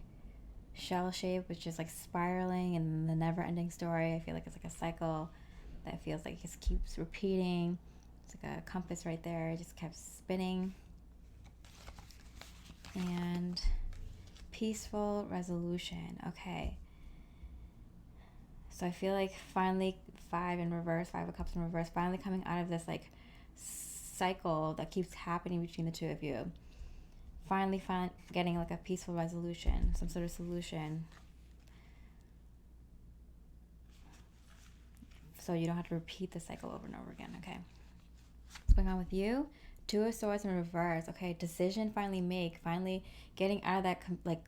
shell shape, which is like spiraling, and the never ending story. I feel like it's like a cycle that feels like it just keeps repeating. It's like a compass right there. It just kept spinning. And peaceful resolution. Okay. So I feel like finally 5 in reverse, 5 of Cups in reverse, finally coming out of this like cycle that keeps happening between the two of you. Finally getting like a peaceful resolution, some sort of solution. So you don't have to repeat the cycle over and over again, okay? What's going on with you? 2 of Swords in reverse. Okay, decision finally getting out of that like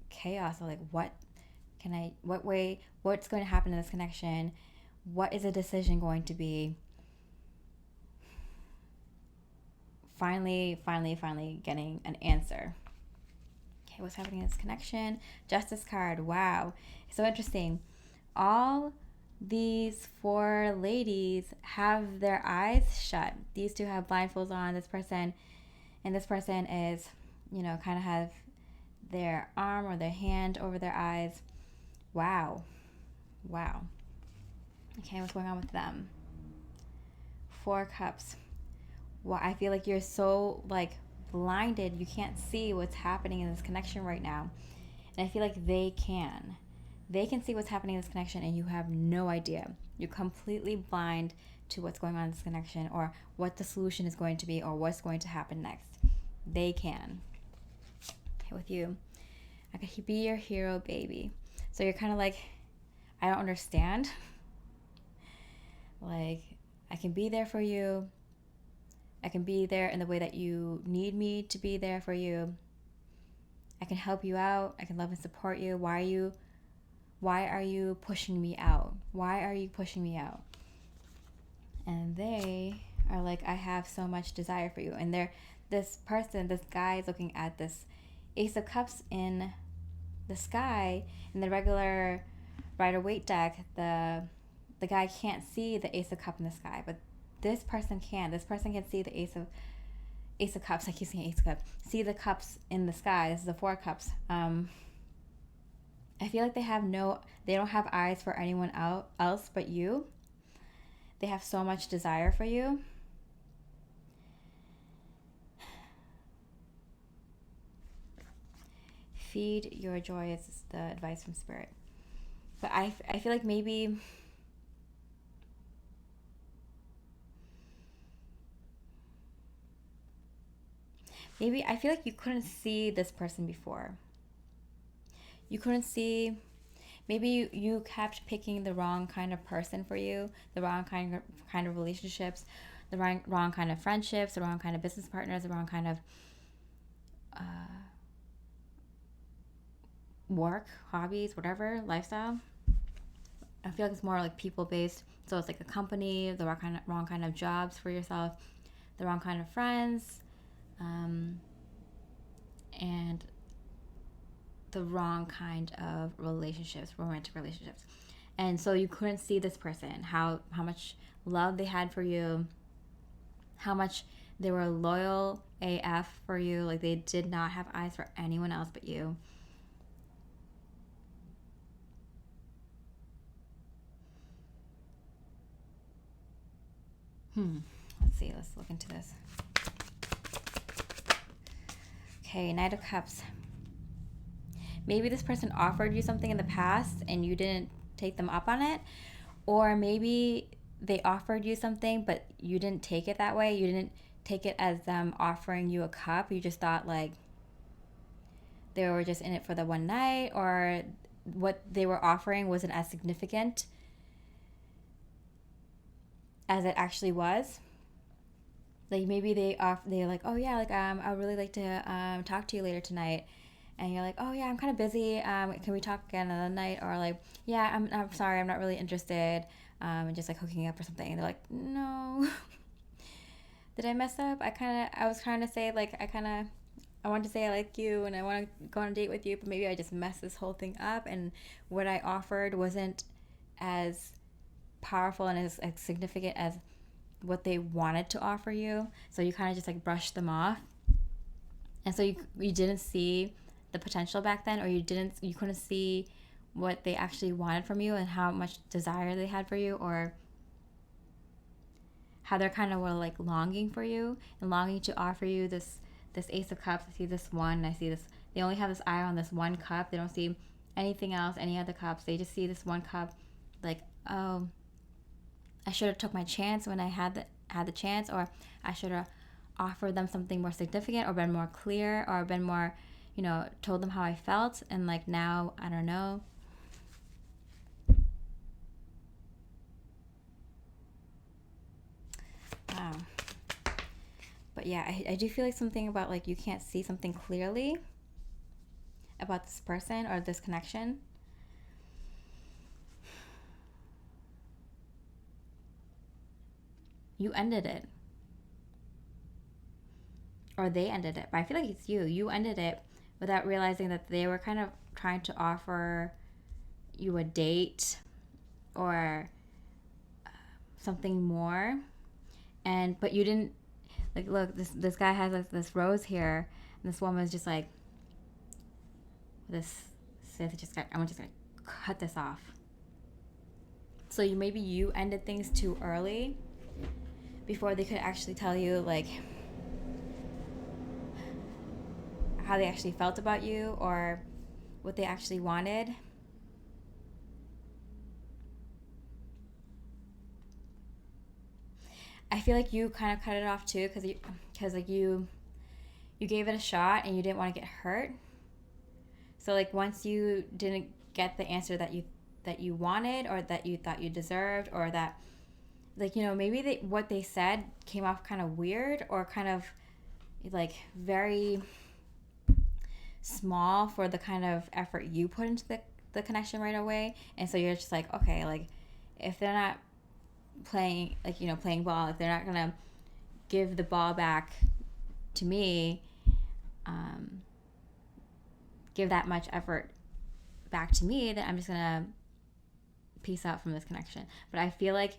chaos of like what's going to happen in this connection? What is a decision going to be? Finally getting an answer. Okay, what's happening in this connection? Justice card. Wow. So interesting. All these 4 ladies have their eyes shut. These 2 have blindfolds on. This person is, kind of have their arm or their hand over their eyes. Wow. Okay, what's going on with them? 4 Cups. Well, I feel like you're so like blinded, you can't see what's happening in this connection right now. And I feel like they can see what's happening in this connection, and you have no idea. You're completely blind to what's going on in this connection, or what the solution is going to be, or what's going to happen next. They can. Okay, with you, I could be your hero, baby. So you're kind of like, I don't understand. Like, I can be there for you. I can be there in the way that you need me to be there for you. I can help you out. I can love and support you. Why are you pushing me out? Why are you pushing me out? And they are like, I have so much desire for you. And this guy is looking at this Ace of Cups in the sky. In the regular Rider-Waite deck, the guy can't see the Ace of Cups in the sky, but this person can. This person can see the Ace of Cups. I keep saying Ace of Cups. See the cups in the sky. This is the 4 Cups. I feel like they don't have eyes for anyone else but you. They have so much desire for you. Feed your joy is the advice from Spirit. But I feel like maybe I feel like you couldn't see this person before. You couldn't see, maybe you kept picking the wrong kind of person for you, the wrong kind of relationships, the wrong kind of friendships, the wrong kind of business partners, the wrong kind of work, hobbies, whatever, lifestyle. I feel like it's more like people-based. So it's like a company, the wrong kind of jobs for yourself, the wrong kind of friends, and the wrong kind of relationships, romantic relationships. And so you couldn't see this person, how much love they had for you, how much they were loyal AF for you. Like, they did not have eyes for anyone else but you. Let's see. Let's look into this. Okay, Knight of Cups. Maybe this person offered you something in the past and you didn't take them up on it. Or maybe they offered you something, but you didn't take it that way. You didn't take it as them offering you a cup. You just thought, like, they were just in it for the one night, or what they were offering wasn't as significant as it actually was. Like maybe they're like, oh yeah, like I would really like to talk to you later tonight, and you're like, oh yeah, I'm kind of busy. Can we talk again another night? Or like, yeah, I'm sorry, I'm not really interested. And just like hooking up or something. And they're like, no. Did I mess up? I was trying to say like I want to say I like you and I want to go on a date with you, but maybe I just messed this whole thing up, and what I offered wasn't as powerful and as significant as what they wanted to offer you. So you kind of just like brushed them off, and so you didn't see the potential back then, or you couldn't see what they actually wanted from you and how much desire they had for you, or how they're kind of were like longing for you and longing to offer you this Ace of Cups. I see this one, I see this, they only have this eye on this one cup. They don't see anything else, any other cups. They just see this one cup, like, oh, I should have took my chance when I had the chance, or I should have offered them something more significant, or been more clear, or been more, told them how I felt, and like now I don't know. Wow. But yeah, I do feel like something about like you can't see something clearly about this person or this connection. You ended it. Or they ended it. But I feel like it's you. You ended it without realizing that they were kind of trying to offer you a date or something more. But you didn't, like, look, this guy has like this rose here, and this woman's just like, I'm just gonna cut this off. So maybe you ended things too early before they could actually tell you like how they actually felt about you or what they actually wanted. I feel like you kind of cut it off too, because like you gave it a shot and you didn't want to get hurt. So like once you didn't get the answer that you wanted, or that you thought you deserved, or that like maybe what they said came off kind of weird, or kind of like very small for the kind of effort you put into the connection right away. And so you're just like, okay, like if they're not playing ball, if they're not gonna give the ball back to me, give that much effort back to me, then I'm just gonna peace out from this connection. But I feel like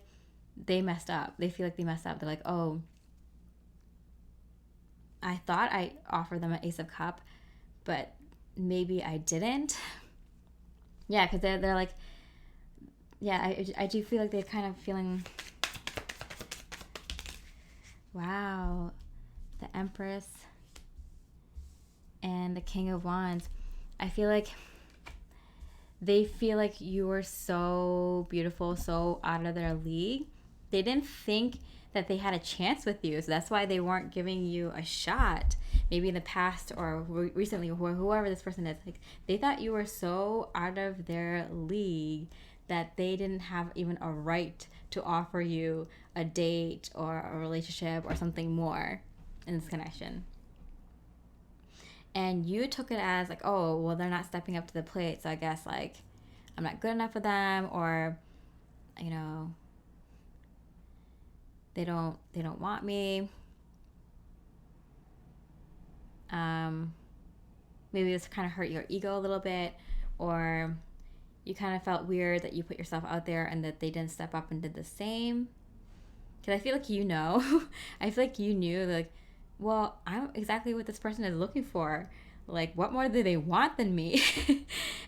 they messed up. They feel like they messed up. They're like, oh, I thought I offered them an Ace of Cup, but maybe I didn't. Yeah, because they're like, yeah, I do feel like they're kind of feeling, wow, the Empress and the King of Wands. I feel like they feel like you were so beautiful, so out of their league. They didn't think that they had a chance with you, so that's why they weren't giving you a shot. Maybe in the past or recently, or whoever this person is, like they thought you were so out of their league that they didn't have even a right to offer you a date or a relationship or something more in this connection. And you took it as like, oh, well, they're not stepping up to the plate, so I guess like I'm not good enough for them, or they don't want me. Maybe this kind of hurt your ego a little bit, or you kind of felt weird that you put yourself out there and that they didn't step up and did the same. Because I feel like I feel like you knew, like, well, I'm exactly what this person is looking for. Like, what more do they want than me?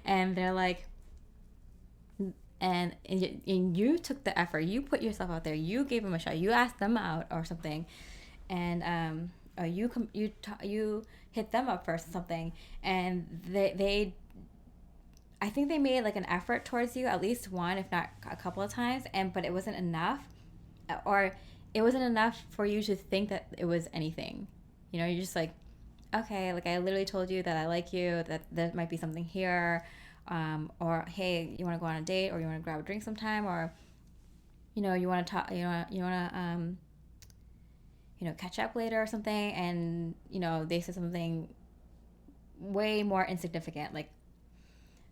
And they're like, and you took the effort. You put yourself out there. You gave them a shot. You asked them out or something, and you hit them up first or something, and they I think they made like an effort towards you, at least one, if not a couple of times, but it wasn't enough, or it wasn't enough for you to think that it was anything. You're just like, okay, like I literally told you that I like you, that there might be something here, or hey, you want to go on a date, or you want to grab a drink sometime, or you want to talk, you want to catch up later or something, and they said something way more insignificant, like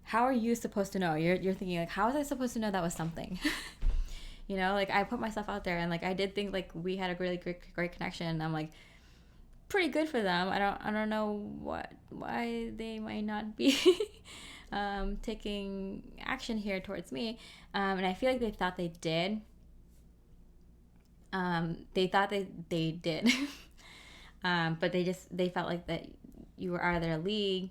how are you supposed to know? You're thinking like, how was I supposed to know that was something? Like I put myself out there, and like I did think like we had a really great connection, and I'm like, pretty good for them. I don't know why they might not be taking action here towards me, and I feel like they thought they did. They thought they did, but they felt like that you were out of their league,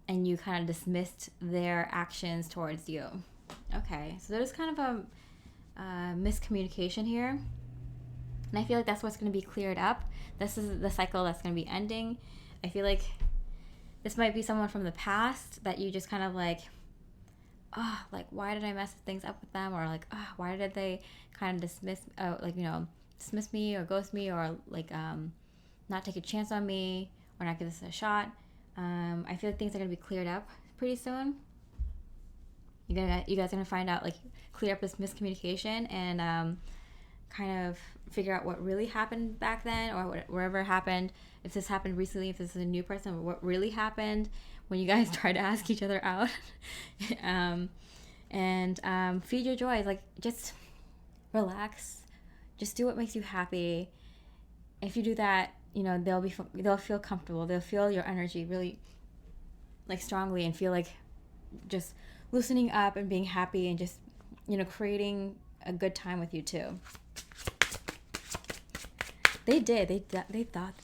and you kind of dismissed their actions towards you. Okay, so there's kind of a miscommunication here, and I feel like that's what's going to be cleared up. This is the cycle that's going to be ending. I feel like this might be someone from the past that you just kind of like, like why did I mess things up with them, or like, why did they kind of dismiss me or ghost me, or like not take a chance on me, or not give this a shot. I feel like things are going to be cleared up pretty soon. You guys are going to find out, like, clear up this miscommunication, and kind of figure out what really happened back then, or whatever happened, if this happened recently, if this is a new person, what really happened when you guys try to ask each other out. And feed your joys. Like, just relax. Just do what makes you happy. If you do that, they'll feel comfortable. They'll feel your energy really, like, strongly, and feel like just loosening up and being happy, and just creating a good time with you too. They did. They thought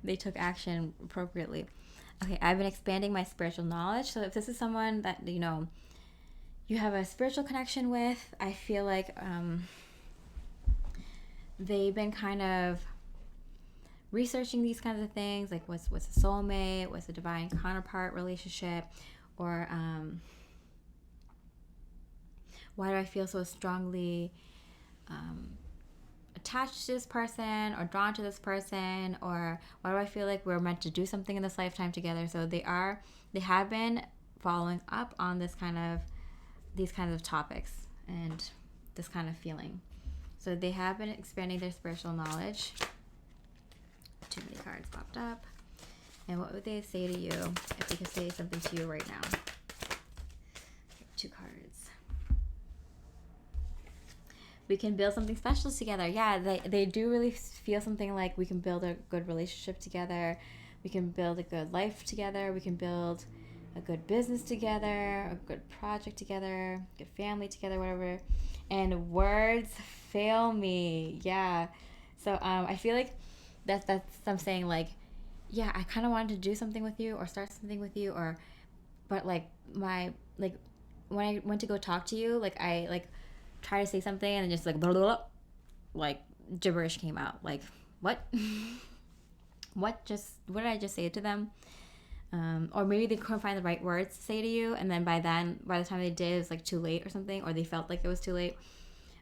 they took action appropriately. Okay, I've been expanding my spiritual knowledge. So if this is someone that you have a spiritual connection with, I feel like they've been kind of researching these kinds of things, like what's a soulmate, what's a divine counterpart relationship, or why do I feel so strongly attached to this person, or drawn to this person, or why do I feel like we're meant to do something in this lifetime together. So they have been following up on these kinds of topics and this kind of feeling. So they have been expanding their spiritual knowledge. Too many cards popped up. And what would they say to you if they could say something to you right now? Okay, 2 cards. We can build something special together. Yeah, they do really feel something like we can build a good relationship together. We can build a good life together. We can build a good business together, a good project together, good family together, whatever. And words fail me. Yeah. So I feel like that's I'm saying, like, yeah, I kind of wanted to do something with you, or start something with you, but like when I went to go talk to you, like I like try to say something, and then just like blah, blah, blah, like gibberish came out. Like, what? What did I just say to them? Or maybe they couldn't find the right words to say to you, and then by the time they did, it was like too late or something, or they felt like it was too late,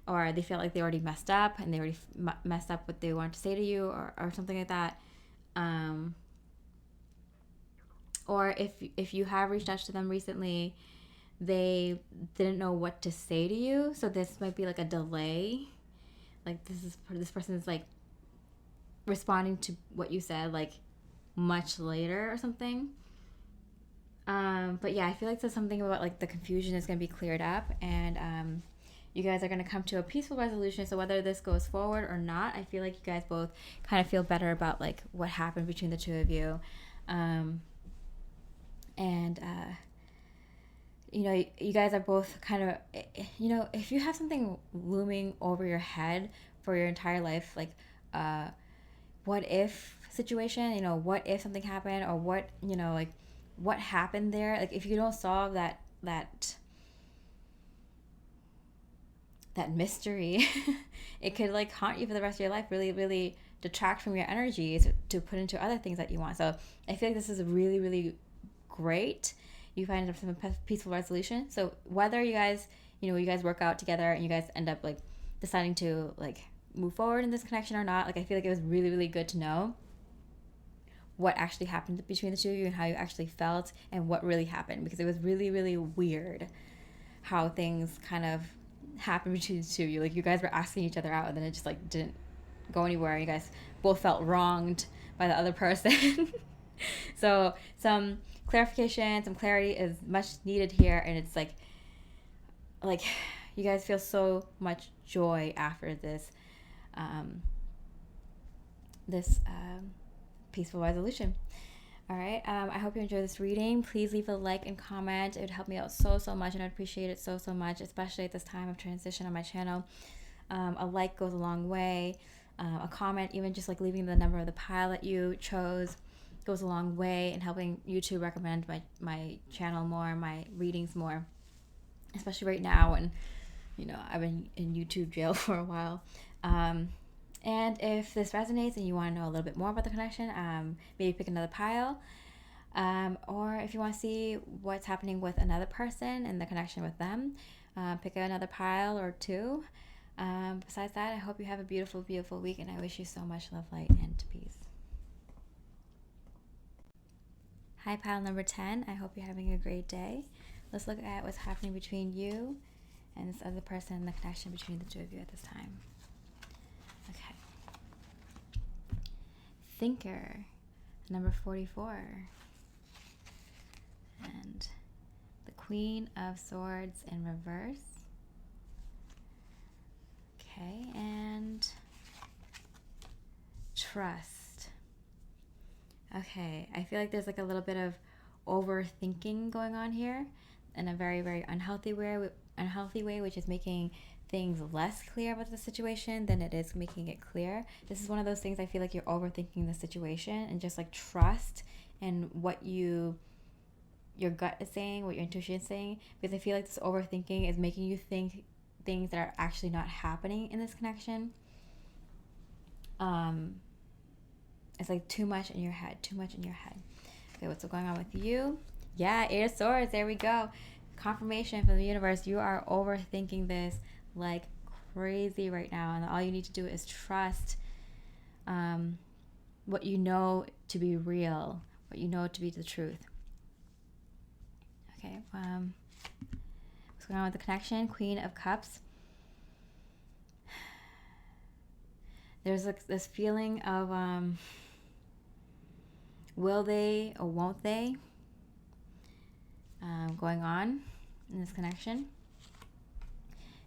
or they felt like they already messed up, and they already messed up what they wanted to say to you, or something like that. Or if you have reached out to them recently, they didn't know what to say to you, so this might be like a delay. Like this person is like responding to what you said like much later or something. But yeah, I feel like there's something about like the confusion is going to be cleared up, and you guys are going to come to a peaceful resolution. So whether this goes forward or not, I feel like you guys both kind of feel better about like what happened between the two of you. You guys are both kind of, if you have something looming over your head for your entire life, like what if situation, what if something happened, or what, like what happened there, like if you don't solve that mystery, it could like haunt you for the rest of your life, really, really detract from your energy to put into other things that you want. So I feel like this is really, really great. You find some peaceful resolution. So whether you guys, you guys work out together and you guys end up like deciding to like move forward in this connection or not. Like, I feel like it was really, really good to know what actually happened between the two of you and how you actually felt and what really happened, because it was really, really weird how things kind of happened between the two of you. Like, you guys were asking each other out, and then it just like didn't go anywhere. You guys both felt wronged by the other person. So some clarification, some clarity is much needed here, and it's like you guys feel so much joy after this peaceful resolution. All right. I hope you enjoyed this reading. Please leave a like and comment. It would help me out so much, and I'd appreciate it so much, especially at this time of transition on my channel. A like goes a long way. A comment, even just like leaving the number of the pile that you chose, goes a long way in helping YouTube recommend my channel more, my readings more, especially right now when, I've been in YouTube jail for a while. And if this resonates and you want to know a little bit more about the connection, maybe pick another pile. Or if you want to see what's happening with another person and the connection with them, pick another pile or two. Besides that, I hope you have a beautiful, beautiful week, and I wish you so much love, light, and peace. Hi, pile number 10. I hope you're having a great day. Let's look at what's happening between you and this other person and the connection between the two of you at this time. Okay. Thinker, number 44. And the Queen of Swords in reverse. Okay, and trust. Okay, I feel like there's like a little bit of overthinking going on here in a very, very unhealthy way, which is making things less clear about the situation than it is making it clear. This is one of those things I feel like you're overthinking the situation, and just like trust in what your gut is saying, what your intuition is saying, because I feel like this overthinking is making you think things that are actually not happening in this connection. It's like too much in your head. Okay, what's going on with you? Yeah, 8 of Swords, there we go. Confirmation from the universe. You are overthinking this like crazy right now, and all you need to do is trust what you know to be real, what you know to be the truth. Okay, what's going on with the connection? Queen of Cups. There's like this feeling of will they or won't they going on in this connection.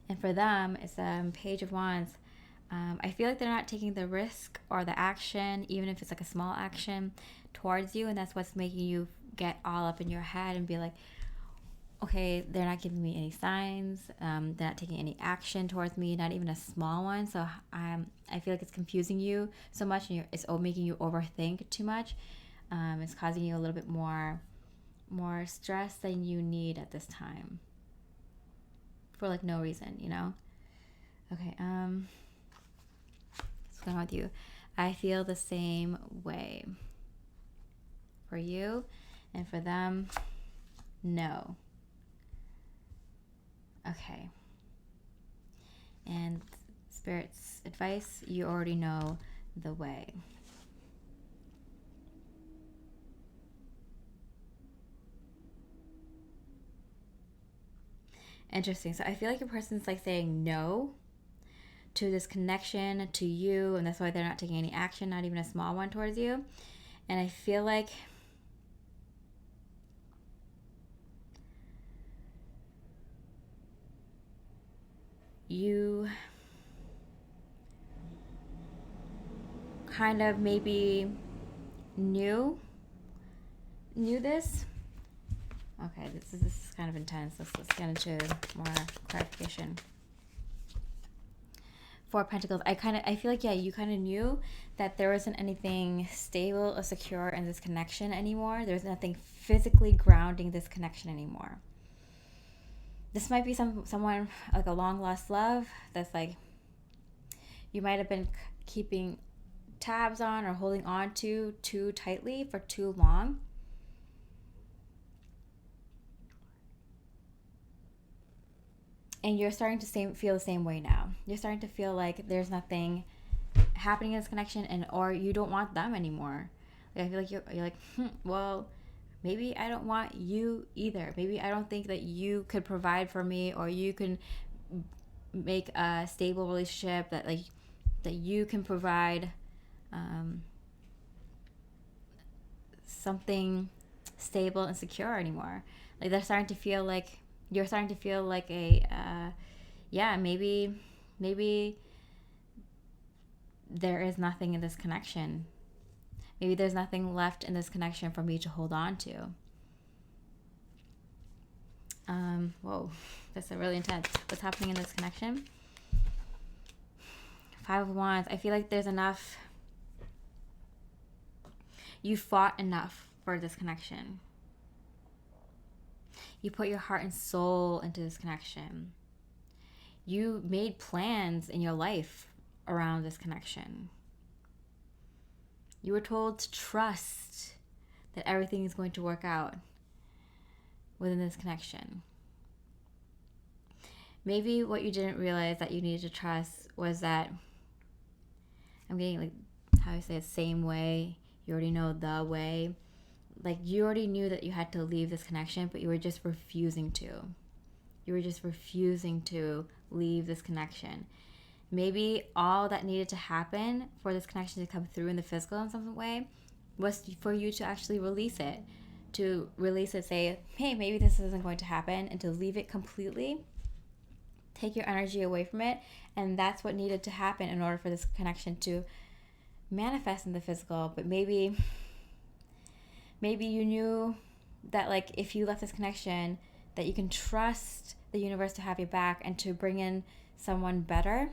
And for them, it's Page of Wands. I feel like they're not taking the risk or the action, even if it's like a small action, towards you, and that's what's making you get all up in your head and be like, okay, they're not giving me any signs, they're not taking any action towards me, not even a small one. So I feel like it's confusing you so much, and it's making you overthink too much. It's causing you a little bit more stress than you need at this time, for like no reason, Okay, what's going on with you? I feel the same way. For you, and for them, no. Okay. And Spirit's advice, you already know the way. Interesting. So I feel like your person's like saying no to this connection to you, and that's why they're not taking any action, not even a small one towards you. And I feel like you kind of maybe knew this. Okay, this is kind of intense. Let's get into more clarification. 4 of Pentacles. I feel like, yeah, you kind of knew that there wasn't anything stable or secure in this connection anymore. There's nothing physically grounding this connection anymore. This might be someone like a long lost love that's like you might have been keeping tabs on or holding on to too tightly for too long. And you're starting to feel the same way now. You're starting to feel like there's nothing happening in this connection, and or you don't want them anymore. Like, I feel like you're like, well, maybe I don't want you either. Maybe I don't think that you could provide for me, or you can make a stable relationship that you can provide something stable and secure anymore. Like, they're starting to feel like you're starting to feel like maybe there is nothing in this connection. Maybe there's nothing left in this connection for me to hold on to. Whoa, that's really intense. What's happening in this connection? 5 of Wands. I feel like there's enough. You fought enough for this connection. You put your heart and soul into this connection. You made plans in your life around this connection. You were told to trust that everything is going to work out within this connection. Maybe what you didn't realize that you needed to trust was that, I'm getting like, how do I say it, same way. You already know the way. Like, you already knew that you had to leave this connection, but you were just refusing to. You were just refusing to leave this connection. Maybe all that needed to happen for this connection to come through in the physical in some way was for you to actually release it. To release it, say, hey, maybe this isn't going to happen, and to leave it completely. Take your energy away from it. And that's what needed to happen in order for this connection to manifest in the physical. But maybe you knew that, like, if you left this connection, that you can trust the universe to have your back and to bring in someone better,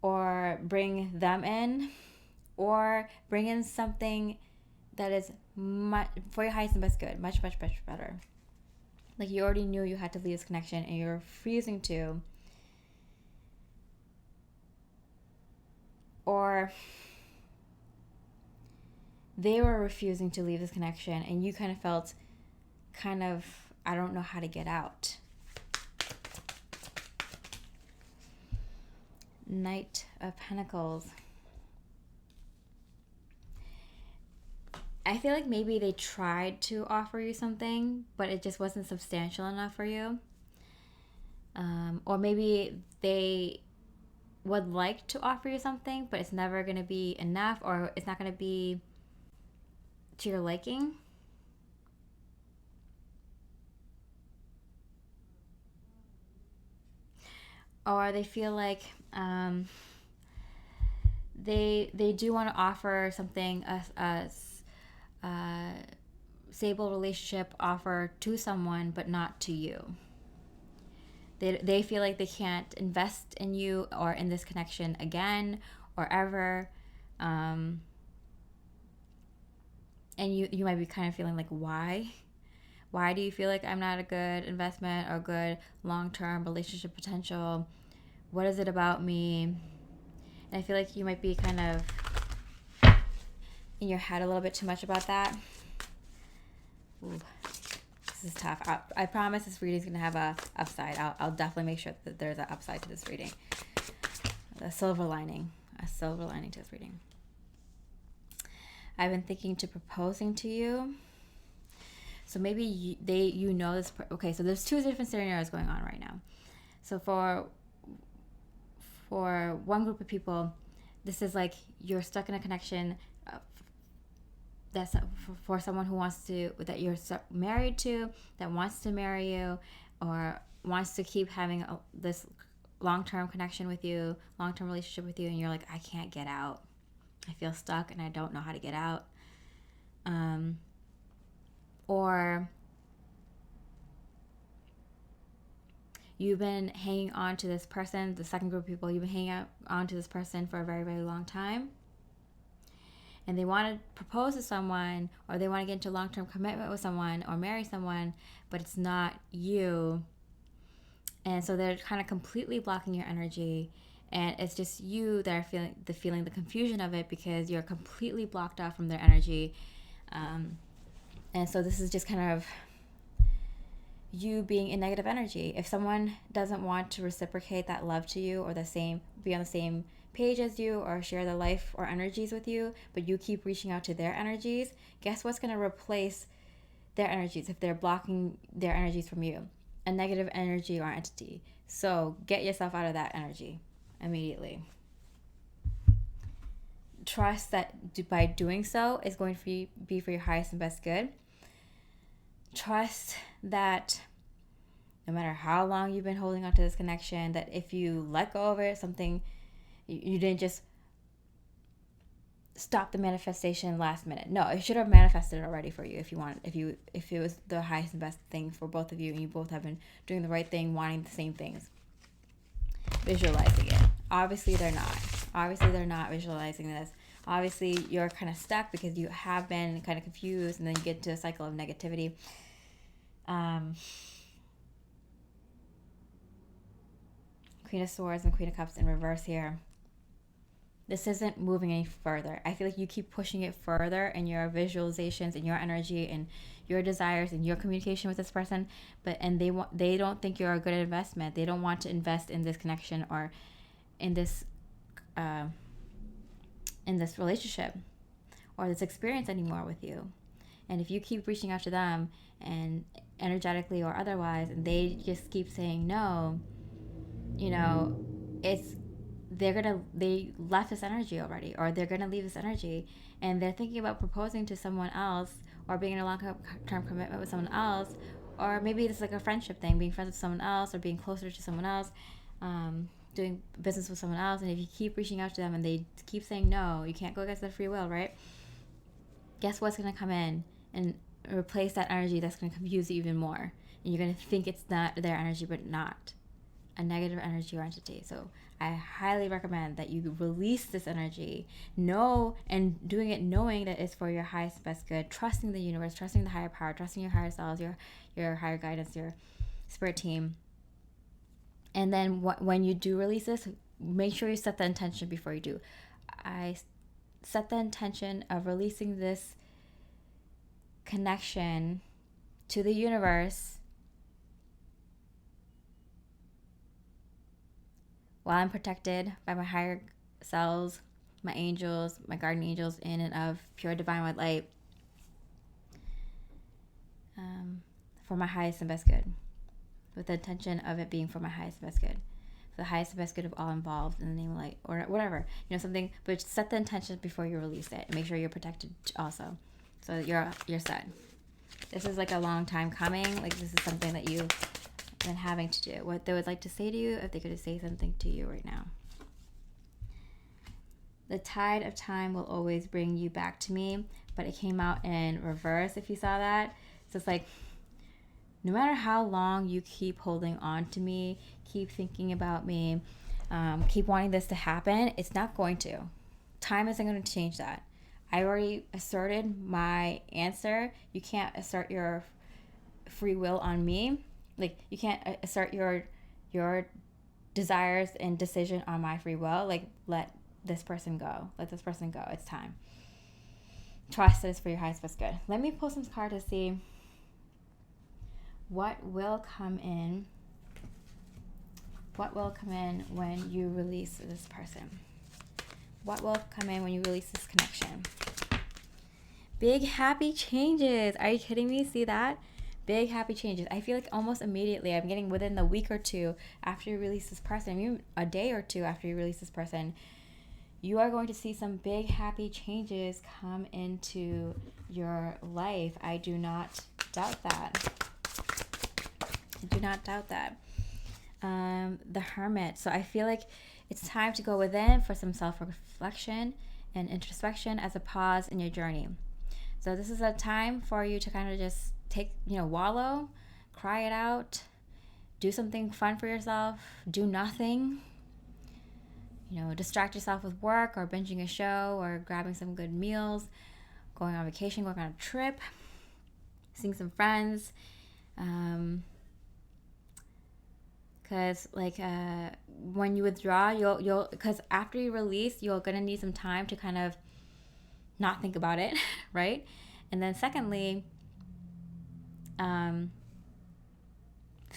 or bring them in, or bring in something that is much for your highest and best good, much better. Like, you already knew you had to leave this connection, and you're refusing to. Or they were refusing to leave this connection, and you kind of felt I don't know how to get out. Knight of Pentacles. I feel like maybe they tried to offer you something, but it just wasn't substantial enough for you. Or maybe they would like to offer you something, but it's never going to be enough, or it's not going to be to your liking. Or they feel like they do want to offer something, a stable relationship offer to someone, but not to you. They feel like they can't invest in you or in this connection again or ever. And you might be kind of feeling like, why? Why do you feel like I'm not a good investment or good long-term relationship potential? What is it about me? And I feel like you might be kind of in your head a little bit too much about that. Ooh, this is tough. I promise this reading is going to have a upside. I'll definitely make sure that there's an upside to this reading. A silver lining to this reading. I've been thinking to proposing to you. So maybe you know this. Okay, so there's 2 different scenarios going on right now. So for one group of people, this is like you're stuck in a connection that's for someone that you're married to, that wants to marry you, or wants to keep having this long-term connection with you, long-term relationship with you, and you're like, I can't get out. I feel stuck and I don't know how to get out. Or you've been hanging on to this person, the second group of people, you've been hanging on to this person for a very, very long time. And they want to propose to someone, or they want to get into long-term commitment with someone or marry someone, but it's not you. And so they're kind of completely blocking your energy. And it's just you that are feeling the confusion of it, because you're completely blocked off from their energy. And so this is just kind of, you being in negative energy. If someone doesn't want to reciprocate that love to you, or be on the same page as you, or share the life or energies with you, but you keep reaching out to their energies, guess what's going to replace their energies if they're blocking their energies from you? A negative energy or entity. So get yourself out of that energy immediately. Trust that by doing so is going to be for your highest and best good. Trust that no matter how long you've been holding on to this connection, that if you let go of it, you didn't just stop the manifestation last minute. No, it should have manifested already for you if it was the highest and best thing for both of you, and you both have been doing the right thing, wanting the same things, visualizing it. Obviously they're not visualizing this. Obviously you're kind of stuck because you have been kind of confused, and then you get into a cycle of negativity. Queen of Swords and Queen of Cups in reverse here. This isn't moving any further. I feel like you keep pushing it further in your visualizations and your energy and your desires and your communication with this person, and they don't think you're a good investment. They don't want to invest in this connection or in this relationship or this experience anymore with you. And if you keep reaching out to them, and energetically or otherwise, and they just keep saying no, they left this energy already, or they're gonna leave this energy, and they're thinking about proposing to someone else, or being in a long-term commitment with someone else, or maybe it's like a friendship thing, being friends with someone else, or being closer to someone else, doing business with someone else. And if you keep reaching out to them and they keep saying no, you can't go against their free will, right? Guess what's gonna come in and replace that energy that's gonna confuse you even more, and you're gonna think it's not their energy, but not a negative energy or entity. So I highly recommend that you release this energy, and doing it knowing that it's for your highest best good, trusting the universe, trusting the higher power, trusting your higher selves, your higher guidance, your spirit team. And then when you do release this, make sure you set the intention before you do. I set the intention of releasing this connection to the universe while I'm protected by my higher selves, my angels, my guardian angels, in and of pure divine white light, for my highest and best good, with the intention of it being for my highest and best good, for the highest and best good of all involved, in the name of light, or whatever, something. But set the intention before you release it, and make sure you're protected also, so that you're set. This is like a long time coming. Like, this is something that you've been having to do. What they would like to say to you, if they could say something to you right now. The tide of time will always bring you back to me, but it came out in reverse, if you saw that. So it's like, no matter how long you keep holding on to me, keep thinking about me, keep wanting this to happen, it's not going to. Time isn't going to change that. I already asserted my answer. You can't assert your free will on me. Like, you can't assert your desires and decision on my free will. Like, let this person go. Let this person go. It's time. Trust that it's for your highest best good. Let me pull some cards to see what will come in. What will come in when you release this person? What will come in when you release this connection? Big happy changes. Are you kidding me? See that? Big happy changes. I feel like almost immediately, I'm getting within the week or two after you release this person, even a day or two after you release this person, you are going to see some big happy changes come into your life. I do not doubt that. I do not doubt that. The Hermit. So I feel like it's time to go within for some self-reflection and introspection as a pause in your journey. So this is a time for you to kind of just wallow, cry it out, do something fun for yourself, do nothing, distract yourself with work or binging a show or grabbing some good meals, going on vacation, going on a trip, seeing some friends, because when you withdraw, you'll because after you release, you're gonna need some time to kind of not think about it, right? And then secondly,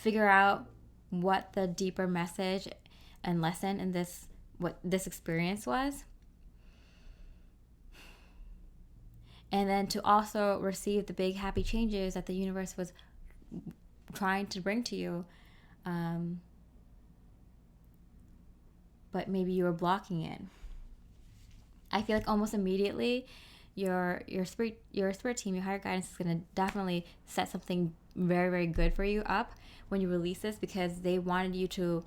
figure out what the deeper message and lesson in what this experience was. And then to also receive the big happy changes that the universe was trying to bring to you. But maybe you were blocking it. I feel like almost immediately your spirit team, your higher guidance is going to definitely set something very, very good for you up when you release this, because they wanted you to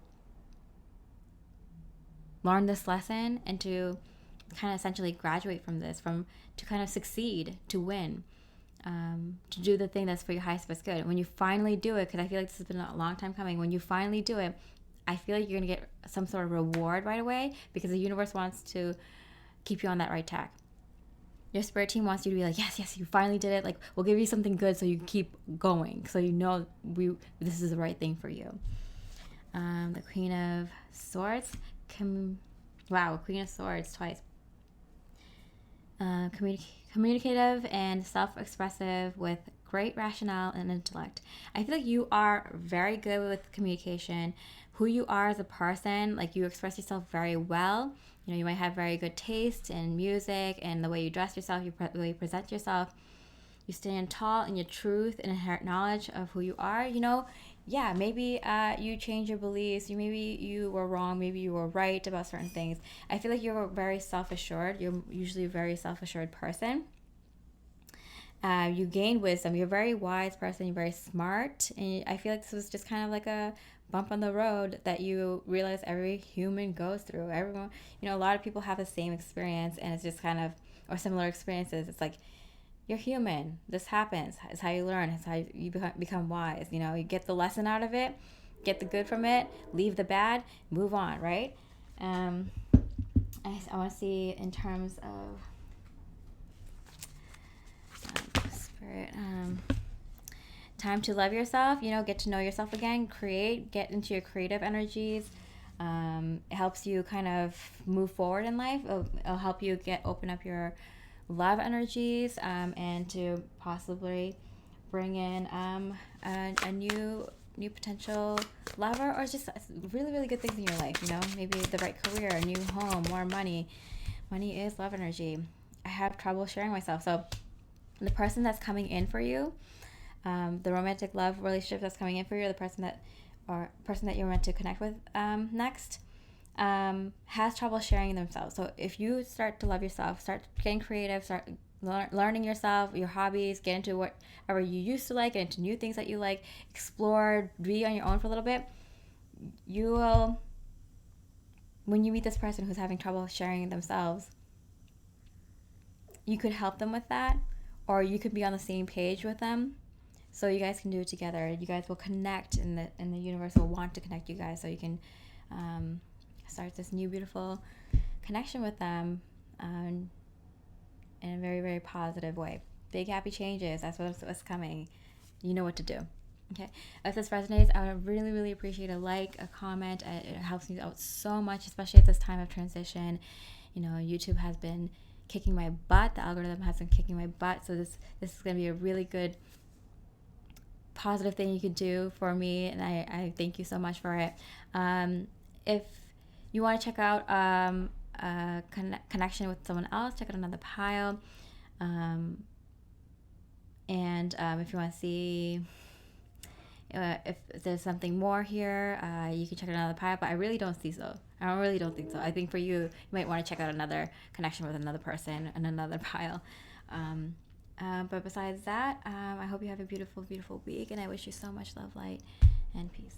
learn this lesson and to kind of essentially graduate from this, to kind of succeed, to win, to do the thing that's for your highest best good. When you finally do it, because I feel like this has been a long time coming, when you finally do it, I feel like you're going to get some sort of reward right away, because the universe wants to keep you on that right track. Your spirit team wants you to be like, yes, you finally did it. Like, we'll give you something good so you keep going, so you know this is the right thing for you. The Queen of Swords. Queen of Swords twice. Communicative and self-expressive with great rationale and intellect. I feel like you are very good with communication. Who you are as a person, like, you express yourself very well. You know, you might have very good taste in music and the way you dress yourself, the way you present yourself. You stand tall in your truth and inherent knowledge of who you are. You know, yeah, maybe you change your beliefs. Maybe you were wrong. Maybe you were right about certain things. I feel like you're very self-assured. You're usually a very self-assured person. You gain wisdom. You're a very wise person. You're very smart. And I feel like this was just kind of like a bump on the road that you realize every human goes through. Everyone, you know, a lot of people have the same experience, and it's just kind of, or similar experiences. It's like, you're human. This happens. It's how you learn. It's how you become wise. You know, you get the lesson out of it, get the good from it, leave the bad, move on, right? I want to see in terms of spirit. Time to love yourself, you know, get to know yourself again, get into your creative energies. It helps you kind of move forward in life. It'll help you open up your love energies, and to possibly bring in a new potential lover, or just really, really good things in your life, you know, maybe the right career, a new home, more money. Money is love energy. I have trouble sharing myself. So the person that's coming in for you, the romantic love relationship that's coming in for you, the person that you're meant to connect with next, has trouble sharing themselves. So if you start to love yourself, start getting creative, start learning yourself, your hobbies, get into whatever you used to like, get into new things that you like, explore, be on your own for a little bit, you will, when you meet this person who's having trouble sharing themselves, you could help them with that, or you could be on the same page with them. So you guys can do it together. You guys will connect, and the universe will want to connect you guys, so you can start this new beautiful connection with them in a very, very positive way. Big happy changes. That's what's coming. You know what to do. Okay. If this resonates, I would really, really appreciate a comment. It helps me out so much, especially at this time of transition. You know, YouTube has been kicking my butt. The algorithm has been kicking my butt. So this is going to be a really good positive thing you could do for me, and I thank you so much for it. If you want to check out a connection with someone else, check out another pile. And if you want to see if there's something more here, you can check out another pile, but I really don't think so. I think for you might want to check out another connection with another person and another pile. But besides that, I hope you have a beautiful, beautiful week, and I wish you so much love, light, and peace.